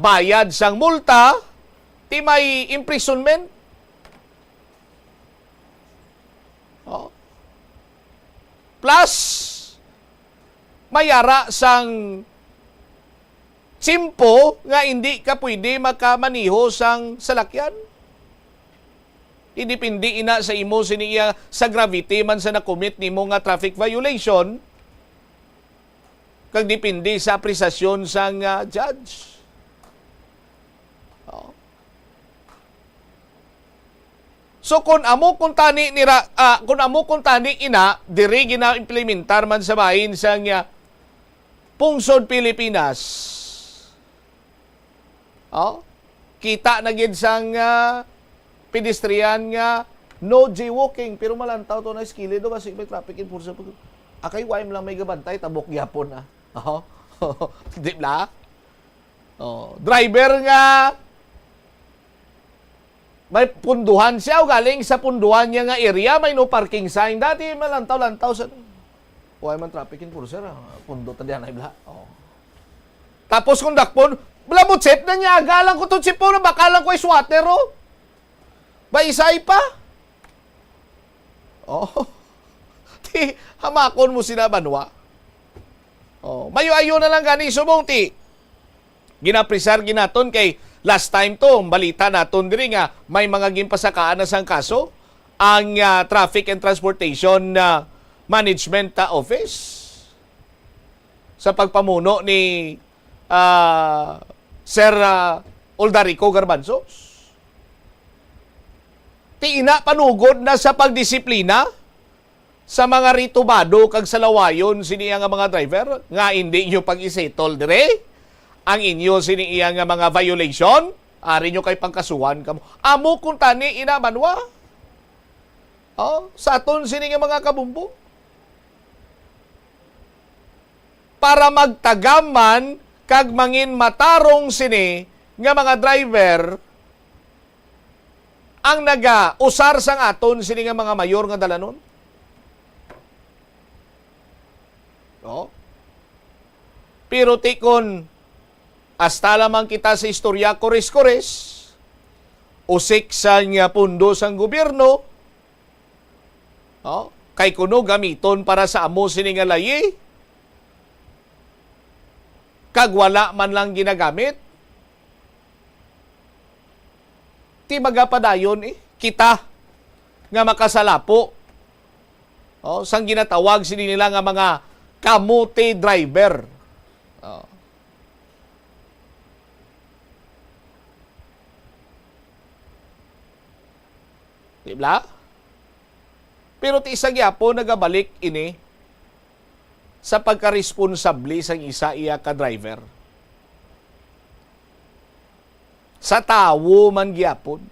bayad sang multa, ti may imprisonment. Plus, mayara sang simpo nga hindi ka pwede makamaniho sang salakyan. Idipindi ina sa imo siniya sa gravity man sa nakomit nimo nga traffic violation, kag dipindi sa apresiasyon sang judge. So kung amo kung tani ina diri gina implementar man sa bahin sang pungsod Pilipinas. Kita na gid sang pedestrian nga no jaywalking pero malantaw to na skilid do kasi may traffic enforcer. Akay way lang may gabantay tabok gyapon na. Di ba? Driver nga may punduhan siya o galing sa punduhan niya nga area, may no parking sign. Dati malantaw-lantaw sa... Huwag man traffic enforcer, pundo tadihan ay bla. Tapos kung dakpon, blamot sip na niya, galang ko itong sip po na bakalang ko ay swatter, Ba isay pa? Ti, hamakon mo sila banwa. Mayo-ayo na lang gani, subong ti. Ginapresar ginaton kay last time to, balita naton diri nga may mga gimpasakaan na sang kaso ang Traffic and Transportation Management Office sa pagpamuno ni Sir Oldarico Garbanzos. Tiina panugod na sa pagdisiplina sa mga ritubado kag salawayon siniya nga mga driver nga hindi nyo pag-isettle dire ang inyo siniya nga mga violation, ari nyo kay pangkasuhan kamo. Amo kung tani inamanwa. Sa aton sini nga mga kabumbo. Para magtagaman kag mangin matarong sini nga mga driver ang naga-usar sang aton sini nga mga mayor nga dalanon. Pero tikon hasta lamang kita sa istorya kores-kores, usik sa nga pundo sang gobyerno, kay kuno gamiton para sa amo sini nga layi, kag wala man lang ginagamit, ti magapadayon kita nga makasalapo. Sang ginatawag sini nila nga mga kamote driver. Diba? Pero ti isa gyapon nagabalik ini sa pagka-responsable sang isa iya ka driver. Sa tawo man gyapon.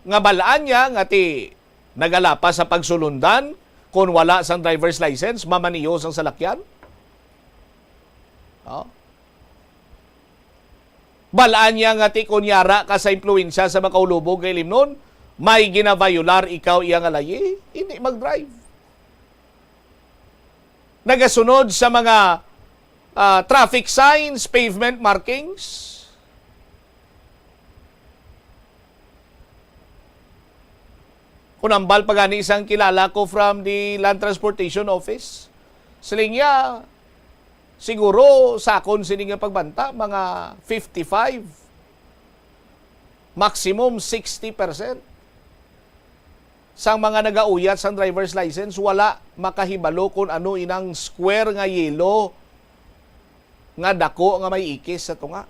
Nga balaan niya nga ti nagalapas sa pagsulundan kung wala sang driver's license, mamaniyo sang salakyan. Balaan niya nga ti kunyara ka sa impluensya sa makaulubog kay limnon, may ginavayular ikaw iya nga layi, hindi mag-drive. Nagasunod sa mga traffic signs, pavement markings. Kunambal pa gani isang kilala ko from the Land Transportation Office. Siling niya, siguro sakon sining nga pagbanta, mga 55, maximum 60%. Sang mga nagauyat sang driver's license, wala makahibalo kung ano inang square nga yelo nga dako nga may ikis sa tunga.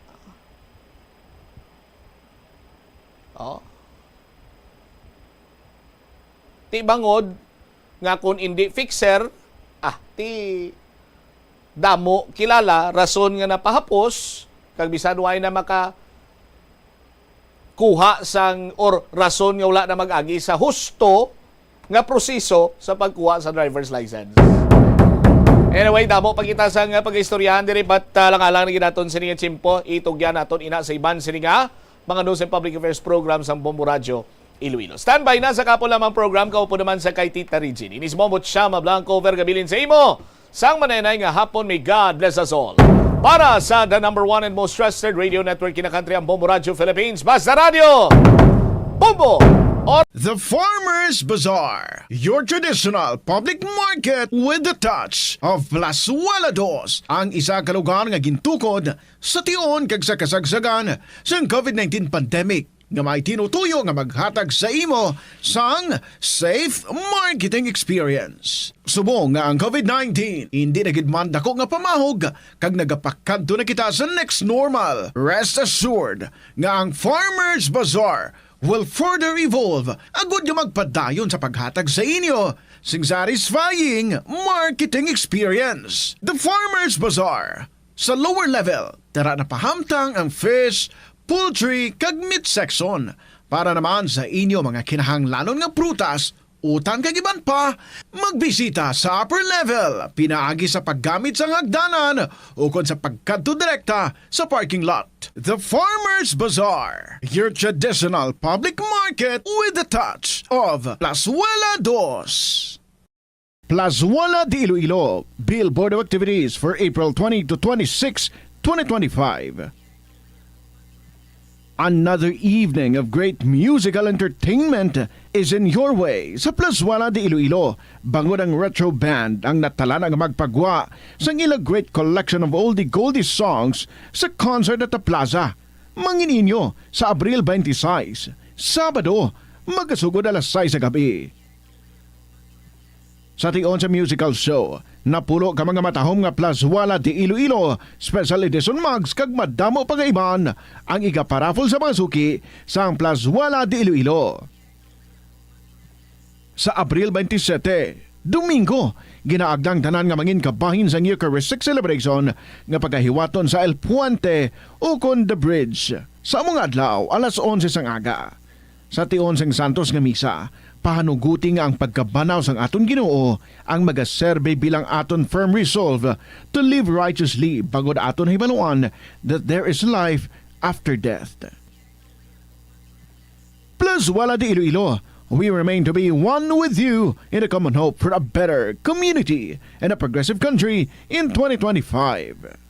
Ti bangod nga kung hindi fixer, ti damo kilala rason nga napahapos kag bisan way na maka kuha sang or rason nga wala na mag-agi sa husto nga proseso sa pagkuha sa driver's license. Anyway, damo pagkita sa nga pag-istoryahan diri but lang-alang na ginaton sini nga tsimpo itugyan naton ina sa iban sini nga mga news and public affairs program sang Bombo Radio Iloilo. Standby na sa kapo lamang program kaupo naman sa kay Tita Regine. Inis mo Chama Blanco vergabilin sa imo. Sang manenay nga hapon, may God bless us all. Para sa the number one and most trusted radio network in the country, ang Bombo Radio Philippines, Basta Radio, Bombo! The Farmers Bazaar, your traditional public market with the touch of Plazuela Dos, ang isa ka lugar nga gintukod sa tion kag sa kasagsagan sa COVID-19 pandemic nga may tinutuyo nga maghatag sa imo sang safe marketing experience. Subong nga ang COVID-19 hindi nagidman dako nga pamahog kag nagapakadto na kita sa next normal. Rest assured nga ang Farmers Bazaar will further evolve agud nga magpadayon sa paghatag sa inyo sing satisfying marketing experience. The Farmers Bazaar sa lower level tara na pahamtang ang fish, poultry kag meat section para naman sa inyo mga kinahanglanon nga prutas, utan kag iban pa, magbisita sa upper level pinaagi sa paggamit sa hagdanan o kon sa pagkadto direkta sa parking lot. The Farmers Bazaar, your traditional public market with the touch of Plazuela Dos. Plazuela de Iloilo, Billboard of Activities for April 20 to 26, 2025. Another evening of great musical entertainment is in your way sa Plazuela de Iloilo. Bangod ang retro band ang natala nga magpagwa sa ilang great collection of oldie-goldie songs sa concert at the plaza. Mangininyo sa Abril 26, Sabado, magasugod alas 6 sa gabi. Sa tion sa musical show, napulo ka mga matahom nga Plazuela de Iloilo Special Edition Mugs kag madamo pagaiban ang iga-paraffle sa mga suki sa Plazuela de Iloilo. Sa Abril 27, Domingo, ginaagdang tanan nga mangin kabahin sa Eucharistic celebration nga pagahiwaton sa El Puente o kon The Bridge. Sa mga adlaw, alas 11 sang aga. Sa tion sang Santos nga misa, pahanuguti nga ang pagkabanaw sang aton Ginoo ang magaserbe bilang aton firm resolve to live righteously bagod aton hibaluan that there is life after death. Plazuela de Iloilo, we remain to be one with you in a common hope for a better community and a progressive country in 2025.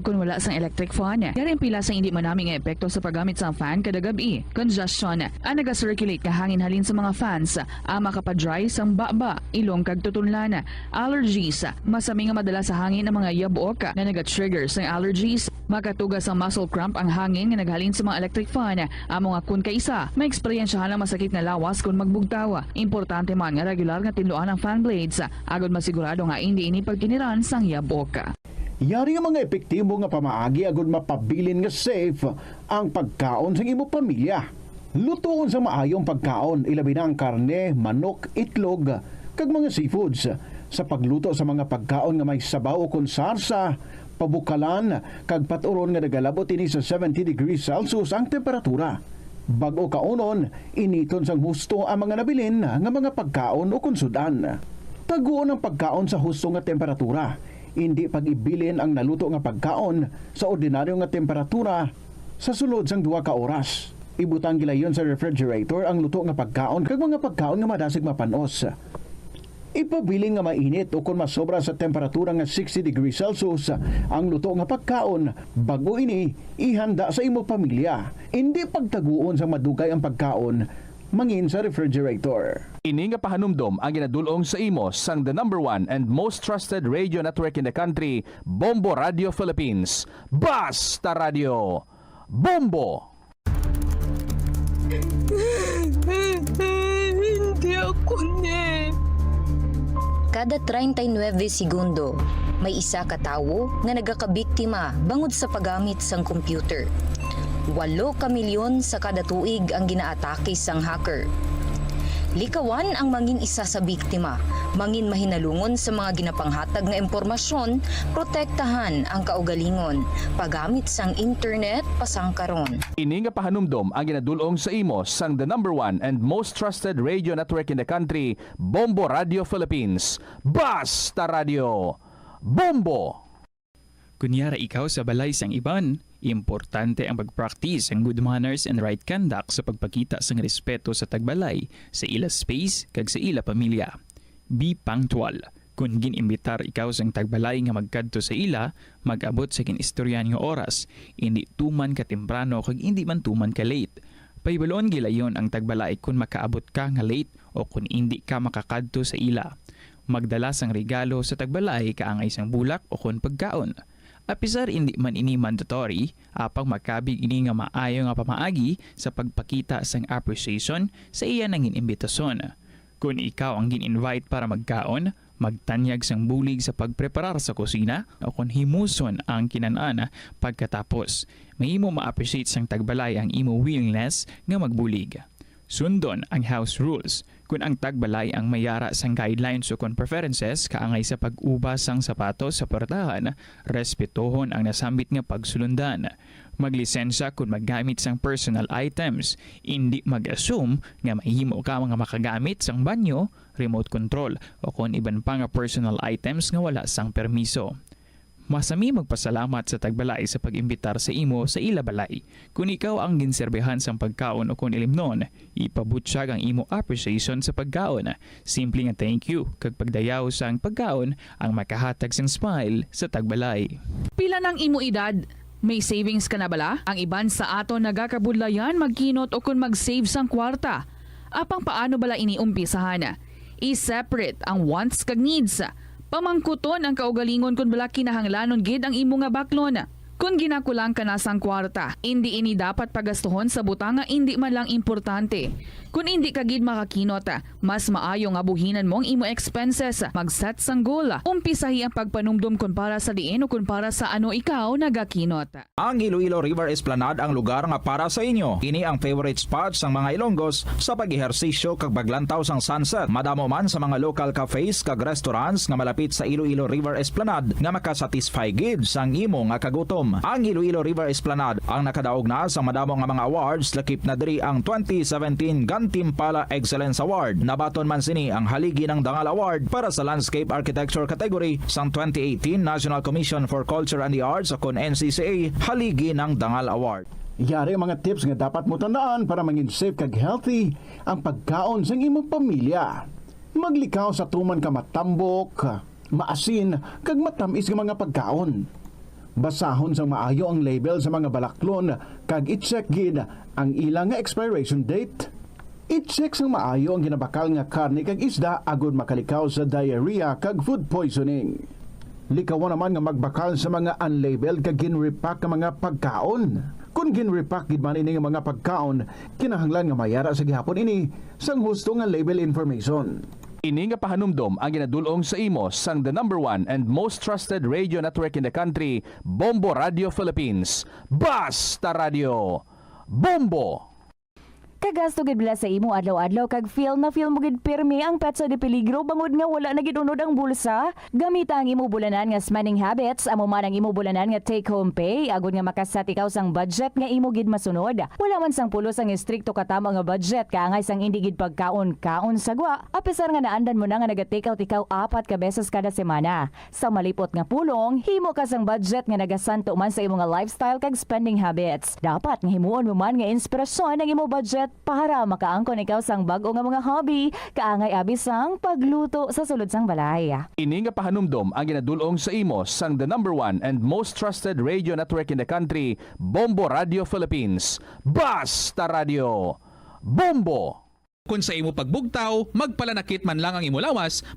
Kung wala sang electric fan, yari ang pila sang hindi manaming epekto sa paggamit sang fan kada gabi. Congestion, ang nag-circulate ka hangin halin sa mga fans, ang makapadry sang baba, ilong kag tutunlan. Allergies, masami nga madala sa hangin ang mga yabuok na nag-trigger sang allergies. Makatugas ang muscle cramp ang hangin nga naghalin sa mga electric fan. Amo nga kun kaisa, may eksperyensyahan ang masakit na lawas kung magbugtaw. Importante man nga regular nga tinluan ang fan blades, agad masigurado nga hindi ini pagtiniran sang yabuok. Yari ang mga epektibo nga pamaagi agud mapabilin nga safe ang pagkaon sa imo pamilya. Lutoon sa maayong pagkaon, ilabi na ang karne, manok, itlog, kag mga seafoods. Sa pagluto sa mga pagkaon nga may sabaw o konsarsa, pabukalan, kag paturon nga nagalabot ini sa 70 degrees Celsius ang temperatura. Bago kaunon, initon sang husto ang mga nabilin nga mga pagkaon o konsudan. Taguon ang pagkaon sa husto nga temperatura. Hindi pag-ibilin ang naluto nga pagkaon sa ordinaryo nga temperatura sa sulod sang 2 ka oras. Ibutang gilayon sa refrigerator ang luto nga pagkaon kag mga pagkaon nga madasig mapanos. Ipabiling nga mainit o kung masobra sa temperatura nga 60 degrees Celsius ang luto nga pagkaon, bago ini ihanda sa imo pamilya. Hindi pagtaguon sa madugay ang pagkaon mangin sa refrigerator. Ini nga pahanumdom ang ginadulong sa imo sang the #1 and most trusted radio network in the country, Bombo Radio Philippines. Basta Radio! Bombo! Hindi ako Kada 39 segundo, may isa ka tawo nga nagakabiktima bangod sa paggamit sang computer. 8 ka milyon sa kada tuig ang ginaatake sang hacker. Likawan ang mangin isa sa biktima, mangin mahinalungon sa mga ginapanghatag nga impormasyon, protektahan ang kaugalingon, paggamit sang internet pasangkaron. Ini nga pahanumdom ang ginadulong sa imo sang the #1 and most trusted radio network in the country, Bombo Radio Philippines. Basta Radio! Bombo! Kunyara ikaw sa balay sang iban, importante ang pag-practice ang good manners and right conduct sa pagpakita sang respeto sa tagbalay, sa ila space, kag sa ila pamilya. Be punctual. Kung ginimbitar ikaw sang tagbalay nga magkadto sa ila, mag-abot sa ginistoryan nga oras, hindi tuman ka temprano kag hindi man tuman ka late. Paibalon gilayon ang tagbalay kung makaabot ka nga late o kung hindi ka makakadto sa ila. Magdala sang regalo sa tagbalay kaangay sang bulak o kung pagkaon. Apisar hindi man ini mandatory, apang makabig ini nga maayo nga pamaagi sa pagpakita sang appreciation sa iya nang inimbitasyon. Kung ikaw ang gin-invite para magkaon, magtanyag sang bulig sa pagpreparar sa kusina o kung himuson ang kinanana pagkatapos. Mahimo ma-appreciate sang tagbalay ang imo willingness nga magbulig. Sundon ang house rules. Kung ang tagbalay ang mayara sang guidelines o kung preferences kaangay sa pag-ubas sang sapatos sa portahan, respetohon ang nasambit nga pagsulundan. Maglisensya kung maggamit sang personal items, hindi mag-assume nga mahimo ka mga makagamit sang banyo, remote control o kung iban pa nga personal items nga wala sang permiso. Masami magpasalamat sa tagbalay sa pag-imbitar sa imo sa ila balay. Kung ikaw ang ginserbehan sang pagkaon o kung ilimnon, ipabutyag ang imo appreciation sa pagkaon. Simple nga thank you kag pagdayaw sang pagkaon ang makahatag sang smile sa tagbalay. Pila ng imo edad? May savings ka na bala? Ang iban sa ato nagakabudlayan magkinot o kung mag-save sang kwarta. Apang paano bala iniumpisahan? I-separate ang wants kag needs. Pamangkuton ang kaugalingon kung bala kinahanglanon gid ang imo nga baklon. Kung ginakulang ka na sang kwarta, hindi ini dapat pagastuhon sa butang nga hindi man lang importante. Kung hindi ka gid makakinot, mas maayo nga buhinan mo ang imo expenses. Mag-set sang goal. Umpisahi ang pagpanumdum kung para sa diin o kung para sa ano ikaw nagakinot. Ang Iloilo River Esplanade ang lugar nga para sa inyo. Ini ang favorite spot sang mga Ilonggos sa pag-ehersisyo kag paglantaw sang sunset. Madamo man sa mga local cafes kag restaurants nga malapit sa Iloilo River Esplanade nga makasatisfy gid sang imo nga kagutom. Ang Iloilo River Esplanade ang nakadaog na sa madamo nga mga awards, lakip na diri ang 2017 Gantimpala Excellence Award. Nabaton man sini ang haligi ng Dangal Award para sa Landscape Architecture category sang 2018 National Commission for Culture and the Arts o kon NCCA haligi ng Dangal Award. Yari ang mga tips nga dapat mo tandaan para mangin safe kag healthy ang pagkaon sa imong pamilya. Maglikaw sa tuman ka matambok, maasin, kag matamis nga mga pagkaon. Basahon sa maayo ang label sa mga balaklon kag i-check gid ang ilang nga expiration date. I-check sang maayo ang ginabakal nga karne kag isda agud makalikaw sa diarrhea kag food poisoning. Likaw naman nga magbakal sa mga unlabeled kag ginrepack nga mga pagkaon. Kung ginrepack gid man ini nga mga pagkaon, kinahanglan nga mayara sa gihapon ini sang husto nga label information. Ini nga pahanumdom ang ginadulong sa imo sang the number 1 and most trusted radio network in the country, Bombo Radio Philippines. Basta Radio! Bombo! Kagasto gid bala sa imo adlaw-adlaw kag feel mo gid pirmi ang petsa de peligro bangod nga wala na gid unod ang bulsa. Gamita ang imo bulanan nga spending habits, amo man ang imo bulanan nga take home pay agud nga makasat ikaw sang budget nga imo gid masunod. Wala man sang pulos ang istrikto katama nga budget kaangay sang indi gid pagkaon-kaon sagwa. Apisar nga naandan mo na nga naga-take out ikaw 4 ka beses kada semana. Sa malipot nga pulong, himo ka sang budget nga nagasanto man sa imo nga lifestyle kag spending habits. Dapat nga himuon mo man nga inspirasyon ang imo budget para makaangkon ikaw sang bag-o nga mga hobby, kaangay abis sang pagluto sa sulod sang balay. Ini nga pahanumdom ang ginadulong sa imo sang the number 1 and most trusted radio network in the country, Bombo Radio Philippines. Basta Radio! Bombo! Kung sa imo pagbugtaw, magpalanakit man lang ang imo lawas,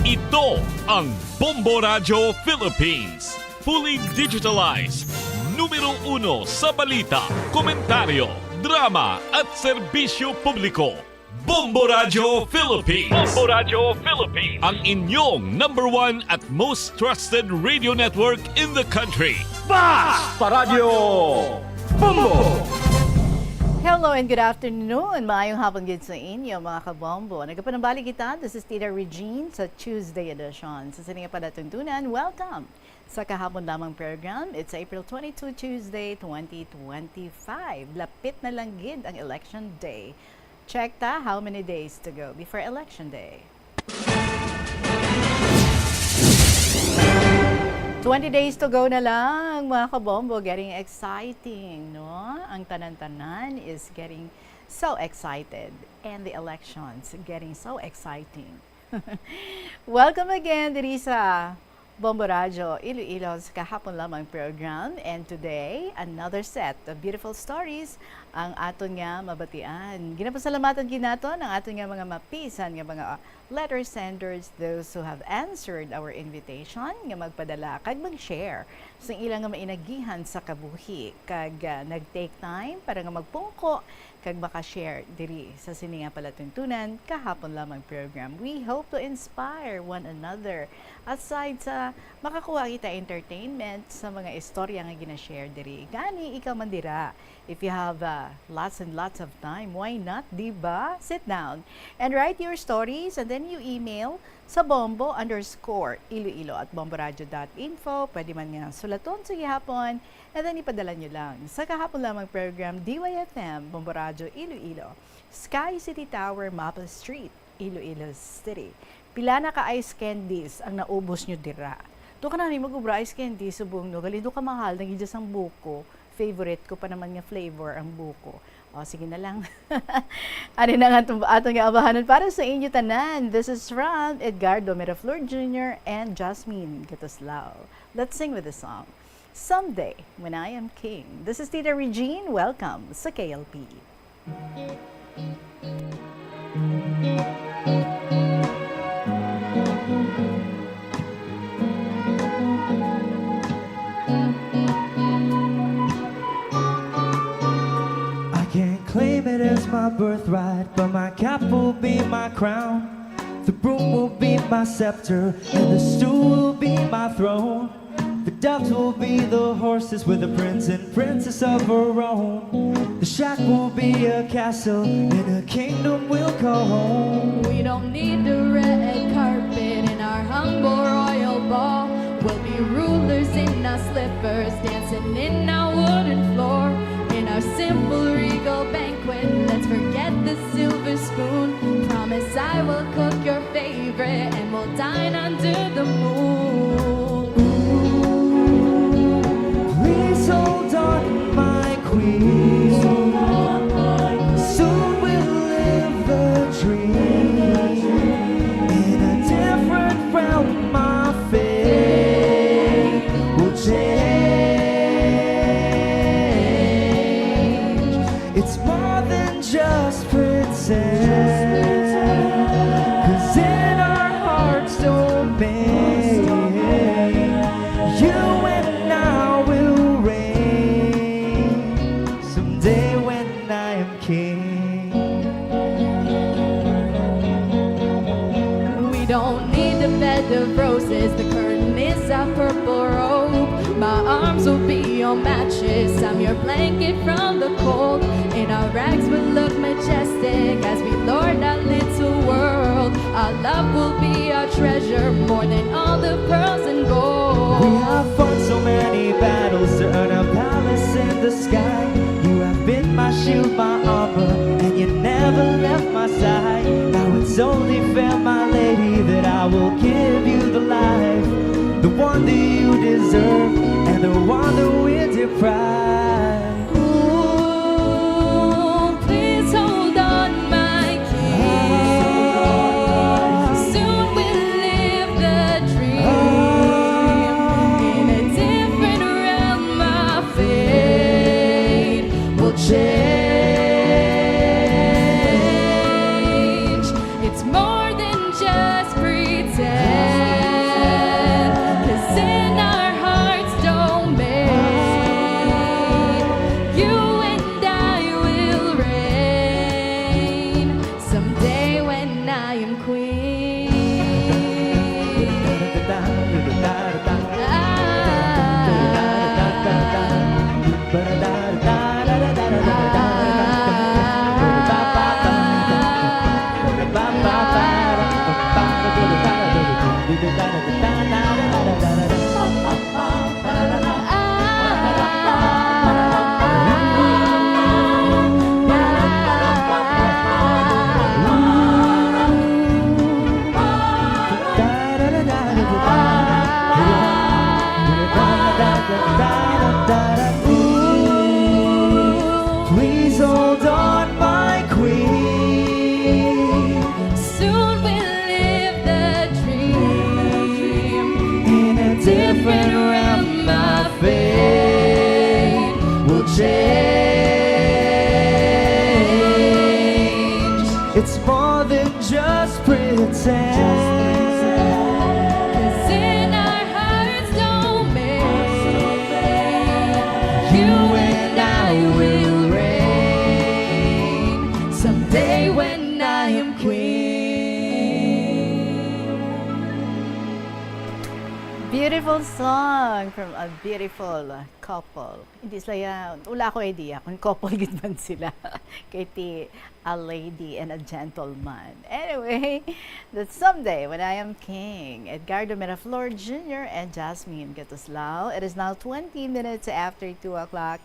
Ito ang Bombo Radio Philippines. Fully digitalized. Numero 1 sa balita, komentaryo, drama at serbisyo publiko. Bombo Radio Philippines. Bombo Radio Philippines. Ang inyong number 1 at most trusted radio network in the country. Basta Radio! Bombo! Hello and good afternoon. Maayong hapon gid sa inyo mga kabombo. Nagapanambali kita, this is Tita Regine sa Tuesday edition. Sa sininga palatuntunan, welcome sa kahapon lamang program. It's April 22, Tuesday, 2025. Lapit na lang gid ang election day. Check ta how many days to go before election day. 20 days to go na lang, mga kabombo. Getting exciting, no? Ang tanan-tanan is getting so excited. And the elections getting so exciting. Welcome again, diri sa Bombo Radio Iloilo sa kahapon lamang program. And today, another set of beautiful stories ang aton nga mabatian. Ginapasalamatan ginaton ang aton nga mga mapisan nga mga letter senders, those who have answered our invitation nga magpadala kag mag-share sa ilang nga mainagihan sa kabuhi kag nag-take time para nga magpungko kag maka-share diri sa sininga palatuntunan kahapon lamang program. We hope to inspire one another aside sa makakuha kita entertainment sa mga istorya nga gina-share diri. Gani ikaw man dira. If you have lots and lots of time, why not, diba? Sit down and write your stories and then you email sa bombo_iloilo@bomboradio.info. Pwede man nga sulaton sa gihapon and then ipadala nyo lang. Sa kahapon lamang program, DYFM, Bombo Radio Iloilo, Sky City Tower, Mapa Street, Iloilo City. Pila na ka ice candies ang naubos nyo dira. Doon ka na rin mag-ubra ice candies subong no. Gali doon ka mahal, nagidya sang buko. Favorite ko pa naman nga flavor ang buko. O, sige na lang. Ano na nga atong abahanan para sa inyo tanan. This is from Edgardo Miraflor Jr. and Jasmine Gatoslao. Let's sing with the song, Someday When I Am King. This is Tita Regine. Welcome sa KLP. Claim it as my birthright, but my cap will be my crown. The broom will be my scepter, and the stool will be my throne. The doves will be the horses with the prince and princess of her own. The shack will be a castle, and a kingdom we'll call home. We don't need the red carpet in our humble royal ball. We'll be rulers in our slippers, dancing in our wooden floor. In our simple regal banquet, let's forget the silver spoon. Promise I will cook your favorite and we'll dine under the moon. Please You and I will reign someday when I am king. We don't need a bed of roses, the curtain is a purple robe. My arms will be your mattress, I'm your blanket from the cold. And our rags will look majestic as we lord our little world. Our love will be our treasure, more than all the pearls and gold. We have fought so many battles to earn a palace in the sky. You have been my shield, my armor, and you never left my side. Now it's only fair, my lady, that I will give you the life, the one that you deserve, and the one that we're deprived. Ooh, please hold on, my king. Soon we'll live the dream in a different realm. My fate will change. It's more than just pretend, 'cause in our hearts domain, you and I will reign someday when I am queen. Please hold on, my queen. Soon we'll live the dream In a different realm, my fate will change. It's more than just pretend. 'Cause in our hearts domain, you and I will reign someday when I am queen. Beautiful song from a beautiful couple. Hindi sila, wala ko idea kung couple gid man sila. Kay ti a lady and a gentleman. Anyway, that's someday when I am king. Edgardo Miraflor Jr. and Jasmine Gatuslao. It is now 20 minutes after 2 o'clock.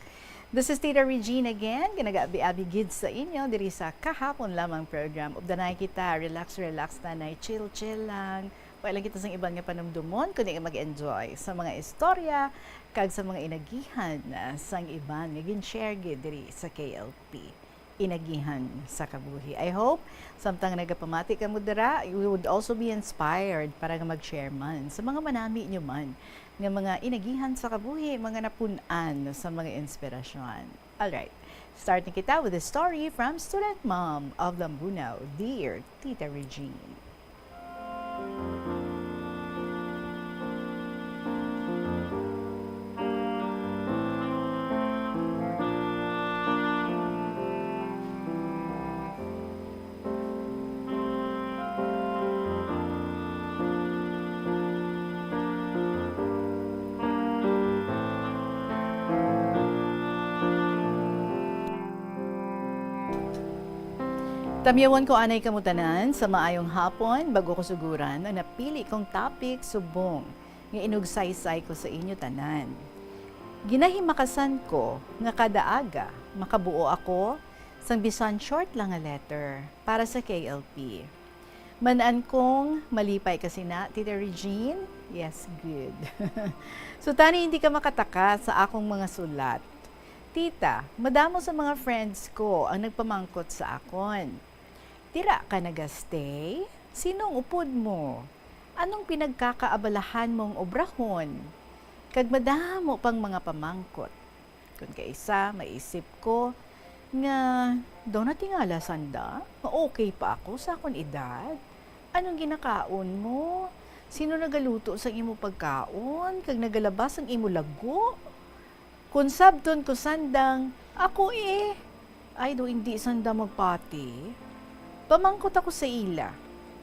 This is Tita Regine again. Ginagabi-abi gid sa inyo diri sa kahapon lamang program. Ubdanay kita, relax na, chill lang. Wala kita sa ibang nga panumdumon, kundi mag-enjoy sa mga istorya, kag sa mga inagihan sang iban nga gin-share gid diri sa KLP. Inagihan sa kabuhi. I hope samtang nagapamati ka mo dira, you would also be inspired para nga mag-share man sa mga manami nyo man nga mga inagihan sa kabuhi, mga napunan sa mga inspirasyon. Alright, starting kita with a story from student mom of Lambunaw, Dear Tita Regine. Tamyawan ko anay kamutanan sa maayong hapon bago ko suguran ang napili kong topic subong nga inugsaysay ko sa inyo tanan. Ginahimakasan ko nga kada aga makabuo ako sang bisan short lang nga letter para sa KLP. Manaan kong malipay kasi na, Tita Regine? Yes, good. So tani hindi ka makataka sa akong mga sulat. Tita, madamo sa mga friends ko ang nagpamangkot sa akon. Tira ka nagastay? Sinong upod mo? Anong pinagkakaabalahan mong obrahon? Kag madamo pang mga pamangkot. Kung kaisa, maisip ko, nga, daw na tingala sanda, ma-okay pa ako sa akong edad. Anong ginakaon mo? Sino nagaluto sa imo pagkaon? Kag nagalabas ang imo lago? Kung sabton ko sandang, ako ay do hindi sanda magpati. Pamangkot ako sa ila.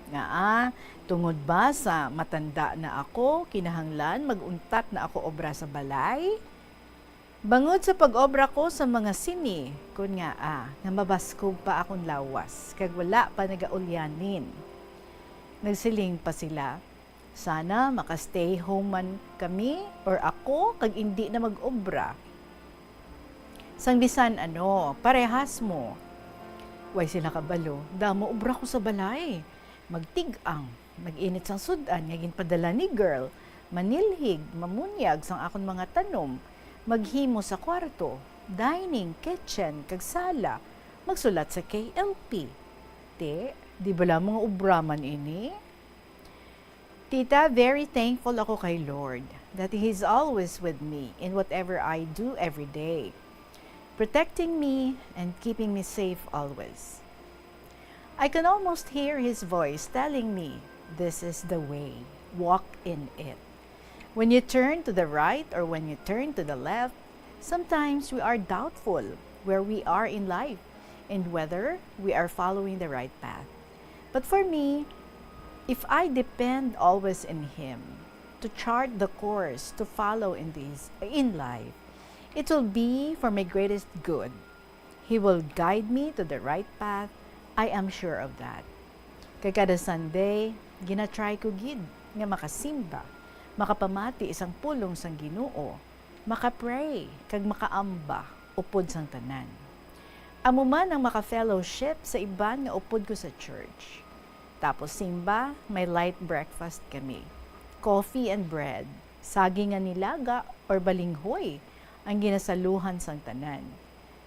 Nga tungod ba sa matanda na ako, kinahanglan maguntat na ako obra sa balay? Bangod sa pag-obra ko sa mga sini, kun nga nga mabaskog pa akong lawas, kag wala pa nagaulyanin. Nagsiling pa sila, sana makastay home man kami or ako kag hindi na mag-obra. Sang bisan parehas mo. Way sila kabalo, damo obra ko sa balay. Magtigang, mag-init sang sudan, nga ginpadala ni girl, manilhig, mamunyag sang akon mga tanom, maghimo sa kwarto, dining, kitchen, kag sala, magsulat sa KLP. Di bala mga obraman ini? Tita, very thankful ako kay Lord that He's always with me in whatever I do every day, protecting me and keeping me safe always. I can almost hear His voice telling me, this is the way, walk in it. When you turn to the right or when you turn to the left, sometimes we are doubtful where we are in life and whether we are following the right path. But for me, if I depend always in Him to chart the course to follow in life, it will be for my greatest good. He will guide me to the right path. I am sure of that. Kay kada Sunday, ginatry ko gid nga makasimba, makapamati isang pulong sang Ginoo, makapray kag makaamba upod sang tanan. Amo man ang maka-fellowship sa iban nga upod ko sa church. Tapos simba, may light breakfast kami. Coffee and bread, saging nga nilaga or balinghoy ang ginasaluhan sang tanan.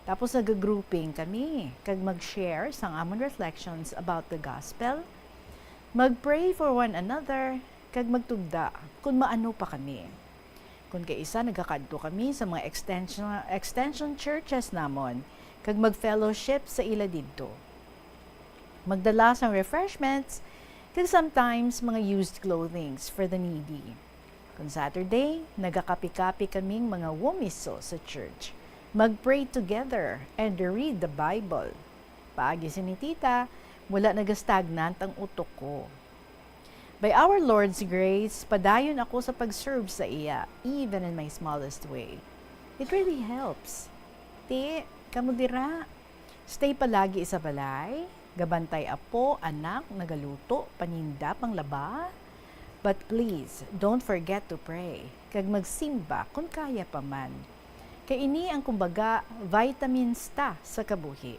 Tapos nag-grouping kami, kag mag-share sang amon reflections about the gospel, mag-pray for one another, kag magtugda kung maano pa kami. Kung kaisa nagkakadto kami sa mga extension churches namon, kag mag-fellowship sa ila didto. Magdala sang refreshments, kag sometimes mga used clothings for the needy. Kung Saturday, nagakapi-kapi kaming mga wumiso sa church. Mag-pray together and read the Bible. Paagi si ni Tita, wala nagastagnant ang utok ko. By our Lord's grace, padayon ako sa pag-serve sa iya, even in my smallest way. It really helps. Kamu dira. Stay palagi sa balay, gabantay apo, anak, nagaluto, paninda, panglaba. But please, don't forget to pray, kag magsimba kung kaya pa man. Kay ini ang kumbaga vitamins ta sa kabuhi.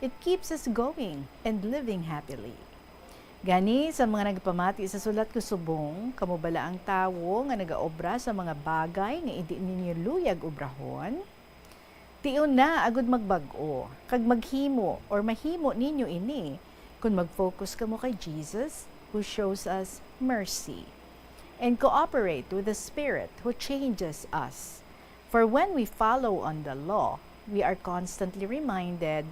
It keeps us going and living happily. Gani sa mga nagpamati sa sulat ko subong, kamubala ang tawo nga nagaobra sa mga bagay nga hindi ninyo luyag obrahon. Tion na agud magbago, kag maghimo or mahimo ninyo ini kung mag-focus kamo kay Jesus who shows us mercy and cooperate with the Spirit who changes us. For when we follow on the law, we are constantly reminded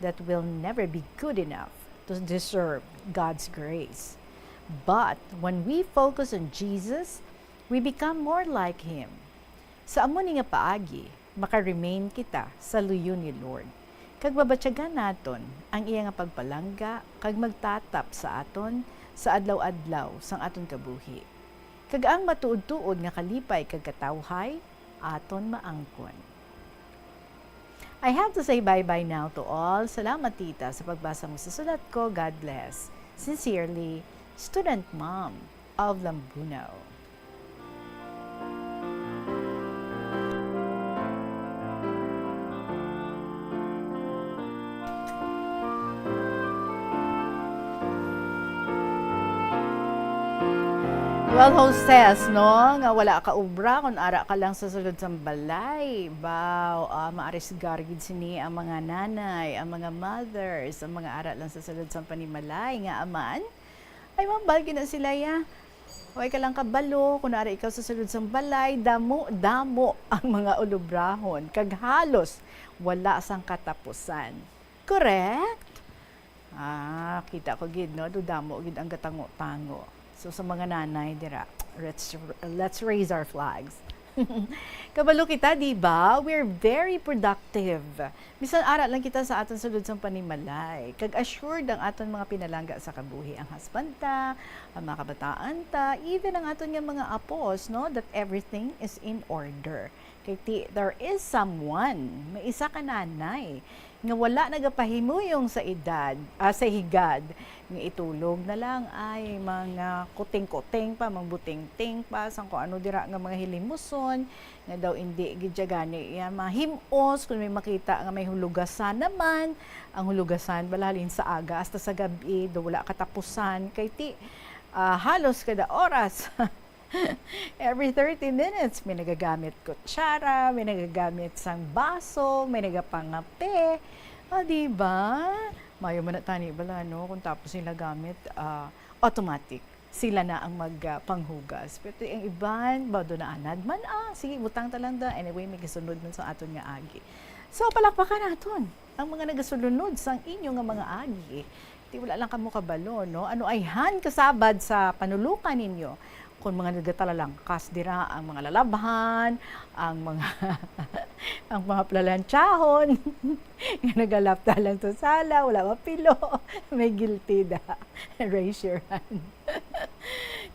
that we'll never be good enough to deserve God's grace. But when we focus on Jesus, we become more like Him. Sa amo ni nga paagi, makaremain kita sa luyo ni Lord. Kag babatyagan naton ang iya nga pagpalangga, kag magtatap sa aton sa adlaw-adlaw sang aton kabuhi. Kag ang matuod-tuod nga kalipay kag katawhay, aton maangkon. I have to say bye-bye now to all. Salamat tita sa pagbasa mo sa sulat ko. God bless. Sincerely, Student Mom of Lambuno. Well, hostess, no? Nga wala ka ubra, kung ara ka lang sa sulod sa balay. Baw, maaris gargid sini ang mga nanay, ang mga mothers, ang mga ara lang sa sulod sa panimalay. Nga aman, ay mambalgi na sila ya. Huwag ka lang kabalo, kung ara ikaw sa sulod sa balay, damo ang mga ulubrahon. Kaghalos, wala sang katapusan. Correct? Kita ko gid, no? Dudamo gid ang gatango-tango. So sa mga nanay dira, let's raise our flags. Kabalo kita, di ba? We're very productive. Bisan aral lang kita sa aton sulod sang panimalay. Kag assured ang aton mga pinalangga sa kabuhi, ang husbanda, ang mga kabataan ta, even ang aton nga mga apos, no, that everything is in order. Kay there is someone, may isa ka nanay nga wala nagapahimuyong sa edad, sa higad, nga itulog na lang ay mga kuting-kuting pa, mga buting-ting pa, sang kung ano dira nga mga hilimuson, nga daw hindi gidya gani mahimos, kung may makita nga may hulugasan naman, ang hulugasan balalin sa aga, hasta sa gabi, daw wala katapusan, kay halos kada oras, every 30 minutes, may nagagamit kutsara, may nagagamit sang baso, may nagapangape. Diba? Mayo man na tani bala, no? Kung tapos nila gamit, automatic. Sila na ang magpanghugas. Pero yung iban, bado na anad man, sige, butang talanda. Anyway, may kasunod man sa aton nga agi. So, palakpakan naton ang mga nagasulunod sang inyo nga mga agi. Di wala lang kamo kabalo, no? Ano ay han kasabad sa panulukan ninyo? Kung mga nagatalalangkas dira ang mga lalabhan, ang mga ang mga plalanchahon, nga nagalapta lang sa sala, wala mapilo, may guilty da. Raise your hand.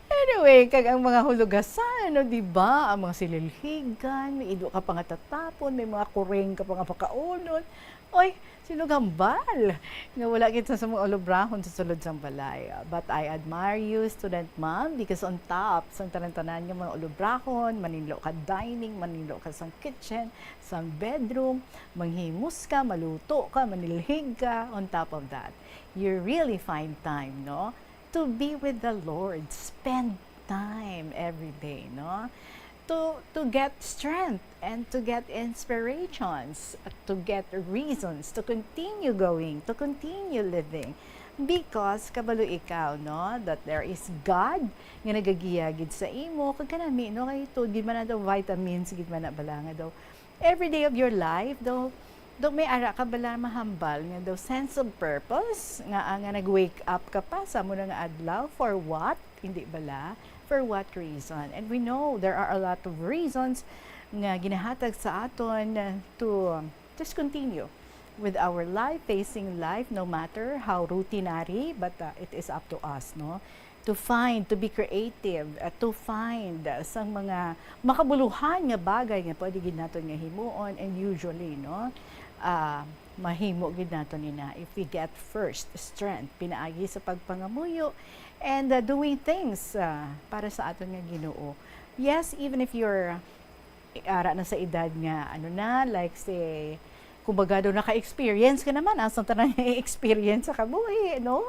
Anyway, kag ang mga hulugasan, no, di ba? Ang mga sililhigan, may ido ka pa nga tatapon, may mga kureng ka pa nga pakaunon. Oy, sino gambal? Nga wala kita sa mga olobrahon sa sulod sang balay. But I admire you, student ma'am, because on top, sang tanan-tanan nga mga olobrahon, maninlo ka dining, maninlo ka sang kitchen, sang bedroom, manghimus ka, maluto ka, manilhig ka, on top of that. You really find time, no? To be with the Lord. Spend time every day, no? To get strength and to get inspirations, to get reasons to continue going, to continue living. Because kabalo ikaw, no, that there is God nga nagagiyagid sa imo, kag kanami, no, kay to gid man na daw vitamins, gid man na bala nga daw every day of your life, daw may ara ka bala mahambal nga daw sense of purpose nga nag-wake up ka pa sa mo nga adlaw for what? Hindi bala? For what reason? And we know there are a lot of reasons nga ginahatag sa aton to just continue with our life, facing life, no matter how routinary, but it is up to us, no? To find, to be creative, to find sang mga makabuluhan nga bagay nga pwede gid naton nga himuon, and usually, no, mahimo gid naton ina if we get first strength, pinaagi sa pagpangamuyo, and doing things para sa aton nga Ginoo. Yes, even if you're ara na sa edad nga ano na, like say kumbaga daw naka-experience ka naman, asang tanang experience sa kabuhi, no?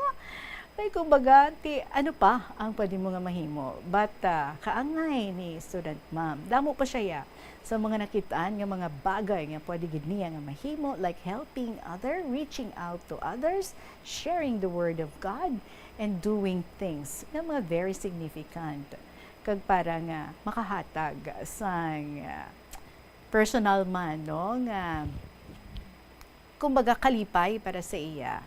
Ay kumbaga ano pa ang pwede mo nga mahimo. But kaangay ni student ma'am, damo pa siya sa mga nakitaan nga mga bagay nga pwede gid niya nga mahimo, like helping other, reaching out to others, sharing the word of God, and doing things na mga very significant kag para nga makahatag sang personal man, no, nga kumbaga kalipay para sa iya,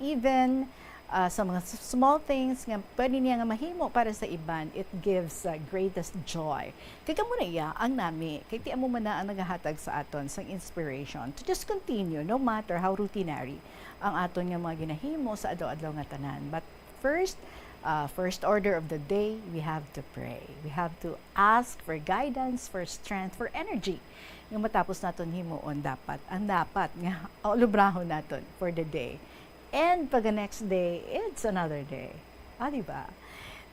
even sa mga small things nga pwede niya nga mahimo para sa iban, it gives greatest joy. Kaya mo na iya ang nami, kaya ti amo man na ang nagahatag sa aton sang inspiration to just continue no matter how routinary ang aton nga mga ginahimo sa adlaw-adlaw nga tanan. But first order of the day, we have to pray. We have to ask for guidance, for strength, for energy. Nga matapos naton himuon dapat nga lubrahon naton for the day. And pag the next day, it's another day. Diba?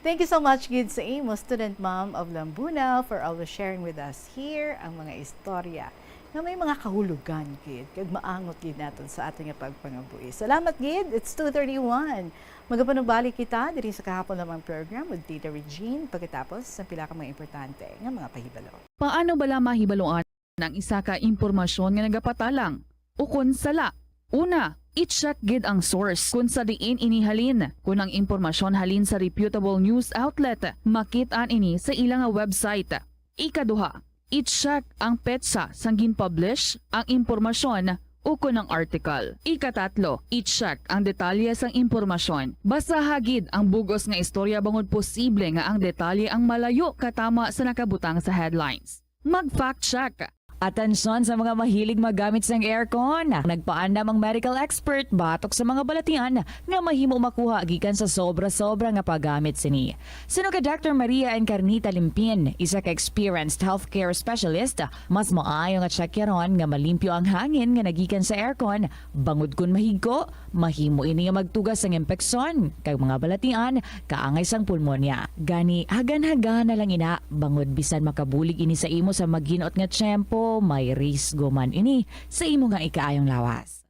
Thank you so much, Gid, sa imo, student ma'am of Lambunaw, for always sharing with us here ang mga istorya nga may mga kahulugan, Gid, kag maangot gid naton sa ating pagpangabuhi. Salamat, Gid. It's 2:31. Magapanubalik kita diri sa kahapon lamang program with Tita Regine pagkatapos sa pila ka mga importante nga mga pahibalo. Paano bala mahibaloan ng isa ka impormasyon nga nagapatalang o kun sala? Una, i-check gid ang source kung sa diin inihalin. Kung ang impormasyon halin sa reputable news outlet, makitaan ini sa ilang website. Ikaduha, i-check ang petsa sang gin-publish ang impormasyon ukon ang article. Ikatatlo, i-check ang detalye sang impormasyon. Basta hagid ang bugos nga istorya bangod posible nga ang detalye ang malayo katama sa nakabutang sa headlines. Mag-fact check. Atensyon sa mga mahilig magamit ng aircon. Nagpaandam ang medical expert batok sa mga balatian nga mahimo makuha gikan sa sobra-sobra nga paggamit sini. Sino ka Dr. Maria Encarnita Limpin, isa ka experienced healthcare specialist, mas maayo nga checkyaron nga malimpyo ang hangin nga nagikan sa aircon. Bangod kun mahigko, mahimo ini nga magtugas ng impeksyon kay mga balatian kaangay sang pulmonya. Gani hagan-hagan na lang ina bangod bisan makabulig ini sa imo sa maghinot nga tiyempo, may risgo man ini sa imo nga ikaayong lawas.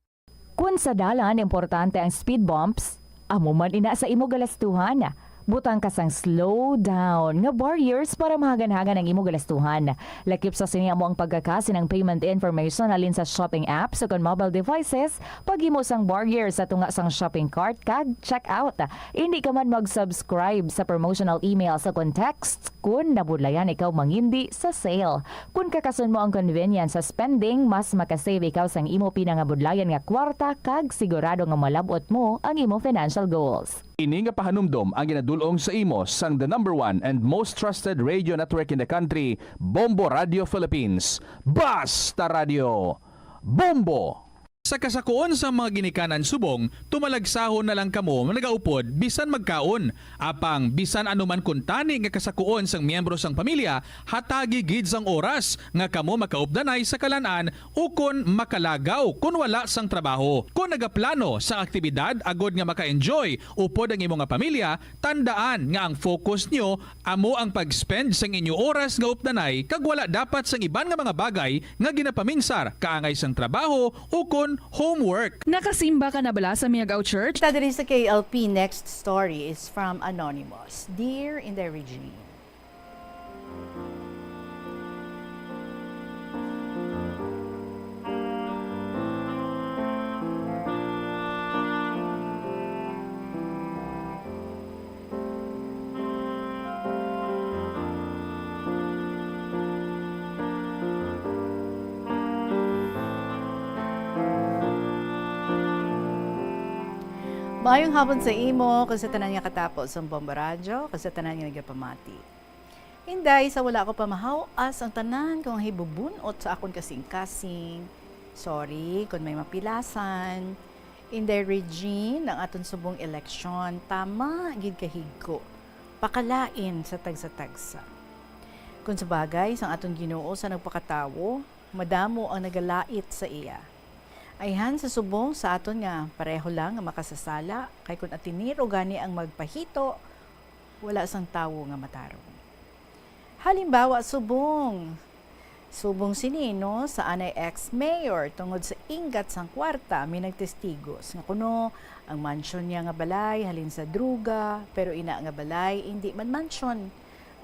Kung sa dalan importante ang speed bumps, amo man ina sa imo galastuhan. Butang kasang slow down nga barriers para mahagan-hagan ang imo galastuhan. Lakip sa siniya mo ang pagkakasi ng payment information halin sa shopping apps o kon mobile devices, paghimo sang barriers sa tunga sang shopping cart kag check out. Hindi ka man mag-subscribe sa promotional email sa context kung nabudlayan ikaw mangindi sa sale. Kung kakasun mo ang convenience sa spending, mas makasave ikaw sang imo pinangabudlayan nga kwarta kag sigurado nga malabot mo ang imo financial goals. Ini nga pahanumdom ang ginadulong sa imo sang the number 1 and most trusted radio network in the country, Bombo Radio Philippines. Basta Radio Bombo! Sa kasakuon sa mga ginikanan subong, tumalagsahon na lang kamo nagaupod bisan magkaon. Apang bisan anuman kuntani nga kasakuon sang miyembro sang pamilya, hatagi gid sang oras nga kamo makaupdanay sa kalan-an o kon makalagaw kun wala sang trabaho. Kung nagaplano sa aktibidad agod nga maka-enjoy upod ang imong pamilya, tandaan nga ang focus nyo amo ang pag-spend sang inyo oras nga updanay kag wala dapat sang iban nga mga bagay nga ginapaminsar kaangay sang trabaho o kon homework. Nakasimba ka na bala sa Miagao Church? Tadiri sa KLP, next story is from Anonymous. Dear in the Regine. Mayong hapon sa imo, kasi tanan nga katapos ang Bombo Radio, kasi tanan nga nagapamati. Hinday, sa wala ko pamahawas ang tanan kung hibubunot sa akon kasing-kasing. Sorry kung may mapilasan. Hinday, Regine, ang aton subong eleksyon, tama, gid kahigko. Pakalain sa tagsa-tagsa. Kung sa bagay, sang aton Ginoo sa nagpakatawo, madamo ang nagalait sa iya. Ayhan sa subong sa aton nga pareho lang nga makasasala kay kun atiniro gani ang magpahito wala sang tawo nga matarong. Halimbawa subong sinino sa anay ex-mayor tungod sa ingat sang kwarta may nagtestigos nga kuno ang mansion niya nga balay halin sa druga pero ina nga balay hindi man mansion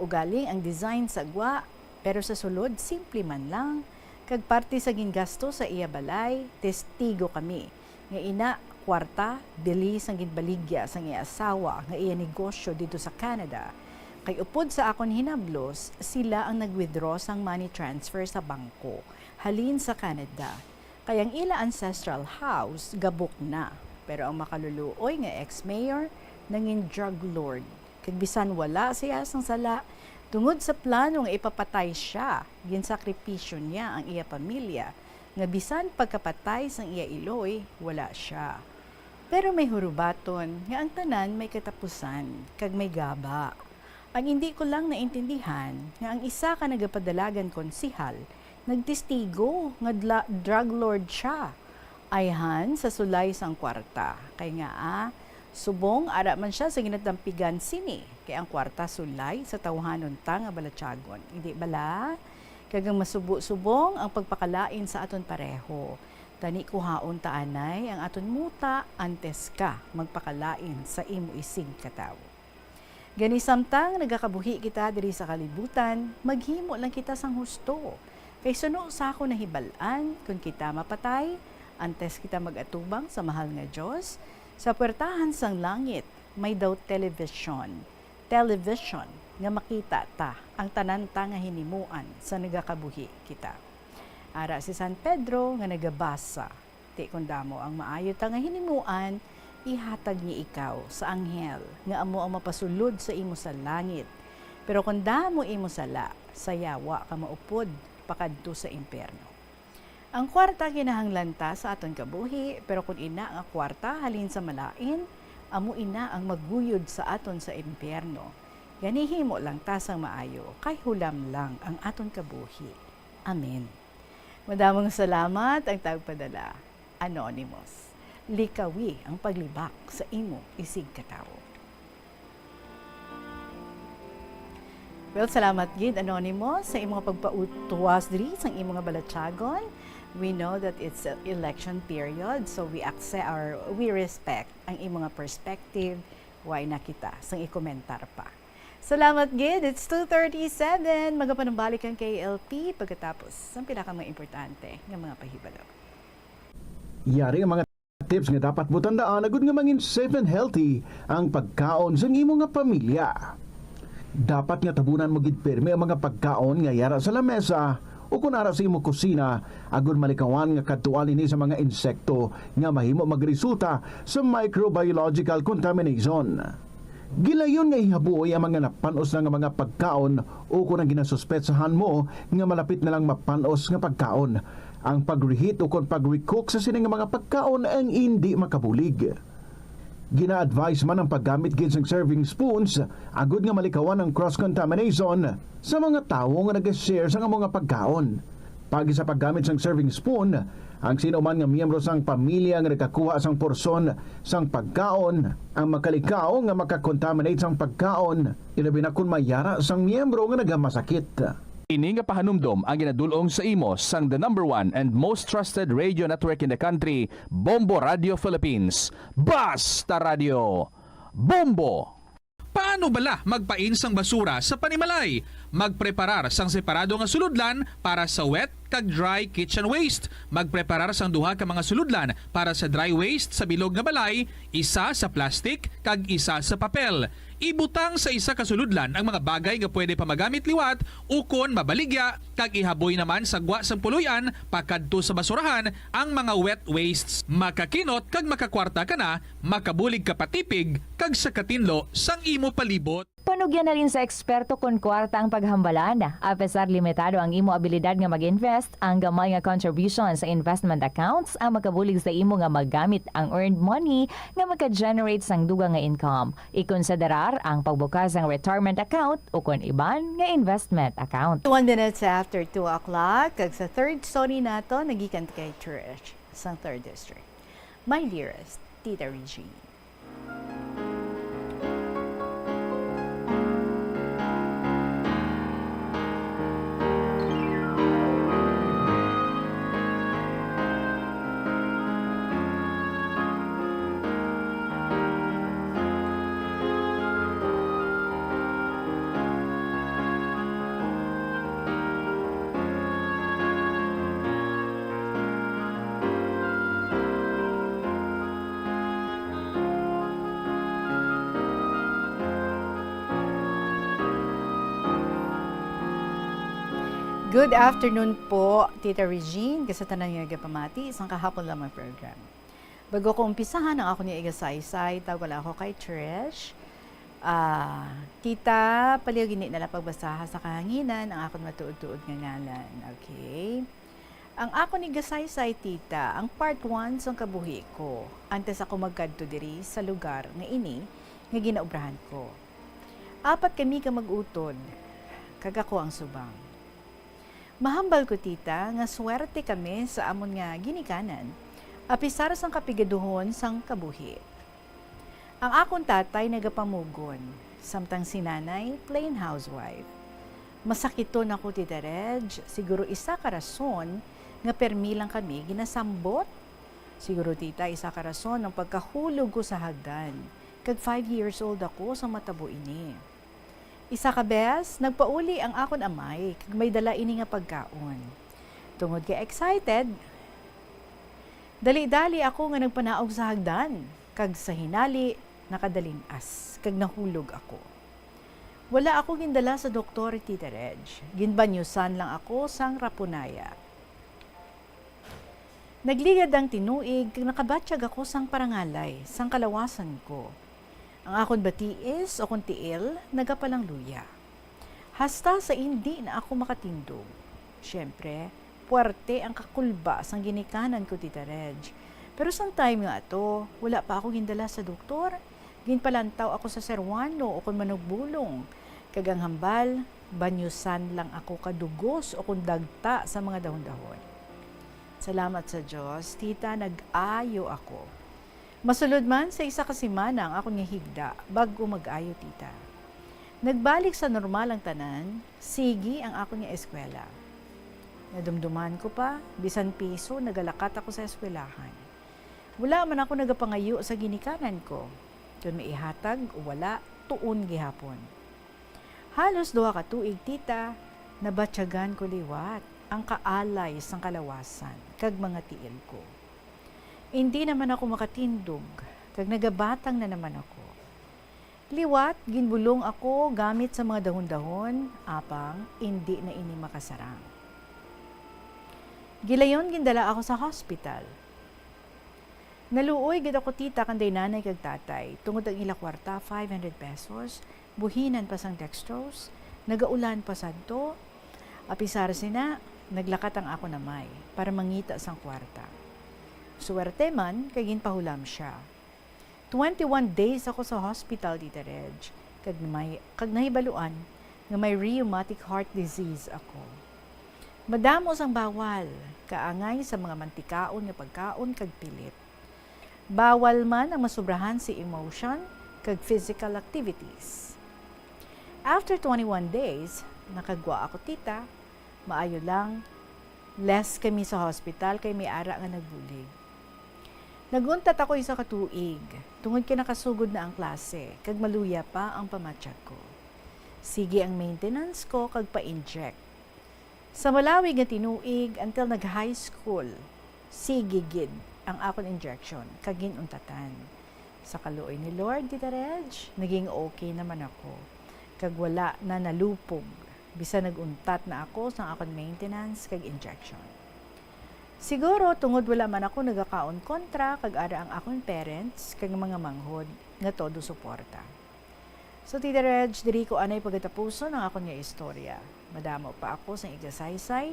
ugaling ang design sa gwa pero sa sulod simple man lang. Kag parte sa gingasto sa iya balay, testigo kami. Nga ina, kwarta, bilis ang ginbaligya sa iya asawa, nga iya negosyo dito sa Canada. Kay upod sa akon hinablos, sila ang nag-withdraw sang money transfer sa bangko, halin sa Canada. Kay ang ila ancestral house, gabok na. Pero ang makaluluoy nga ex-mayor, nangin drug lord. Kag bisan wala siya sang sala, tungod sa plano nga ipapatay siya, ginsakripisyo niya ang iya pamilya, nga bisan pagkapatay sang iya iloy, wala siya. Pero may hurubaton, nga ang tanan may katapusan, kag may gaba. Ang hindi ko lang naintindihan, nga ang isa ka nagapadalagan konsihal, nagtestigo nga drug lord siya. Ayhan sa sulay sang kwarta, kay nga subong ara man siya sa ginatampigan sini kay ang kwarta sulay sa tawhanon ta nga balatyagon. Hindi bala kagang masubo-subong ang pagpakalain sa aton pareho. Tani kuhaon ta anay ang aton muta antes ka magpakalain sa imo isig katawo. Gani samtang nagakabuhi kita diri sa kalibutan, maghimo lang kita sang husto. Kay suno sa ako nahibalan kung kita mapatay antes kita magatubang sa mahal nga Dios. Sa puwertahan sang langit, may daw television nga makita ta ang tanan ta nga hinimuan sa nagakabuhi kita. Ara si San Pedro nga nagabasa pati kung damo ang maayo ta nga hinimuan, ihatag ni ikaw sa anghel nga amo ang mapasulod sa imo sa langit. Pero kung damo imo sala, sayawa ka maupod pakadto sa impyerno. Ang kwarta kinahanglan ta sa aton kabuhi, pero kung ina ang kwarta halin sa malain, amo ina ang maguyod sa aton sa impyerno. Ganihimo lang ta sang maayo, kay hulam lang ang aton kabuhi. Amen. Madamong salamat ang tagpadala. Anonymous. Likawi ang paglibak sa imo isig katawo. Well, salamat gid Anonymous sa imong pagpautuwas diri sang imong balatyagon. We know that it's an election period, so we respect ang imong perspective. Why na kita sang ikomentar pa. Salamat gid. It's 2:37. Magapanumbalik ang KLP pagkatapos ang pinaka mga importante nga mga pahibalo. Yari ang mga tips nga dapat mo tandaan agud nga mangin safe and healthy ang pagkaon sa imo nga pamilya. Dapat nga tabunan mo gid pirmi ang mga pagkaon nga yara sa lamesa o kung ara sa imo kusina agud malikawan nga kadtuan ini sa mga insekto nga mahimo magresulta sa microbiological contamination. Gilayon nga ihabuoy ang mga napanos na nga mga pagkaon o kung ang ginasuspetsahan mo nga malapit na lang mapanos nga pagkaon. Ang pag-reheat o kung pag-recook sa sining mga pagkaon ang hindi makabulig. Gina-advise man ang paggamit gid ng serving spoons agud nga malikawan ang cross-contamination sa mga tawo nga nag-share sa mga pagkaon. Pagi sa paggamit ng serving spoon, ang sino man nga miyembro sang pamilya nga nagkakuha sang porsyon sang pagkaon ang makalikaw nga makakontaminate sang pagkaon ilabi na kun mayara sang miyembro nga nagamasakit. Ini nga pahanumdom ang ginadulong sa imo sang the #1 and most trusted radio network in the country, Bombo Radio Philippines. Basta Radio! Bombo! Paano bala magpain sang basura sa panimalay? Magpreparar sang separado nga suludlan para sa wet kag dry kitchen waste. Magpreparar sang duha ka mga suludlan para sa dry waste sa bilog nga balay, isa sa plastic kag isa sa papel. Ibutang sa isa ka suludlan ang mga bagay nga pwede pa magamit liwat ukon mabaligya kag ihaboy naman sa gwa sang puluyan pakadto sa basurahan ang mga wet wastes. Makakinot kag makakwarta ka na, makabulig ka patipig kag sa katinlo sang imo palibot. Panugyan na rin sa eksperto kung kwarta ang paghambalan. Apesar limitado ang imo abilidad nga mag-invest, ang gamay nga contribution sa investment accounts ang makabulig sa imo nga magamit ang earned money nga maka-generate sang dugang nga income. Ikonsiderar ang pagbukas ng retirement account o kung iban nga investment account. 1 minutes after 2 o'clock, kag sa third story nato, nagikan kay Trish sa 3rd District. My dearest, Tita Regine. Good afternoon po, Tita Regine, kasatanan nga pamati, isang kahapon lang ang program. Bago ko umpisahan ang ako ni Igasaysay, tawag ako kay Trish. Tita, palihog nila pagbasaha sa kahanginan, ang akong matuod-tuod nga ngalan. Okay? Ang ako ni Igasaysay, Tita, ang part 1 sa kabuhi ko, antes ako magkadto diri sa lugar nga ini, nga ginaubrahan ko. 4 kami ka mag-utod, kagako ang subang. Mahambal ko, Tita, nga swerte kami sa amon nga ginikanan, apisar sang kapigaduhon sang kabuhi. Ang akong tatay nagapamugon, samtang si nanay, plain housewife. Masakiton ako, Tita Reg, siguro isa ka rason nga permi lang kami ginasambot. Siguro, Tita, isa ka rason ng pagkahulog ko sa hagdan, kag 5 years old ako sa matabo ini. Isa ka bes, nagpauli ang akon amay, kag may dala ini nga pagkaon. Tungod kay excited, dali-dali ako nga nagpanaog sa hagdan, kag sa hinali, nakadalinas, kag nahulog ako. Wala ako gindala sa doktor, Tita Reg. Ginbanyusan lang ako sang rapunaya. Nagligad ang tinuig, kag nakabatsyag ako sang parangalay, sang kalawasan ko. Ang akon batiis o kung tiil, nagapalang luya. Hasta sa hindi na ako makatindog. Siyempre, puwerte ang kakulba sang ginikanan ko, Tita Reg. Pero sang time nga ito, wala pa ako gindala sa doktor. Ginpalantaw ako sa serwano o kung manugbulong. Kagang hambal, banyusan lang ako kadugos o kung dagta sa mga dahon-dahon. Salamat sa Diyos, Tita, nag-ayo ako. Masulod man sa isa kasimana ang akong higda, bago mag-ayo, Tita. Nagbalik sa normal ang tanan, sige ang akong eskwela. Nadumduman ko pa, bisan piso, nagalakat ako sa eskwelahan. Wala man ako nagapangayo sa ginikanan ko. Kung may ihatag o wala, tuon gihapon. Halos 2 ka tuig, Tita, nabatyagan ko liwat ang kaalay sang kalawasan kag mga tiil ko. Hindi naman ako makatindog, kag nagabatang na naman ako. Liwat, ginbulong ako gamit sa mga dahon-dahon, apang hindi na ini makasarang. Gilayon gindala ako sa hospital. Naluoy gid ako, Tita, kanday nanay kag tatay. Tungod ang ila kwarta, 500 pesos, buhinan pa sang dextrose, nagaulan pa sadto, apisar sina, naglakat ang ako namay para mangita sang kwarta. Suwerte man, kay ginpahulam siya. 21 days ako sa hospital, Tita Reg, kag nahibaluan nga may rheumatic heart disease ako. Madamo sang bawal, kaangay sa mga mantikaon nga pagkaon kag pilit. Bawal man ang masubrahan si emotion kag physical activities. After 21 days, nakagwa ako, Tita. Maayo lang, less kami sa hospital kay may ara nga nagbulig. Naguntat ako isa ka tuig, tungod kinakasugod na ang klase, kag maluya pa ang pamatsyag ko. Sige ang maintenance ko kag pa-inject. Sa Malawi nga tinuig until nag-high school, sige gid ang akon injection, kag ginuntatan. Sa kaluoy ni Lord, Tita Reg, naging okay naman ako. Kag wala na nalupog, bisa naguntat na ako sa akon maintenance kag injection. Siguro, tungod wala man ako nagakaon kontra, kag ara ang akong parents, kag mga manghod, nga todo suporta. So, Tita Reg, diri ko anay pagkatapuso ng akong nga istorya. Madamo pa ako sa igasaysay.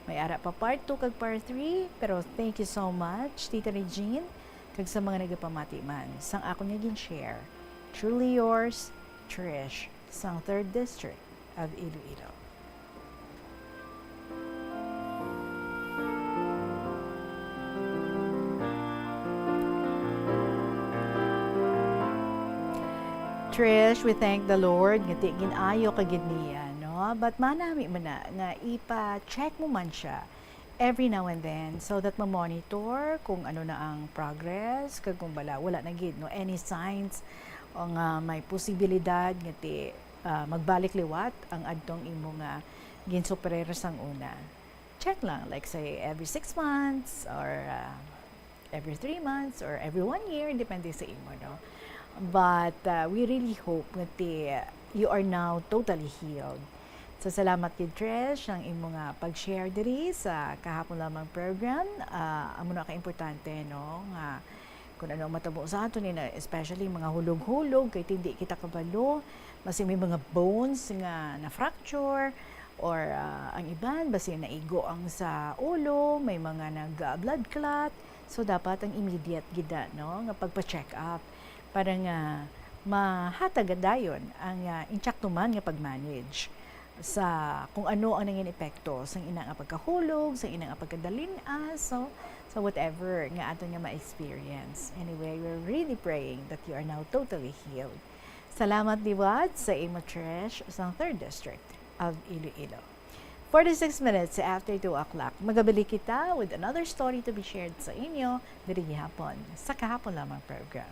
May ara pa part 2 kag part 3, pero thank you so much, Tita Regine, kag sa mga nagapamati man, sang akong nga gin-share. Truly yours, Trish, sang 3rd District of Iloilo. Trish, we thank the Lord nga ti ginayo kagid niya, no? But manami man na nga ipa-check mo man siya every now and then so that ma-monitor kung ano na ang progress, kag kung wala na gid, no? Any signs o nga may posibilidad nga ti magbalik liwat ang adtong imo nga ginsuperero sang una. Check lang, like say every 6 months or every 3 months or every 1 year, depende sa imo, no? But we really hope that you are now totally healed. So salamat kid Trish ang imo nga pag-share diri sa kahapon lamang program. Amo na ka-importante, no, nga kung ano matabo sa ato ni, especially mga hulog-hulog kay hindi kita kabalo, basi may mga bones nga na fracture or ang iban basi naigo ang sa ulo, may mga nag-blood clot. So dapat ang immediate gida, no, nga pagpa-check up para nga mahatag dayon ang insyaktuman nga pag-manage sa kung ano ang nanging epekto sa inang pagkahulog, sa inang pagkadalinas, so whatever nga ato nga ma-experience. Anyway, we're really praying that you are now totally healed. Salamat liwat sa imo Trish sa 3rd District of Iloilo. 46 minutes after 2 o'clock, magabalik kita with another story to be shared sa inyo diri gihapon sa kahapon lamang program.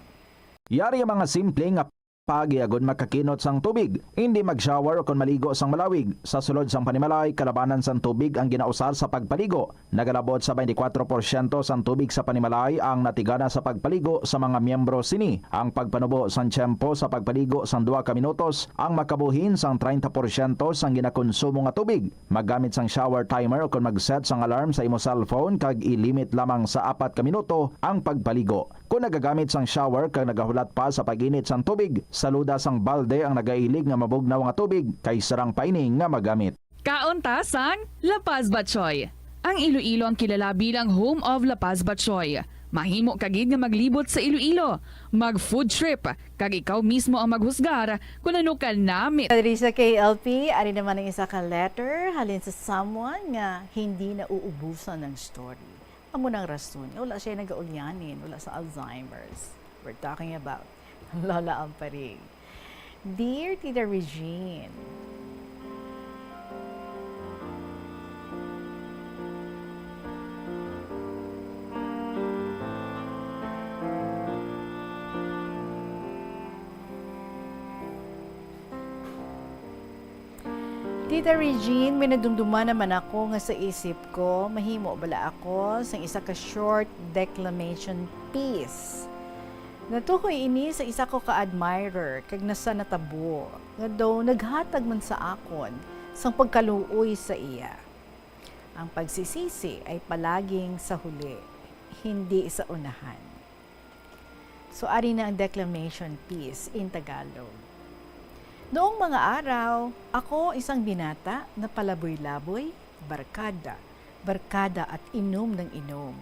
Yari ang mga simpleng Pagiagon makakinot sang tubig, hindi mag-shower o kung maligo sang malawig. Sa sulod sang panimalay, kalabanan sang tubig ang ginausar sa pagpaligo. Nagalabot sa 24% sang tubig sa panimalay ang natigana sa pagpaligo sa mga miyembro sini. Ang pagpanubo sang tiyempo sa pagpaligo sang 2 ka minutos ang makabuhin sang 30% sang ginakonsumo nga tubig. Maggamit sang shower timer o kung mag-set sang alarm sa imo cellphone kag ilimit lamang sa 4 ka minuto ang pagpaligo. Kung nagagamit sang shower kag nagahulat pa sa pag-init sang tubig, saluda sang balde ang nagailig nga mabugnaw nga tubig kay sarang paining nga magamit. Kauntasan, La Paz Batchoy. Ang Iloilo ang kilala bilang home of La Paz Batchoy. Mahimo kagid nga maglibot sa Iloilo, mag-food trip, kag ikaw mismo ang maghusgar kung ano ka namit. Diri sa KLP, ari naman ang isa ka letter halin sa someone nga hindi na uubusan ng story. Amo nang rason, wala siya nagaulyanin, wala sa Alzheimer's. We're talking about Lola Amparig. Dear Tita Regine, Tita Regine, may nadumduman naman ako nga sa isip ko, mahimo bala ako sa isa ka short declamation piece. Natukoy ini sa isa ko ka-admirer, kag nasa natabo, nga daw naghatag man sa akon sang pagkaluoy sa iya. Ang pagsisisi ay palaging sa huli, hindi sa unahan. So, ari na ang declamation piece in Tagalog. Noong mga araw, ako isang binata na palaboy-laboy, barkada at inom ng inom,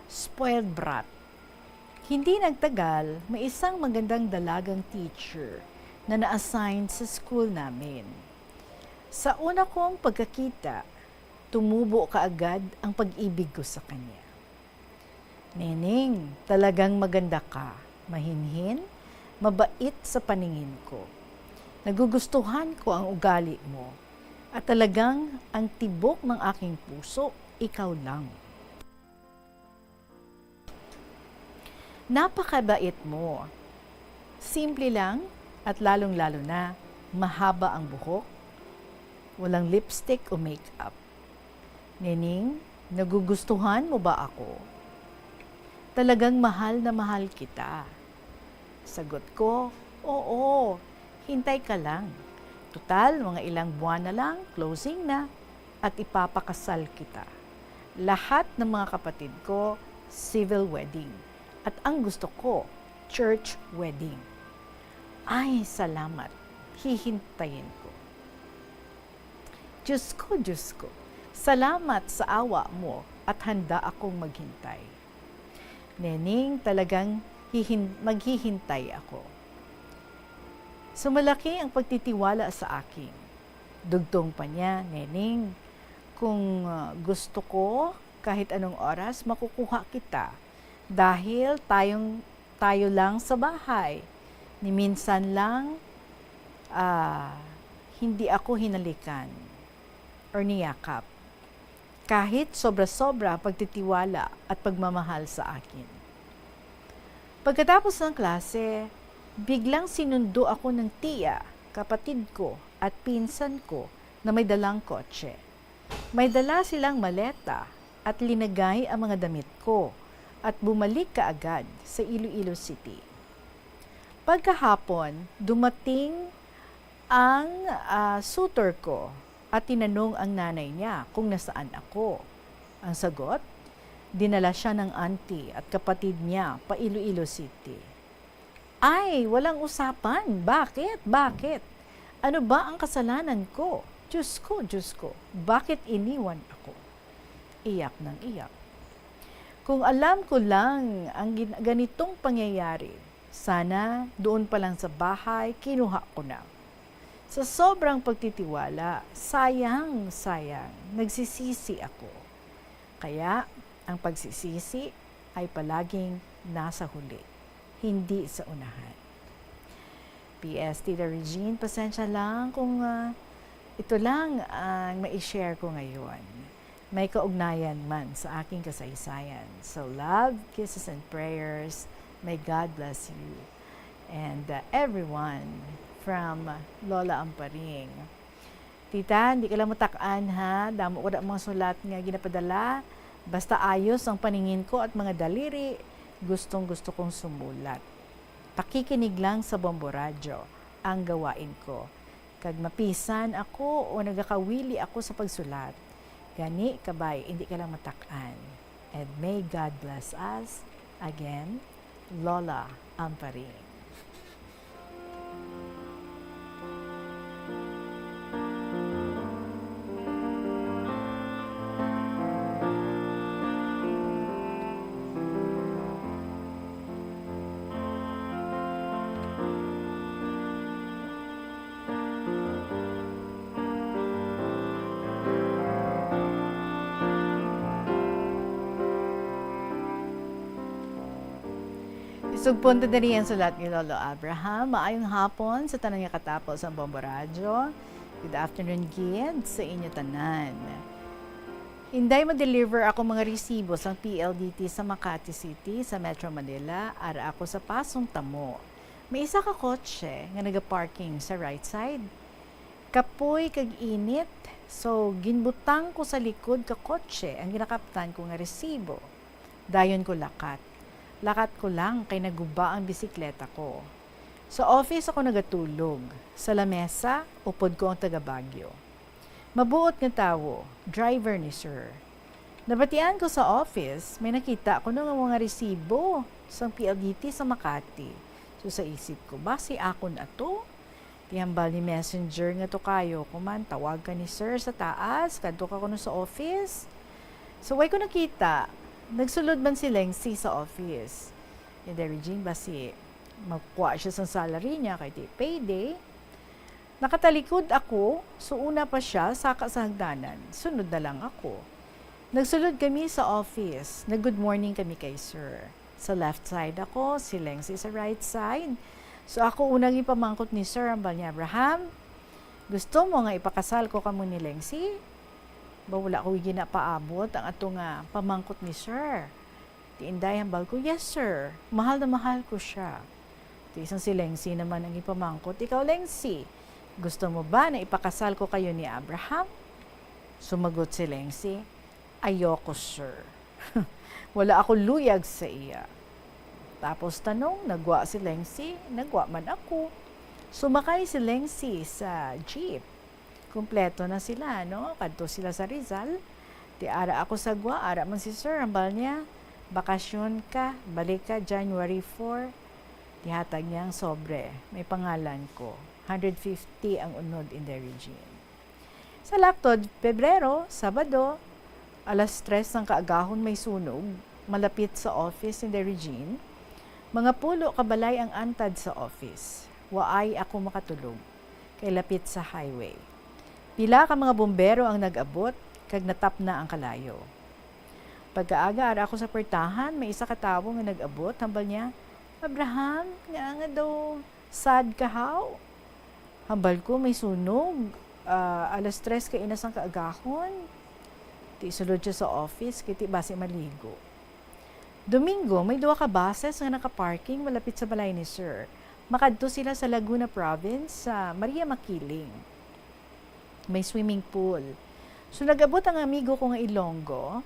spoiled brat. Hindi nagtagal, may isang magandang dalagang teacher na na-assign sa school namin. Sa una kong pagkakita, tumubo kaagad ang pag-ibig ko sa kanya. Neneng, talagang maganda ka, mahinhin, mabait sa paningin ko. Nagugustuhan ko ang ugali mo at talagang ang tibok ng aking puso, ikaw lang. Napakabait mo. Simple lang at lalong-lalo na mahaba ang buhok, walang lipstick o makeup. Nening, nagugustuhan mo ba ako? Talagang mahal na mahal kita. Sagot ko, oo. Hintay ka lang. Tutal, mga ilang buwan na lang, closing na, at ipapakasal kita. Lahat ng mga kapatid ko, civil wedding. At ang gusto ko, church wedding. Ay, salamat. Hihintayin ko. Diyos ko. Salamat sa awa mo at handa akong maghintay. Nening, talagang maghihintay ako. So malaki ang pagtitiwala sa akin. Dugtong pa niya, Neneng, kung gusto ko, kahit anong oras, makukuha kita. Dahil tayo lang sa bahay. Ni minsan lang, hindi ako hinalikan or niyakap. Kahit sobra-sobra pagtitiwala at pagmamahal sa akin. Pagkatapos ng klase, biglang sinundo ako ng tiya, kapatid ko at pinsan ko na may dalang kotse. May dala silang maleta at linagay ang mga damit ko at bumalik kaagad sa Iloilo City. Pagkahapon, dumating ang suitor ko at tinanong ang nanay niya kung nasaan ako. Ang sagot, dinala siya ng auntie at kapatid niya pa Iloilo City. Ay, walang usapan. Bakit? Ano ba ang kasalanan ko? Diyos ko. Bakit iniwan ako? Iyak ng iyak. Kung alam ko lang ang ganitong pangyayari, sana doon pa lang sa bahay, kinuha ko na. Sa sobrang pagtitiwala, sayang, nagsisisi ako. Kaya, ang pagsisisi ay palaging nasa huli, hindi sa unahan. P.S. Tita Regine, pasensya lang kung ito lang ang mai-share ko ngayon. May kaugnayan man sa aking kasaysayan. So love, kisses, and prayers. May God bless you. and everyone from Lola Amparing. Tita, hindi ka lang matakaan ha. Damo ko na mga sulat nga ginapadala. Basta ayos ang paningin ko at mga daliri. Gustong gusto kong sumulat. Pakikinig lang sa Bombo Radyo ang gawain ko. Kag mapisan ako o nagakawili ako sa pagsulat. Gani, kabay, hindi ka lang matakaan. And may God bless us. Again, Lola Amparing. Sugpunto na rin ang sulat ni Lolo Abraham. Maayong hapon sa tanang katapos ang Bombo Radyo. Good afternoon, kids, sa inyo tanan. Hinday ma-deliver ako mga resibo sa PLDT sa Makati City, sa Metro Manila, ara ako sa Pasong Tamo. May isa ka kotse nga nag-parking sa right side. Kapoy kag init, so ginbutang ko sa likod ka kotse ang ginakaptan ko nga resibo. Dayon ko lakat. Lakat ko lang kay naguba ang bisikleta ko. Sa office ako nagatulog. Sa lamesa, upod ko ang taga Baguio. Mabuot nga tawo, driver ni sir. Nabatian ko sa office, may nakita ko ng mga resibo sa PLDT sa Makati. So sa isip ko, basi ako na to? Tihambal ni messenger nga to kayo, kuman, tawag ka ni sir sa taas, kadto ka ko sa office. So way ko nakita, nagsulod man si Lengsi sa office. Yung Regine, basi magkuha siya sa salary niya kay payday. Nakatalikod ako, so una pa siya, saka sa hagdanan. Sunod na lang ako. Nagsulod kami sa office. Nag-good morning kami kay sir. Sa left side ako, si Lengsi sa right side. So ako unang ipamangkot ni sir, ang niya, Abraham, gusto mo nga ipakasal ko kamo ni Lengsi? Ba wala ko ginapaabot ang ato nga pamangkot ni sir. Ti inday hambal ko, yes sir. Mahal na mahal ko siya. Ti isang si Lengsi naman ang ipamangkot. Ikaw Lengsi, gusto mo ba na ipakasal ko kayo ni Abraham? Sumagot si Lengsi, ayoko sir. Wala ako luyag sa iya. Tapos tanong, nagwa si Lengsi, nagwa man ako. Sumakay si Lengsi sa jeep. Kumpleto na sila, no? Kadto sila sa Rizal. Ti ara ako sa gwa, ara man si sir, ambal niya. Bakasyon ka, balik ka January 4. Tihatag niya ang sobre. May pangalan ko. 150 ang unod in the region. Sa Laktod, Pebrero, Sabado, alas 3 ng kaagahon may sunog, malapit sa office in the region. Mga pulo kabalay ang antad sa office. Waay ako makatulog. Kay lapit sa highway. Pila ka mga bombero ang nag-abot, kag natap na ang kalayo. Pagkaaga, ara ako sa pertahan, may isa katawo nga nag-abot, hambal niya, Abraham, nga daw, sad ka how? Hambal ko, may sunog, alas 3 ka inas ang kaagahon. Ti sulod siya sa office, kiti base maligo. Domingo, may 2 ka buses nga nakaparking malapit sa balay ni sir. Makadto sila sa Laguna Province, sa Maria Makiling. May swimming pool. So nag-abot ang amigo ko nga Ilonggo.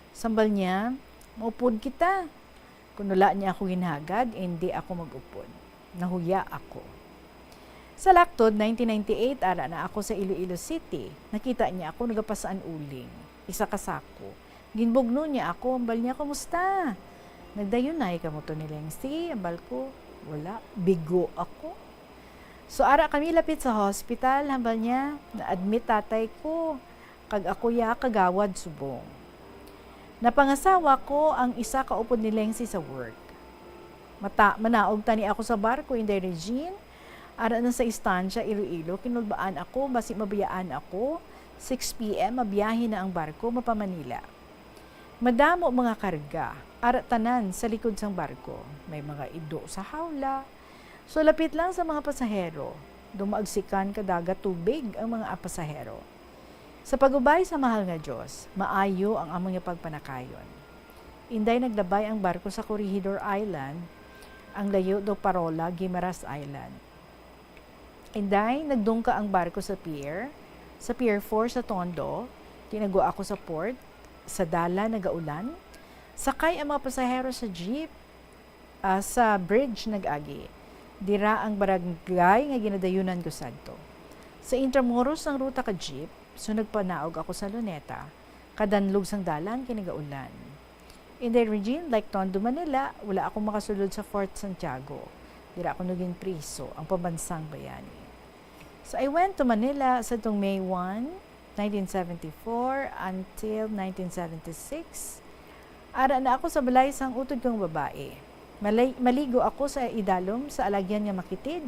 Sambal niya, maupod kita. Kung wala niya ako ginhagad, hindi ako mag-upod. Nahuya ako. Sa Laktod, 1998, ara na ako sa Iloilo City. Nakita niya ako nagapasaan uling. Isa kasako. Ginbugno niya ako, ambal niya, kumusta? Nagdayunay ka mo to ni Lengsi, ambal ko, wala, bigo ako. So ara kami lapit sa hospital, hambal niya, na-admit tatay ko, kag ako ya kagawad subong. Napangasawa ko ang isa kaupod ni Lengsi sa work. Manaog tani ako sa barko in the Regine, ara na sa istansya Iloilo, kinulbaan ako, basi mabayaan ako, 6 p.m. mabiyahe na ang barko mapa Manila. Madamo mga karga, ara tanan sa likod sang barko, may mga ido sa hawla. So lapit lang sa mga pasahero, dumaagsikan kadagat tubig ang mga pasahero. Sa pagubay sa mahal nga Diyos, maayo ang among pagpanakayon. Inday naglabay ang barko sa Corregidor Island, ang layo do Parola, Guimaras Island. Inday, nagdungka ang barko sa Pier 4 sa Tondo, tinago ako sa port, sa dala nagaulan, sakay ang mga pasahero sa jeep, sa bridge nag-agi, dira ang barangay nga ginadayunan ko sadto. Sa Intramuros ang ruta ka jeep, so nagpanaog ako sa Luneta, kadanlog sang dalan kinagaulan. In the region, like Tondo, Manila, wala akong makasulod sa Fort Santiago. Dira ako naging priso, ang pambansang bayani. So I went to Manila sa May 1, 1974 until 1976. Ara na ako sa balay sang utod kong babae. Maligo ako sa idalom sa alagyan nga makitid.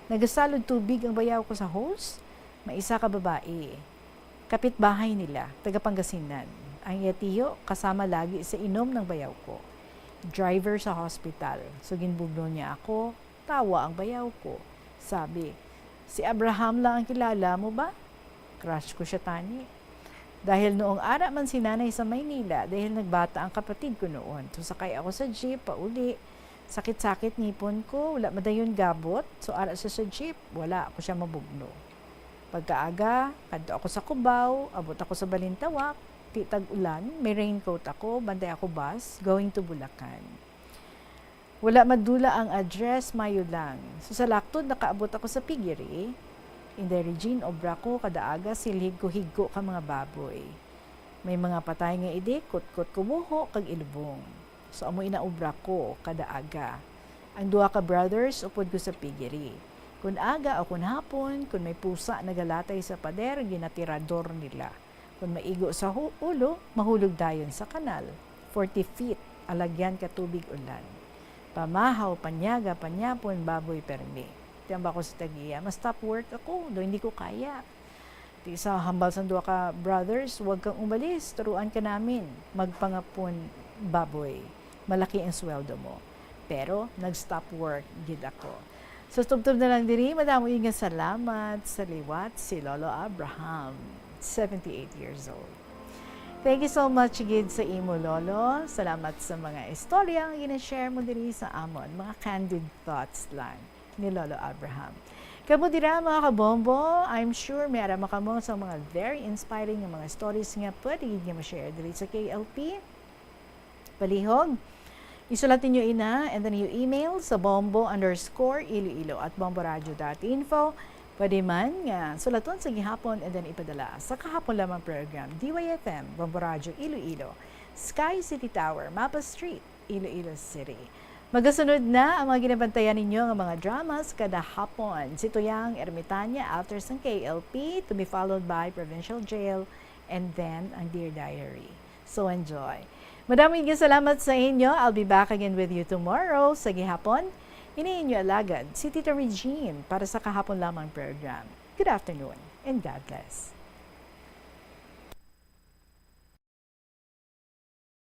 Nagasalod tubig ang bayaw ko sa hose. Maisa ka babae. Kapitbahay nila, taga Pangasinan. Ang yatiyo kasama lagi sa inom ng bayaw ko. Driver sa hospital. So ginbugno niya ako, tawa ang bayaw ko. Sabi, si Abraham lang ang kilala mo ba? Crush ko siya tani. Dahil noong ara man si nanay sa Maynila, dahil nagbata ang kapatid ko noon. So sakay ako sa jeep, pauli. Sakit-sakit nipon ko, wala madayon gabot. So ara siya sa jeep, wala ako siya mabugno. Pagkaaga, kadto ako sa Cubao, abot ako sa Balintawak, titag ulan, may raincoat ako, bantay ako bus, going to Bulacan. Wala madula ang address, mayo lang. So sa laktod, nakaabot ako sa Pigiri. In the region, obra ko, kadaaga, silhig-ko-higgo ka mga baboy. May mga patay nga ide, kot-kot kumuho, kag ilubong. So amo inaobra ko, kadaaga. Ang duha ka brothers, upod ko sa Pigiri. Kung aga o kung hapon, kung may pusa nagalatay sa pader, ginatirador nila. Kung maigo sa ulo, mahulog dayon sa kanal. 40 feet, alagyan ka tubig ulan. Pamahaw, panyaga, panyapon, baboy permi. Tiyamba ko sa tagiya, ma-stop work ako, do hindi ko kaya. Di sa hambal sa duwa ka brothers, huwag kang umalis, turuan ka namin. Magpangapon, baboy. Malaki ang sweldo mo. Pero, nag-stop work, gid ako. So, tubtob na lang diri, madamo yung salamat sa liwat si Lolo Abraham, 78 years old. Thank you so much, gid, sa imo, Lolo. Salamat sa mga istorya ang ginashare mo diri sa amon, mga candid thoughts lang ni Lolo Abraham. Kamo dira, mga kabombo, I'm sure may arama ka mo sa mga very inspiring ng mga stories nga pwede nga ma-share diri sa KLP. Palihog, isulatin nyo ina and then you email sa bombo_iloilo@bomboradio.info. Pwede man nga sulaton sa gihapon and then ipadala sa kahapon lamang program DYFM, Bombo Radio Iloilo, Sky City Tower, Mapa Street, Iloilo City. Magasunod na ang mga ginabantayan ninyo ng mga dramas kada hapon. Si Tuyang Ermitanya after sang KLP to be followed by Provincial Jail and then ang Dear Diary. So enjoy. Maraming salamat sa inyo. I'll be back again with you tomorrow sa gihapon. Iniinyo alagad si Tita Regine para sa kahapon lamang program. Good afternoon and God bless.